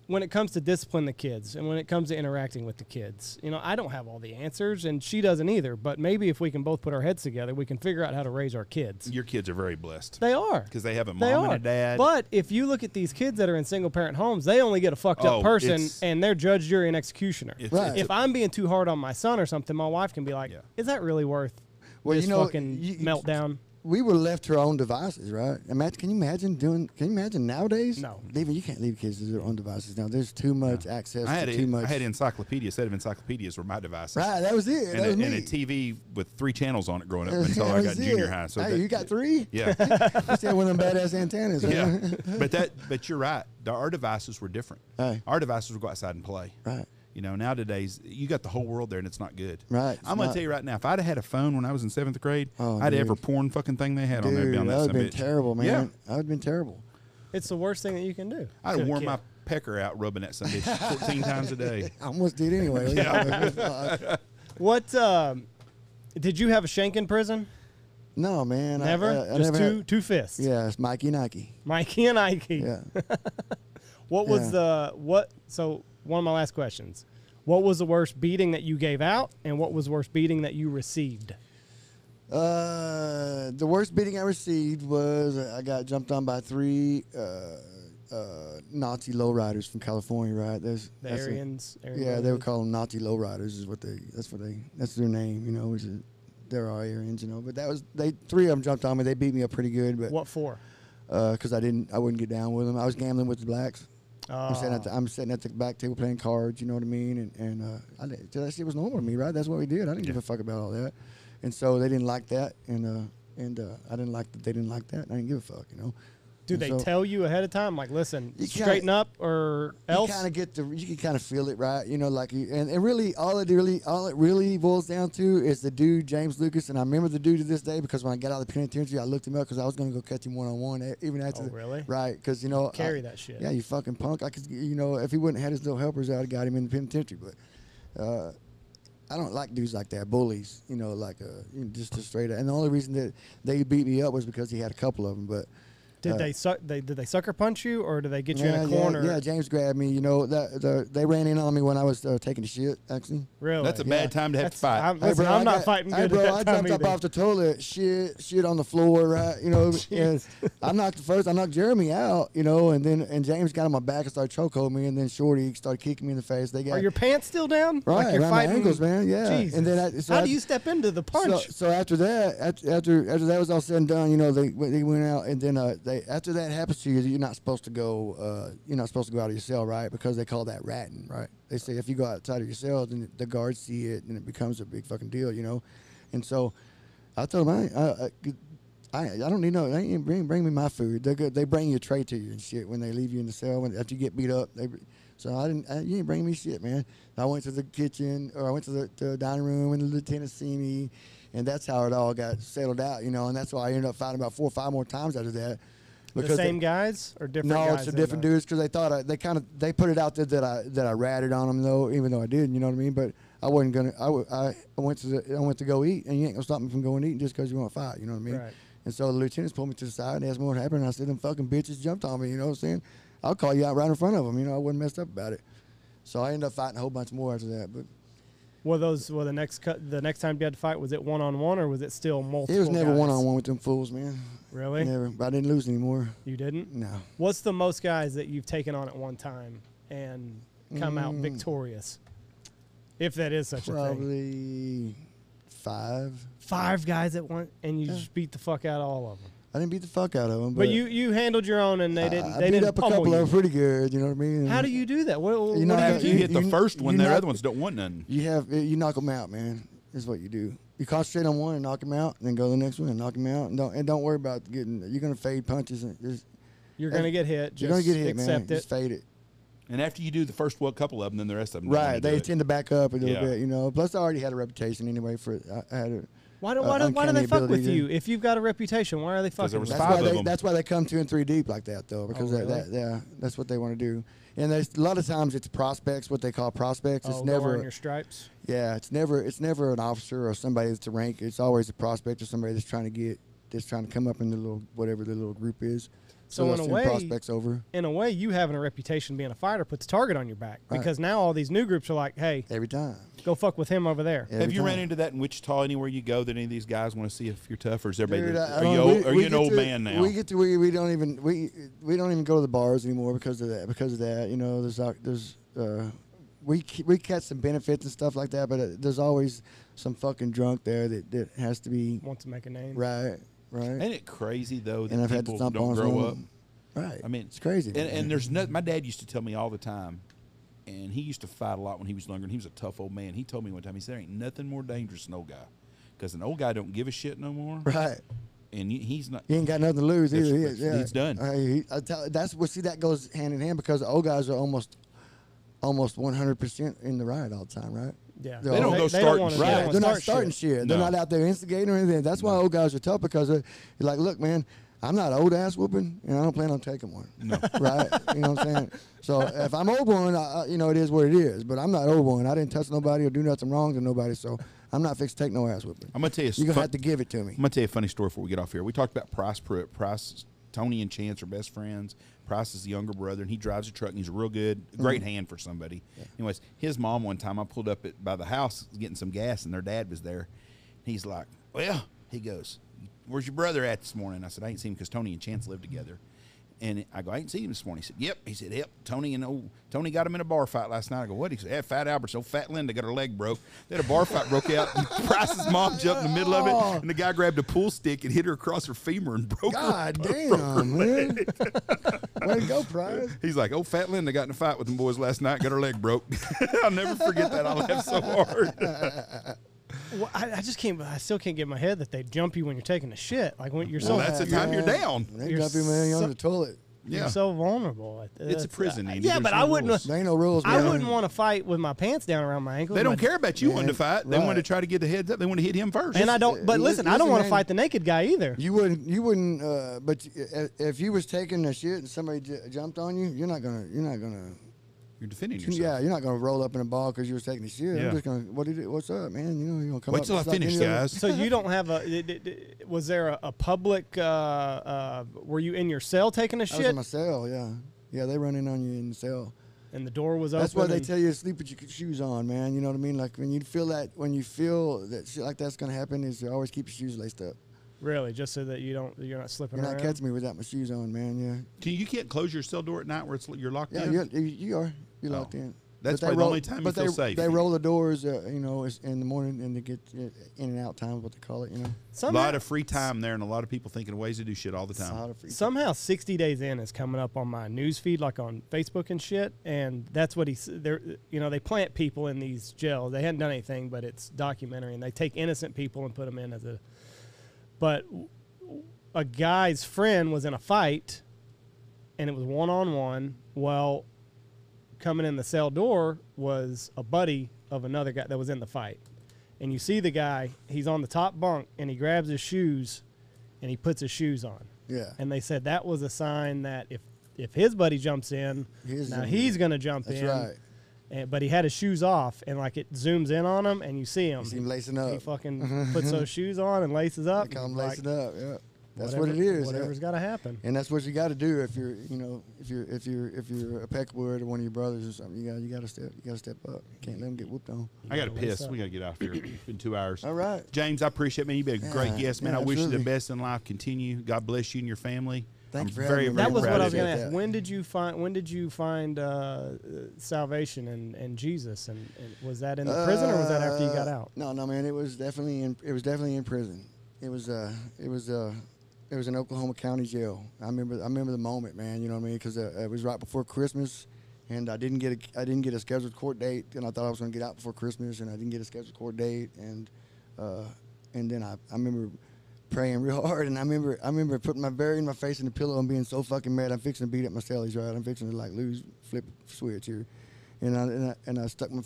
When it comes to discipline the kids and when it comes to interacting with the kids, I don't have all the answers, and she doesn't either. But maybe if we can both put our heads together, we can figure out how to raise our kids. Your kids are very blessed. They are. Because they have a mom and a dad. But if you look at these kids that are in single-parent homes, they only get a fucked up person, and they're judge, jury, and executioner. Right. If I'm being too hard on my son or something, my wife can be like, is that really worth this fucking meltdown? We were left to our own devices, right? Can you imagine nowadays? No. You can't leave kids to their own devices now. There's too much access to too much. I had encyclopedia. Set of encyclopedias were my devices. Right, that was it. And a TV with 3 channels on it growing up until I got junior high. So you got 3? Yeah. You still one of them badass antennas. Yeah. But you're right. Our devices were different. Hey. Our devices would go outside and play. Right. Nowadays, you got the whole world there, and it's not good. Right. I'm going to tell you right now, if I'd have had a phone when I was in 7th grade, I'd have every porn fucking thing they had on there. That would have been terrible, man. Yeah. That would have been terrible. It's the worst thing that you can do. I'd have worn my pecker out rubbing that Sunday 14 times a day. I almost did anyway. Yeah. What, did you have a shank in prison? No, man. Never? I Just never two fists? Yeah, it's Mikey and Ike. Mikey and Ike. Yeah. What was so one of my last questions. What was the worst beating that you gave out, and what was the worst beating that you received? The worst beating I received was I got jumped on by 3 Nazi lowriders from California. Right? The Aryans. Yeah, they would call them Nazi lowriders. That's their name. Which is they're all Aryans. But 3 of them jumped on me. They beat me up pretty good. But what for? Because I wouldn't get down with them. I was gambling with the blacks. I'm sitting at the back table playing cards, you know what I mean? And that shit was normal to me, right? That's what we did. I didn't give a fuck about all that. And so they didn't like that, and I didn't like that they didn't like that, and I didn't give a fuck, Do they tell you ahead of time, like, listen, straighten up or else? You can kind of feel it, right? And really, all it really boils down to is the dude, James Lucas, and I remember the dude to this day because when I got out of the penitentiary, I looked him up because I was going to go catch him one-on-one, even after. Oh, really? Right, because, carry that shit. Yeah, you fucking punk. I could, if he wouldn't have had his little helpers, I'd have got him in the penitentiary, but I don't like dudes like that, bullies, just straight up. And the only reason that they beat me up was because he had a couple of them, but Did they sucker punch you, or did they get you in a corner? Yeah, James grabbed me. You know, they ran in on me when I was taking the shit, actually. Really? That's a bad time to have to fight. I'm not fighting good bro, at that I time jumped either. up off the toilet, shit on the floor, right? You know, and I knocked Jeremy out, you know, and James got on my back and started chokeholding me, and then Shorty started kicking me in the face. Are your pants still down? Right, like you're around fighting? my ankles, man. Yeah. Jesus. And then how do you step into the punch? So after that, after that was all said and done, you know, they went out, and then after that happens to you, you're not supposed to go. You're not supposed to go out of your cell, right? Because they call that ratting, right? They say if you go outside of your cell, then the guards see it, and it becomes a big fucking deal, you know. And so I told them, I don't need no. They ain't bring me my food. They bring you a tray to you and shit when they leave you in the cell. After you get beat up, so you ain't bring me shit, man. I went to the kitchen, or I went to the dining room, and the lieutenant see me, and that's how it all got settled out, you know. And that's why I ended up fighting about 4 or 5 more times after that. The same guys or different guys? No, it's the different dudes, because they thought they put it out there that I ratted on them, though, even though I didn't, you know what I mean. But I wasn't gonna. I went to go eat, and you ain't gonna stop me from going eating just because you want to fight, you know what I mean? Right. And so the lieutenants pulled me to the side and asked me what happened. And I said, them fucking bitches jumped on me, you know what I'm saying? I'll call you out right in front of them, you know. I wasn't messed up about it. So I ended up fighting a whole bunch more after that. But the next time you had to fight, was it one-on-one, or was it still multiple? it was never guys? one-on-one with them fools, man. Really? Never. But I didn't lose anymore. You didn't? No. What's the most guys that you've taken on at one time and come out victorious? If that is such a thing. Probably 5. 5 guys at once, and you just beat the fuck out of all of them. I didn't beat the fuck out of them. But you handled your own, and they didn't. They I beat didn't up a pummel couple you. of them pretty good. You know what I mean? How do you do that? What You know, do how you do? You hit the first one, the knock- other ones don't want none. You knock them out, man. Is what you do. You concentrate on one and knock him out, and then go to the next one and knock him out, and don't worry about getting. You're gonna fade punches. And You're gonna get hit. you're gonna get hit, man. Accept Just it. fade it. And after you do the first couple of them, then the rest of them don't Right. wanna do They it. tend to back up a little Yeah. bit, you know. Plus, I already had a reputation anyway for. I had a. Why do they uncanny fuck with ability to- you? If you've got a reputation, why are they fucking there with was you? 5 of them. That's why they come 2 and 3 deep like that, though, because really? that's what they want to do. And there's a lot of times it's prospects, what they call prospects. It's Go never. earn your stripes. Yeah, it's never an officer or somebody that's a rank. It's always a prospect or somebody that's trying to come up in the little whatever the little group is. So they'll in a send way- prospects over In a way, you having a reputation being a fighter puts a target on your back, Right. because now all these new groups are like, hey, every time. go fuck with him over there. Every Have you ran time. into that in Wichita anywhere you go, that any of these guys want to see if you're tough, or is everybody? Dude, Are you an old man now? We don't even go to the bars anymore because of that. You know, we catch some benefits and stuff like that, but there's always some fucking drunk there that has to be Want to make a name. right. Ain't it crazy though that And I've had to people stomp don't on grow some of up? them. Right. I mean, it's crazy. And there's no. My dad used to tell me all the time, and he used to fight a lot when he was younger. And he was a tough old man. He told me one time, he said, "There ain't nothing more dangerous than an old guy, because an old guy don't give a shit no more, right. and he's not." He ain't got nothing to lose either. He's done. That goes hand in hand, because the old guys are almost 100% in the ride all the time, right? Yeah. They don't go starting shit. Right. They're not start starting shit. They're No. not out there instigating or anything. That's why old guys are tough, because you're like, look, man, I'm not old ass whooping, and I don't plan on taking one. No. Right? You know what I'm saying? So if I'm old one, it is what it is. But I'm not old one. I didn't touch nobody or do nothing wrong to nobody, so I'm not fixed to take no ass whooping. I'm gonna tell you. You're going to have to give it to me. I'm gonna tell you a funny story before we get off here. We talked about Price Pruitt. Price, Tony, and Chance are best friends. Price is the younger brother, and he drives a truck, and he's a real good, great hand for somebody. Yeah. Anyways, his mom one time, I pulled up by the house getting some gas, and their dad was there. He's like, "Well," he goes, "where's your brother at this morning?" I said, "I ain't seen him because Tony and Chance live together." And I go, "I ain't seen him this morning." He said, "Yep." He said, "Yep, Tony got him in a bar fight last night." I go, "What?" He said, "Yeah, Fat Albert's old Fat Linda got her leg broke." Then a bar fight broke out. Price's mom jumped in the middle of it, and the guy grabbed a pool stick and hit her across her femur and broke God her. damn, man. Way to go, Price. He's like, "Oh, Fat Linda got in a fight with them boys last night, got her leg broke." I'll never forget that. I laughed so hard. Well, I still can't get in my head that they jump you when you're taking a shit. Like when you're Well, so that's the time you're down. They You're dump you, man, you're so- on the toilet. you're Yeah. so vulnerable. It's a prison, Andy. Yeah, There's but no I wouldn't. rules. There ain't no rules, I man. wouldn't want to fight with my pants down around my ankles. They don't My- care about you wanting to fight. They right. want to try to get the heads up. They want to hit him first. And I don't. But listen, I don't listen, want to man. fight the naked guy either. You wouldn't. But if you was taking a shit and somebody jumped on you, you're not gonna You're defending yourself. Yeah, you're not gonna roll up in a ball because you were taking a shit. Yeah. I'm just gonna. What's up, man? You know, you gonna come Wait up till I just like finish, any other- guys. So you don't have was there a public, were you in your cell taking a I was shit? in my cell. Yeah, yeah. They run in on you in the cell. And the door was open? That's why they and- tell you to sleep with your shoes on, man. You know what I mean? Like when you feel that shit like that's gonna happen, is to always keep your shoes laced up. Really, just so that you're not slipping You're around? not catching me without my shoes on, man. Yeah. You can't close your cell door at night where you're locked Yeah, in? you are. You're locked in. That's But probably they the only time you but feel they, safe. They roll the doors, you know, in the morning, and they get in and out time is what they call it, you know. A Somehow, lot of free time there, and a lot of people thinking of ways to do shit all the time. Solid free time. somehow 60 Days In is coming up on my news feed, like on Facebook and shit, and that's what they plant people in these jails. They hadn't done anything, but it's documentary, and they take innocent people and put them in but a guy's friend was in a fight, and it was one-on-one. Well, coming in the cell door was a buddy of another guy that was in the fight. And you see the guy, he's on the top bunk, and he grabs his shoes, and he puts his shoes on. Yeah. And they said that was a sign that if his buddy jumps in, he's going to jump in. That's right. But he had his shoes off, and like it zooms in on him, and you see him. You see him lacing up. He fucking puts those shoes on and laces up. They call him like, lacing up, yeah. That's whatever- what it is. Whatever's got to happen. And that's what you got to do if you're, you know, if you're a Peckwood or one of your brothers or something. You got to step up. You can't let them get whooped on. I got to lace piss. up. We got to get off here. It's been 2 hours. All right. James, I appreciate it, man. You've been a great Yeah, guest, man. yeah, I wish you the absolutely. best in life. Continue. God bless you and your family. Thank I'm you for very, having me. very That was proud what I of was you. going to ask. that. When did you find salvation and Jesus? And was that in the prison, or was that after you got out? No, man. It was definitely in prison. It was in Oklahoma County Jail. I remember the moment, man. You know what I mean? Because it was right before Christmas, and I didn't get a scheduled court date, and I thought I was going to get out before Christmas, and I didn't get a scheduled court date, and then I remember praying real hard, and I remember putting burying my face in the pillow and being so fucking mad. I'm fixing to beat up my cellies, right? I'm fixing to like flip switch here, and I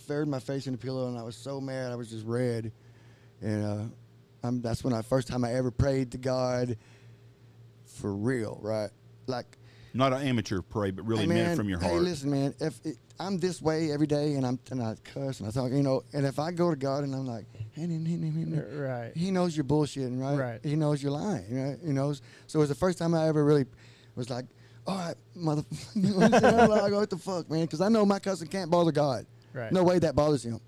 buried my face in the pillow, and I was so mad. I was just red, and that's when first time I ever prayed to God for real, right? Like, Not an amateur pray, but really hey, meant man, it from your heart. Hey, listen, man. I'm this way every day, and I cuss and I talk, you know. And if I go to God and I'm like, Right. He knows you're bullshitting, right? Right. He knows you're lying, right? He knows. So it was the first time I ever really was like, all right, motherfucker. You know what I'm saying? I'm like, what the fuck, man? Because I know my cussing can't bother God. Right. No way that bothers him.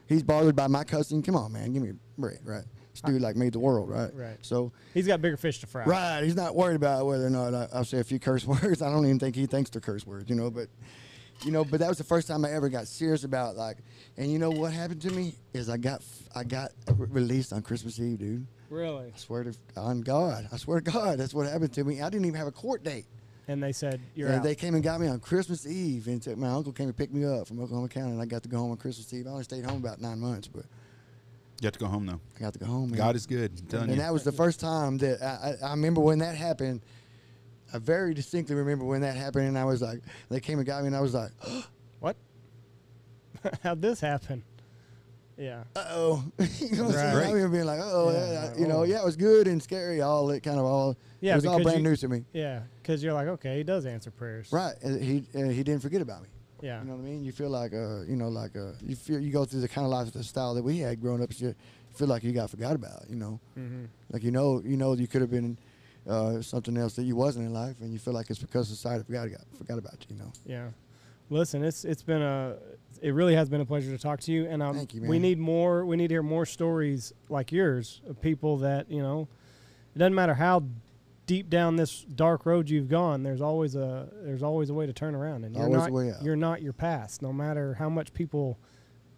He's bothered by my cussing. Come on, man. Give me a break, right? This dude like made the world, right? Right. So. He's got bigger fish to fry. Right, he's not worried about whether or not I'll say a few curse words. I don't even think he thinks they're curse words, you know. But that was the first time I ever got serious about and you know what happened to me is I got released on Christmas Eve, dude. Really? I swear to God, that's what happened to me. I didn't even have a court date. And they said you're And out. they came and got me on Christmas Eve, and my uncle came and picked me up from Oklahoma County, and I got to go home on Christmas Eve. I only stayed home about 9 months, but You have to go home, though. I got to go home. Man. God is good. I'm telling And you. that was the first time that I remember when that happened. I very distinctly remember when that happened, and I was like, they came and got me, and I was like, What? How'd this happen? Yeah. uh-oh. You know what I'm saying? Right. I remember being like, oh, Yeah, you know, yeah, it was good and scary, all it kind of all. Yeah, it was all because brand you- new to me. Yeah, because you're like, okay, he does answer prayers. Right. And he didn't forget about me. Yeah. You know what I mean? You feel like, you go through the kind of lifestyle that we had growing up. You feel like you got forgot about, you know. Mm-hmm. Like, you know, you could have been something else that you wasn't in life, and you feel like it's because society forgot about you, you know. Yeah. Listen, it really has been a pleasure to talk to you, and Thank you, we man. need to hear more stories like yours of people that, you know, it doesn't matter how deep down this dark road you've gone, there's always a way to turn around, and Always a way out. you're not your past, no matter how much people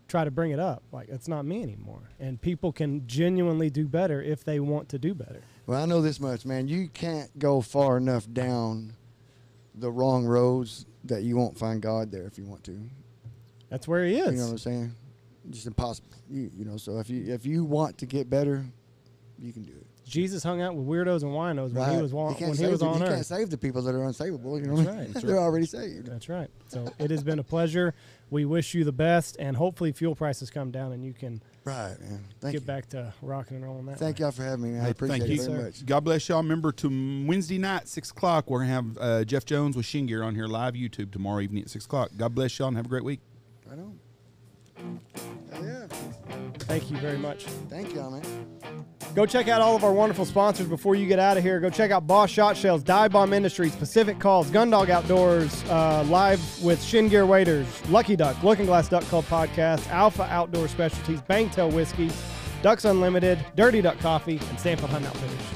try to bring it up. Like, it's not me anymore, and people can genuinely do better if they want to do better. Well, I know this much, man. You can't go far enough down the wrong roads that you won't find God there if you want to. That's where he is. You know what I'm saying? Just impossible. You know. So if you want to get better, you can do it. Jesus hung out with weirdos and winos when Right. he was on He can't Earth. save the people that are unsavable. You know That's what I mean? right. That's They're already saved. That's right. So it has been a pleasure. We wish you the best, and hopefully fuel prices come down and you can Right, man. Thank get you. back to rocking and rolling that. Thank y'all for having me, man. I Hey, appreciate thank it you. very much. God bless y'all. Remember, to Wednesday night, 6 o'clock, we're going to have Jeff Jones with Shin Gear on here live YouTube tomorrow evening at 6 o'clock. God bless y'all and have a great week. Right on. Hell yeah. Thank you very much. Thank y'all, man. Go check out all of our wonderful sponsors before you get out of here. Go check out Boss Shot Shells, Dive Bomb Industries, Pacific Calls, Gundog Outdoors, live with Shin Gear Waders, Lucky Duck, Looking Glass Duck Club Podcast, Alpha Outdoor Specialties, Bangtail Whiskey, Ducks Unlimited, Dirty Duck Coffee, and Stanfield Hunting Outfitters.